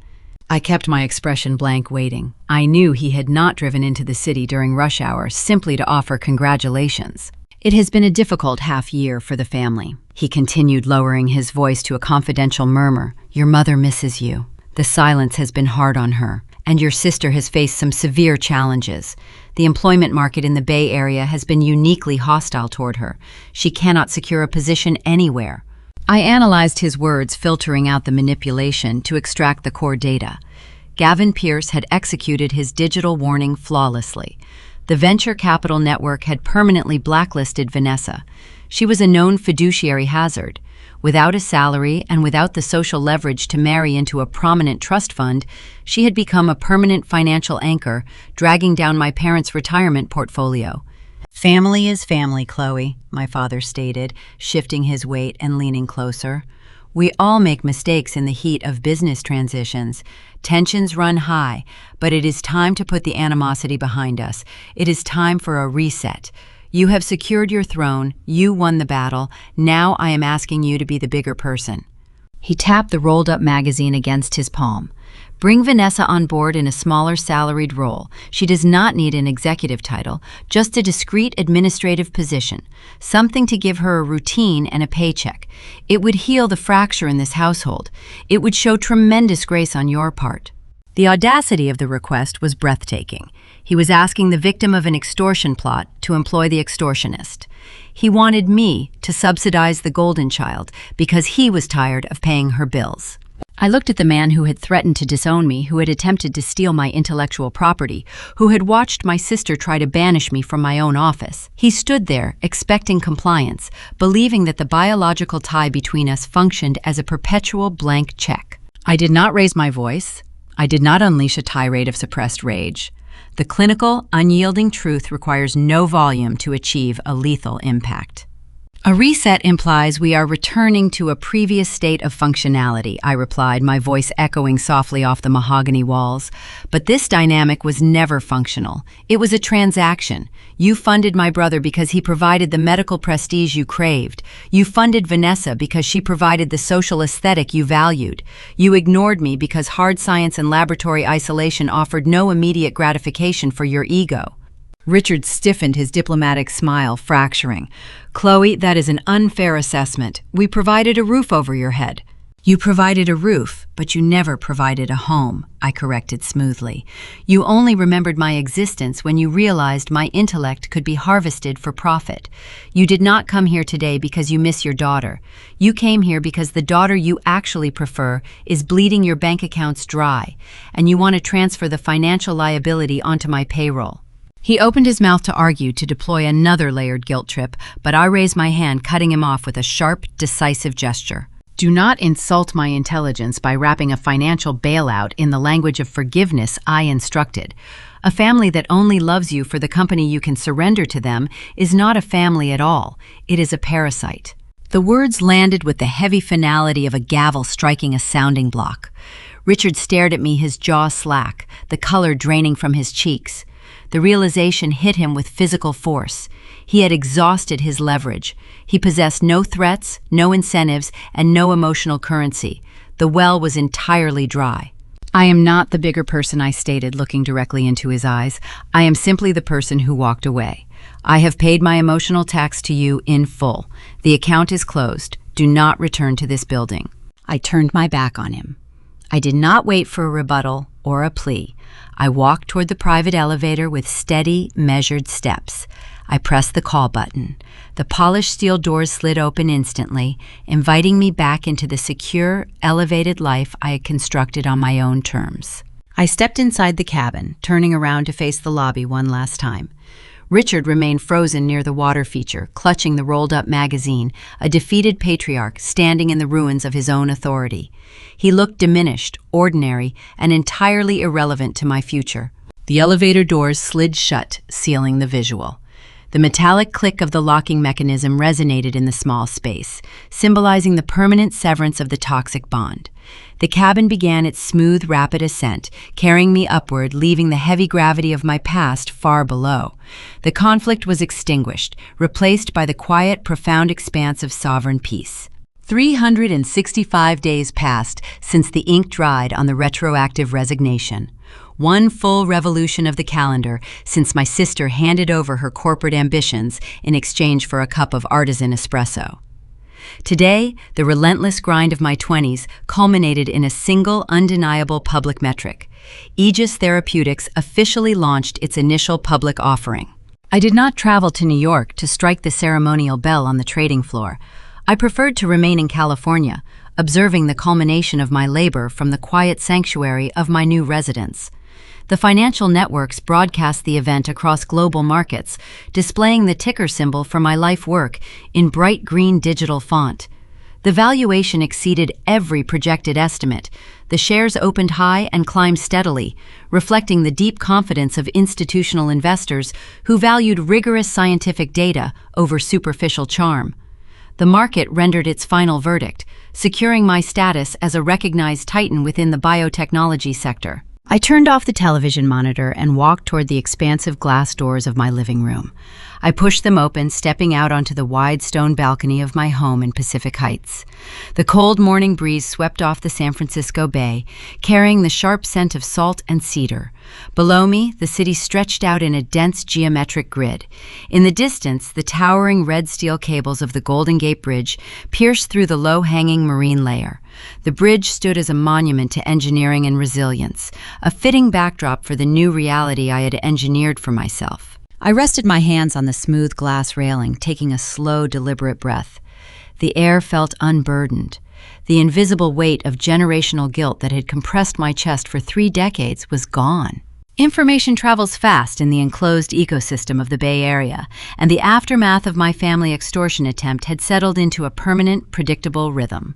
I kept my expression blank, waiting. I knew he had not driven into the city during rush hour simply to offer congratulations. "It has been a difficult half year for the family," he continued, lowering his voice to a confidential murmur. "Your mother misses you. The silence has been hard on her. And your sister has faced some severe challenges. The employment market in the Bay Area has been uniquely hostile toward her. She cannot secure a position anywhere." I analyzed his words, filtering out the manipulation to extract the core data. Gavin Pierce had executed his digital warning flawlessly. The venture capital network had permanently blacklisted Vanessa. She was a known fiduciary hazard. Without a salary and without the social leverage to marry into a prominent trust fund, she had become a permanent financial anchor, dragging down my parents' retirement portfolio. "Family is family, Chloe," my father stated, shifting his weight and leaning closer. "We all make mistakes in the heat of business transitions. Tensions run high, but it is time to put the animosity behind us. It is time for a reset. You have secured your throne, you won the battle, now I am asking you to be the bigger person." He tapped the rolled-up magazine against his palm. "Bring Vanessa on board in a smaller salaried role. She does not need an executive title, just a discreet administrative position, something to give her a routine and a paycheck. It would heal the fracture in this household. It would show tremendous grace on your part." The audacity of the request was breathtaking. He was asking the victim of an extortion plot to employ the extortionist. He wanted me to subsidize the golden child because he was tired of paying her bills. I looked at the man who had threatened to disown me, who had attempted to steal my intellectual property, who had watched my sister try to banish me from my own office. He stood there, expecting compliance, believing that the biological tie between us functioned as a perpetual blank check. I did not raise my voice. I did not unleash a tirade of suppressed rage. The clinical, unyielding truth requires no volume to achieve a lethal impact. "A reset implies we are returning to a previous state of functionality," I replied, my voice echoing softly off the mahogany walls. "But this dynamic was never functional. It was a transaction. You funded my brother because he provided the medical prestige you craved. You funded Vanessa because she provided the social aesthetic you valued. You ignored me because hard science and laboratory isolation offered no immediate gratification for your ego." Richard stiffened, his diplomatic smile fracturing. "Chloe, that is an unfair assessment. We provided a roof over your head." "You provided a roof, but you never provided a home," I corrected smoothly. "You only remembered my existence when you realized my intellect could be harvested for profit. You did not come here today because you miss your daughter. You came here because the daughter you actually prefer is bleeding your bank accounts dry, and you want to transfer the financial liability onto my payroll." He opened his mouth to argue, to deploy another layered guilt trip, but I raised my hand, cutting him off with a sharp, decisive gesture. "Do not insult my intelligence by wrapping a financial bailout in the language of forgiveness," I instructed. "A family that only loves you for the company you can surrender to them is not a family at all. It is a parasite." The words landed with the heavy finality of a gavel striking a sounding block. Richard stared at me, his jaw slack, the color draining from his cheeks. The realization hit him with physical force. He had exhausted his leverage. He possessed no threats, no incentives, and no emotional currency. The well was entirely dry. "I am not the bigger person," I stated, looking directly into his eyes. "I am simply the person who walked away. I have paid my emotional tax to you in full. The account is closed. Do not return to this building." I turned my back on him. I did not wait for a rebuttal or a plea. I walked toward the private elevator with steady, measured steps. I pressed the call button. The polished steel doors slid open instantly, inviting me back into the secure, elevated life I had constructed on my own terms. I stepped inside the cabin, turning around to face the lobby one last time. Richard remained frozen near the water feature, clutching the rolled-up magazine, a defeated patriarch standing in the ruins of his own authority. He looked diminished, ordinary, and entirely irrelevant to my future. The elevator doors slid shut, sealing the visual. The metallic click of the locking mechanism resonated in the small space, symbolizing the permanent severance of the toxic bond. The cabin began its smooth, rapid ascent, carrying me upward, leaving the heavy gravity of my past far below. The conflict was extinguished, replaced by the quiet, profound expanse of sovereign peace. 365 days passed since the ink dried on the retroactive resignation. One full revolution of the calendar since my sister handed over her corporate ambitions in exchange for a cup of artisan espresso. Today, the relentless grind of my 20s culminated in a single, undeniable public metric. Aegis Therapeutics officially launched its initial public offering. I did not travel to New York to strike the ceremonial bell on the trading floor. I preferred to remain in California, observing the culmination of my labor from the quiet sanctuary of my new residence. The financial networks broadcast the event across global markets, displaying the ticker symbol for my life work in bright green digital font. The valuation exceeded every projected estimate. The shares opened high and climbed steadily, reflecting the deep confidence of institutional investors who valued rigorous scientific data over superficial charm. The market rendered its final verdict, securing my status as a recognized titan within the biotechnology sector. I turned off the television monitor and walked toward the expansive glass doors of my living room. I pushed them open, stepping out onto the wide stone balcony of my home in Pacific Heights. The cold morning breeze swept off the San Francisco Bay, carrying the sharp scent of salt and cedar. Below me, the city stretched out in a dense geometric grid. In the distance, the towering red steel cables of the Golden Gate Bridge pierced through the low-hanging marine layer. The bridge stood as a monument to engineering and resilience, a fitting backdrop for the new reality I had engineered for myself. I rested my hands on the smooth glass railing, taking a slow, deliberate breath. The air felt unburdened. The invisible weight of generational guilt that had compressed my chest for 3 decades was gone. Information travels fast in the enclosed ecosystem of the Bay Area, and the aftermath of my family extortion attempt had settled into a permanent, predictable rhythm.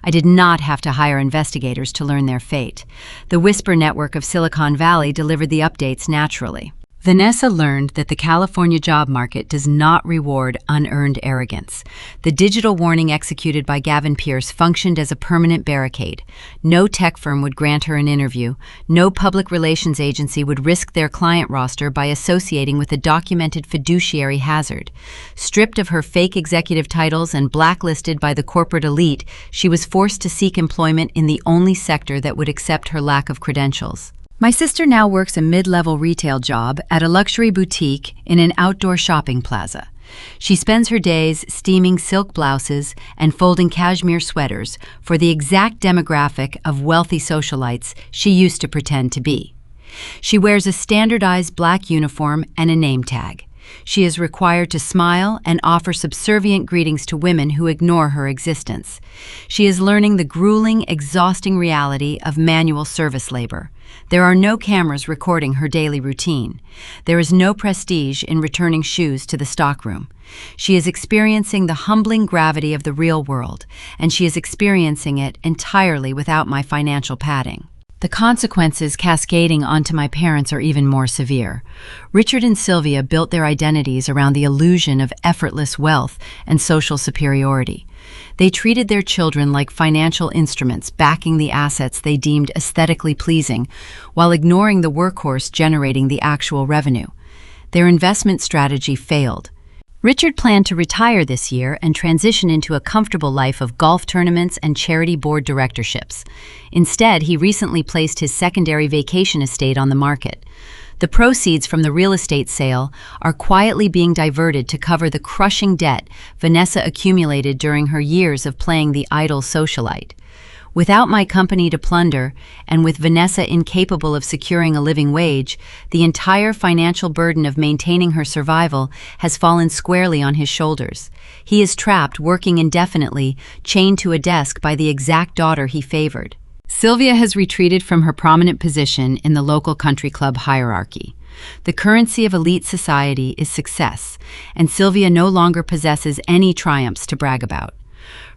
I did not have to hire investigators to learn their fate. The whisper network of Silicon Valley delivered the updates naturally. Vanessa learned that the California job market does not reward unearned arrogance. The digital warning executed by Gavin Pierce functioned as a permanent barricade. No tech firm would grant her an interview. No public relations agency would risk their client roster by associating with a documented fiduciary hazard. Stripped of her fake executive titles and blacklisted by the corporate elite, she was forced to seek employment in the only sector that would accept her lack of credentials. My sister now works a mid-level retail job at a luxury boutique in an outdoor shopping plaza. She spends her days steaming silk blouses and folding cashmere sweaters for the exact demographic of wealthy socialites she used to pretend to be. She wears a standardized black uniform and a name tag. She is required to smile and offer subservient greetings to women who ignore her existence. She is learning the grueling, exhausting reality of manual service labor. There are no cameras recording her daily routine. There is no prestige in returning shoes to the stockroom. She is experiencing the humbling gravity of the real world, and she is experiencing it entirely without my financial padding. The consequences cascading onto my parents are even more severe. Richard and Sylvia built their identities around the illusion of effortless wealth and social superiority. They treated their children like financial instruments, backing the assets they deemed aesthetically pleasing, while ignoring the workhorse generating the actual revenue. Their investment strategy failed. Richard planned to retire this year and transition into a comfortable life of golf tournaments and charity board directorships. Instead, he recently placed his secondary vacation estate on the market. The proceeds from the real estate sale are quietly being diverted to cover the crushing debt Vanessa accumulated during her years of playing the idle socialite. Without my company to plunder, and with Vanessa incapable of securing a living wage, the entire financial burden of maintaining her survival has fallen squarely on his shoulders. He is trapped, working indefinitely, chained to a desk by the exact daughter he favored. Sylvia has retreated from her prominent position in the local country club hierarchy. The currency of elite society is success, and Sylvia no longer possesses any triumphs to brag about.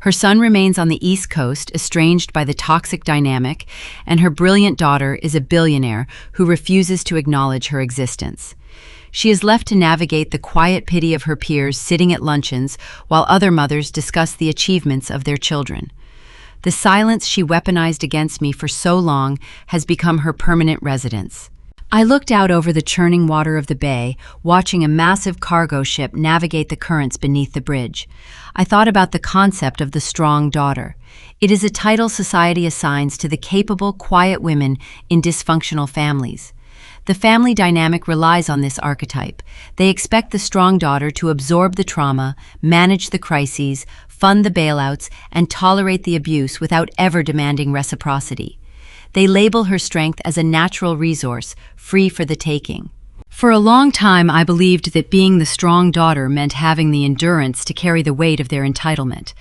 Her son remains on the East Coast, estranged by the toxic dynamic, and her brilliant daughter is a billionaire who refuses to acknowledge her existence. She is left to navigate the quiet pity of her peers sitting at luncheons while other mothers discuss the achievements of their children. The silence she weaponized against me for so long has become her permanent residence. I looked out over the churning water of the bay, watching a massive cargo ship navigate the currents beneath the bridge. I thought about the concept of the strong daughter. It is a title society assigns to the capable, quiet women in dysfunctional families. The family dynamic relies on this archetype. They expect the strong daughter to absorb the trauma, manage the crises, fund the bailouts, and tolerate the abuse without ever demanding reciprocity. They label her strength as a natural resource, free for the taking. For a long time, I believed that being the strong daughter meant having the endurance to carry the weight of their entitlement.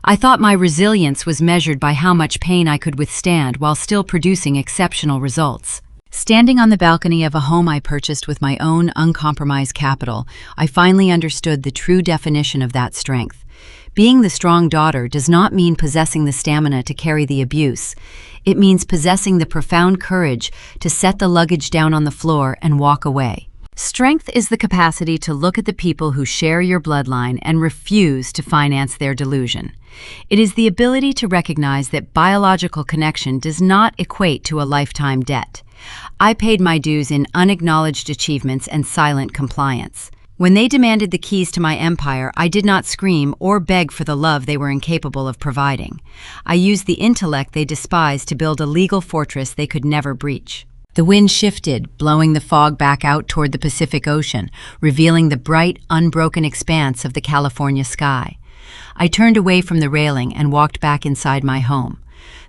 I thought my resilience was measured by how much pain I could withstand while still producing exceptional results. Standing on the balcony of a home I purchased with my own uncompromised capital, I finally understood the true definition of that strength. Being the strong daughter does not mean possessing the stamina to carry the abuse. It means possessing the profound courage to set the luggage down on the floor and walk away. Strength is the capacity to look at the people who share your bloodline and refuse to finance their delusion. It is the ability to recognize that biological connection does not equate to a lifetime debt. I paid my dues in unacknowledged achievements and silent compliance. When they demanded the keys to my empire, I did not scream or beg for the love they were incapable of providing. I used the intellect they despised to build a legal fortress they could never breach. The wind shifted, blowing the fog back out toward the Pacific Ocean, revealing the bright, unbroken expanse of the California sky. I turned away from the railing and walked back inside my home.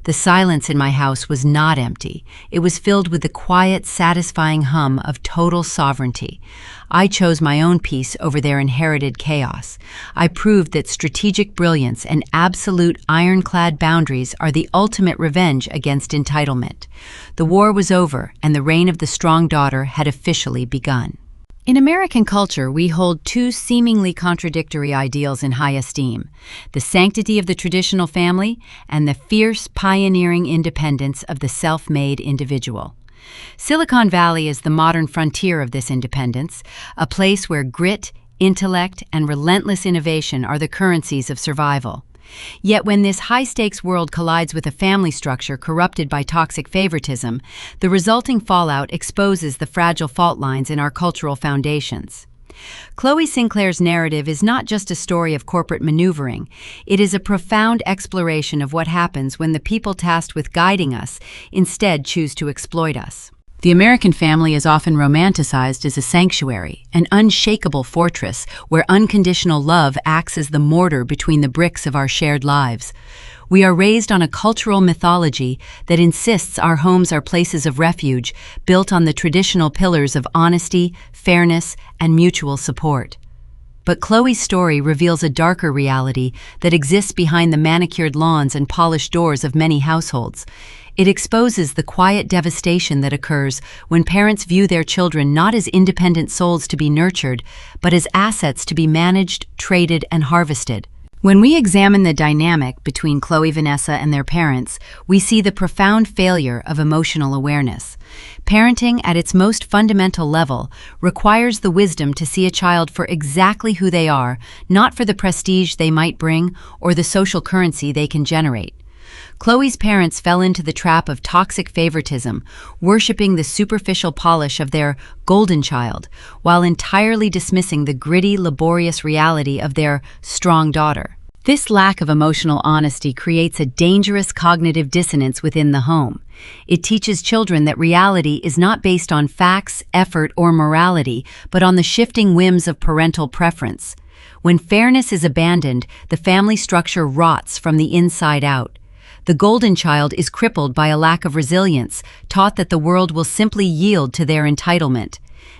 The silence in my house was not empty. It was filled with the quiet, satisfying hum of total sovereignty. I chose my own peace over their inherited chaos. I proved that strategic brilliance and absolute ironclad boundaries are the ultimate revenge against entitlement. The war was over, and the reign of the strong daughter had officially begun. In American culture, we hold two seemingly contradictory ideals in high esteem: the sanctity of the traditional family and the fierce, pioneering independence of the self-made individual. Silicon Valley is the modern frontier of this independence, a place where grit, intellect, and relentless innovation are the currencies of survival. Yet when this high-stakes world collides with a family structure corrupted by toxic favoritism, the resulting fallout exposes the fragile fault lines in our cultural foundations. Chloe Sinclair's narrative is not just a story of corporate maneuvering. It is a profound exploration of what happens when the people tasked with guiding us instead choose to exploit us. The American family is often romanticized as a sanctuary, an unshakable fortress where unconditional love acts as the mortar between the bricks of our shared lives. We are raised on a cultural mythology that insists our homes are places of refuge, built on the traditional pillars of honesty, fairness, and mutual support. But Chloe's story reveals a darker reality that exists behind the manicured lawns and polished doors of many households. It exposes the quiet devastation that occurs when parents view their children not as independent souls to be nurtured, but as assets to be managed, traded, and harvested. When we examine the dynamic between Chloe, Vanessa, and their parents, we see the profound failure of emotional awareness. Parenting, at its most fundamental level, requires the wisdom to see a child for exactly who they are, not for the prestige they might bring or the social currency they can generate. Chloe's parents fell into the trap of toxic favoritism, worshiping the superficial polish of their golden child, while entirely dismissing the gritty, laborious reality of their strong daughter. This lack of emotional honesty creates a dangerous cognitive dissonance within the home. It teaches children that reality is not based on facts, effort, or morality, but on the shifting whims of parental preference. When fairness is abandoned, the family structure rots from the inside out. The golden child is crippled by a lack of resilience, taught that the world will simply yield to their entitlement.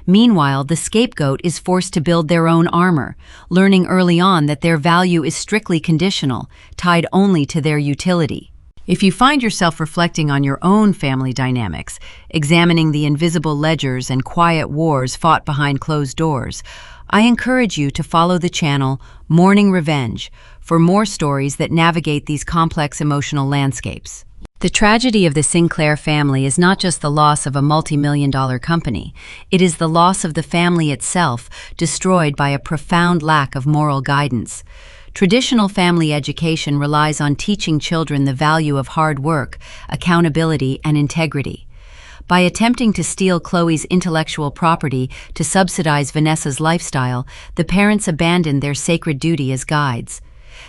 Meanwhile, the scapegoat is forced to build their own armor, learning early on that their value is strictly conditional, tied only to their utility. If you find yourself reflecting on your own family dynamics, examining the invisible ledgers and quiet wars fought behind closed doors, I encourage you to follow the channel Morning Revenge for more stories that navigate these complex emotional landscapes. The tragedy of the Sinclair family is not just the loss of a multi-million-dollar company. It is the loss of the family itself, destroyed by a profound lack of moral guidance. Traditional family education relies on teaching children the value of hard work, accountability, and integrity. By attempting to steal Chloe's intellectual property to subsidize Vanessa's lifestyle, the parents abandoned their sacred duty as guides.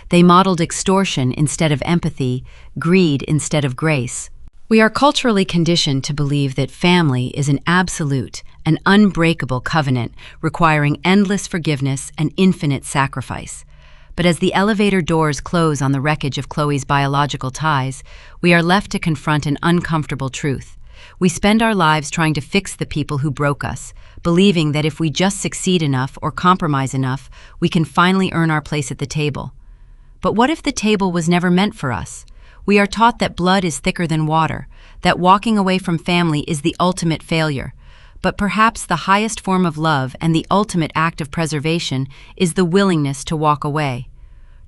They modeled extortion instead of empathy, greed instead of grace. We are culturally conditioned to believe that family is an absolute, an unbreakable covenant requiring endless forgiveness and infinite sacrifice. But as the elevator doors close on the wreckage of Chloe's biological ties, we are left to confront an uncomfortable truth. We spend our lives trying to fix the people who broke us, believing that if we just succeed enough or compromise enough, we can finally earn our place at the table. But what if the table was never meant for us? We are taught that blood is thicker than water, that walking away from family is the ultimate failure. But perhaps the highest form of love and the ultimate act of preservation is the willingness to walk away.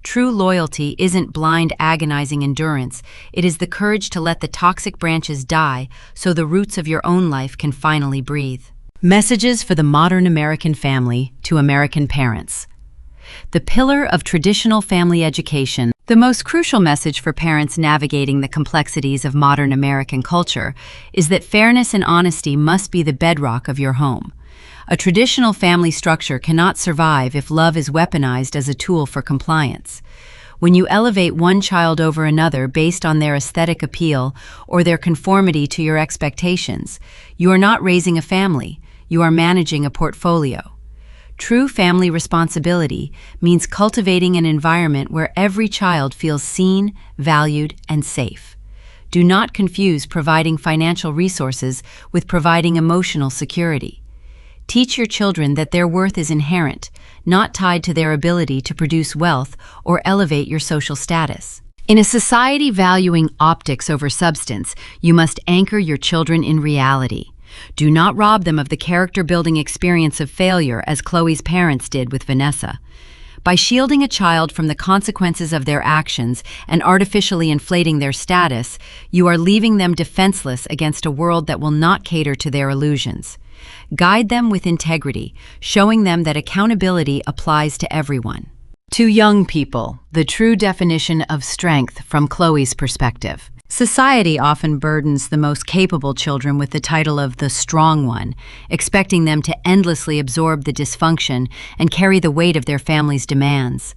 True loyalty isn't blind, agonizing endurance. It is the courage to let the toxic branches die so the roots of your own life can finally breathe. Messages for the modern American family to American parents. The pillar of traditional family education. The most crucial message for parents navigating the complexities of modern American culture is that fairness and honesty must be the bedrock of your home. A traditional family structure cannot survive if love is weaponized as a tool for compliance. When you elevate one child over another based on their aesthetic appeal or their conformity to your expectations, you are not raising a family, you are managing a portfolio. True family responsibility means cultivating an environment where every child feels seen, valued, and safe. Do not confuse providing financial resources with providing emotional security. Teach your children that their worth is inherent, not tied to their ability to produce wealth or elevate your social status. In a society valuing optics over substance, you must anchor your children in reality. Do not rob them of the character-building experience of failure as Chloe's parents did with Vanessa. By shielding a child from the consequences of their actions and artificially inflating their status, you are leaving them defenseless against a world that will not cater to their illusions. Guide them with integrity, showing them that accountability applies to everyone. To young people, the true definition of strength from Chloe's perspective. Society often burdens the most capable children with the title of the strong one, expecting them to endlessly absorb the dysfunction and carry the weight of their family's demands.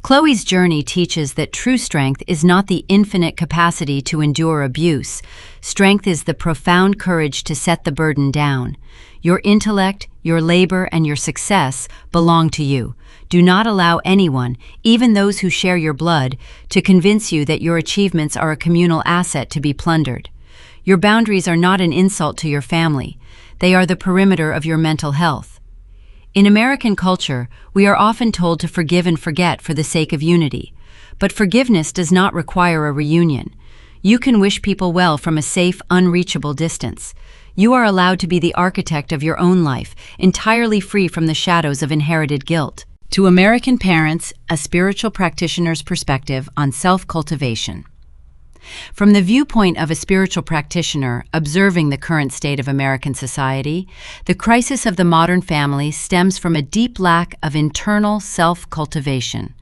Chloe's journey teaches that true strength is not the infinite capacity to endure abuse. Strength is the profound courage to set the burden down. Your intellect, your labor, and your success belong to you. Do not allow anyone, even those who share your blood, to convince you that your achievements are a communal asset to be plundered. Your boundaries are not an insult to your family. They are the perimeter of your mental health. In American culture, we are often told to forgive and forget for the sake of unity. But forgiveness does not require a reunion. You can wish people well from a safe, unreachable distance. You are allowed to be the architect of your own life, entirely free from the shadows of inherited guilt. To American parents, a spiritual practitioner's perspective on self-cultivation. From the viewpoint of a spiritual practitioner observing the current state of American society, the crisis of the modern family stems from a deep lack of internal self-cultivation.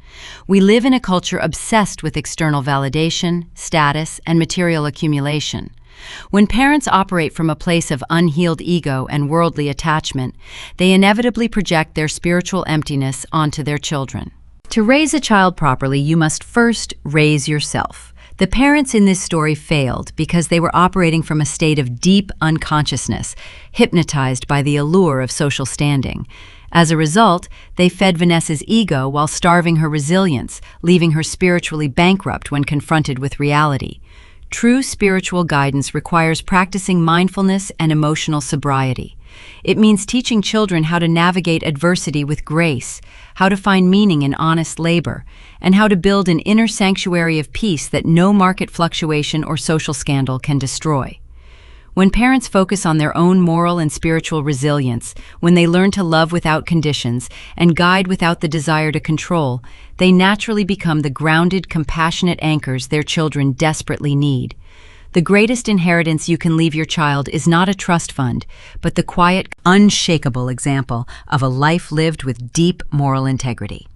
We live in a culture obsessed with external validation, status, and material accumulation. When parents operate from a place of unhealed ego and worldly attachment, they inevitably project their spiritual emptiness onto their children. To raise a child properly, you must first raise yourself. The parents in this story failed because they were operating from a state of deep unconsciousness, hypnotized by the allure of social standing. As a result, they fed Vanessa's ego while starving her resilience, leaving her spiritually bankrupt when confronted with reality. True spiritual guidance requires practicing mindfulness and emotional sobriety. It means teaching children how to navigate adversity with grace, how to find meaning in honest labor, and how to build an inner sanctuary of peace that no market fluctuation or social scandal can destroy. When parents focus on their own moral and spiritual resilience, when they learn to love without conditions and guide without the desire to control, they naturally become the grounded, compassionate anchors their children desperately need. The greatest inheritance you can leave your child is not a trust fund, but the quiet, unshakable example of a life lived with deep moral integrity.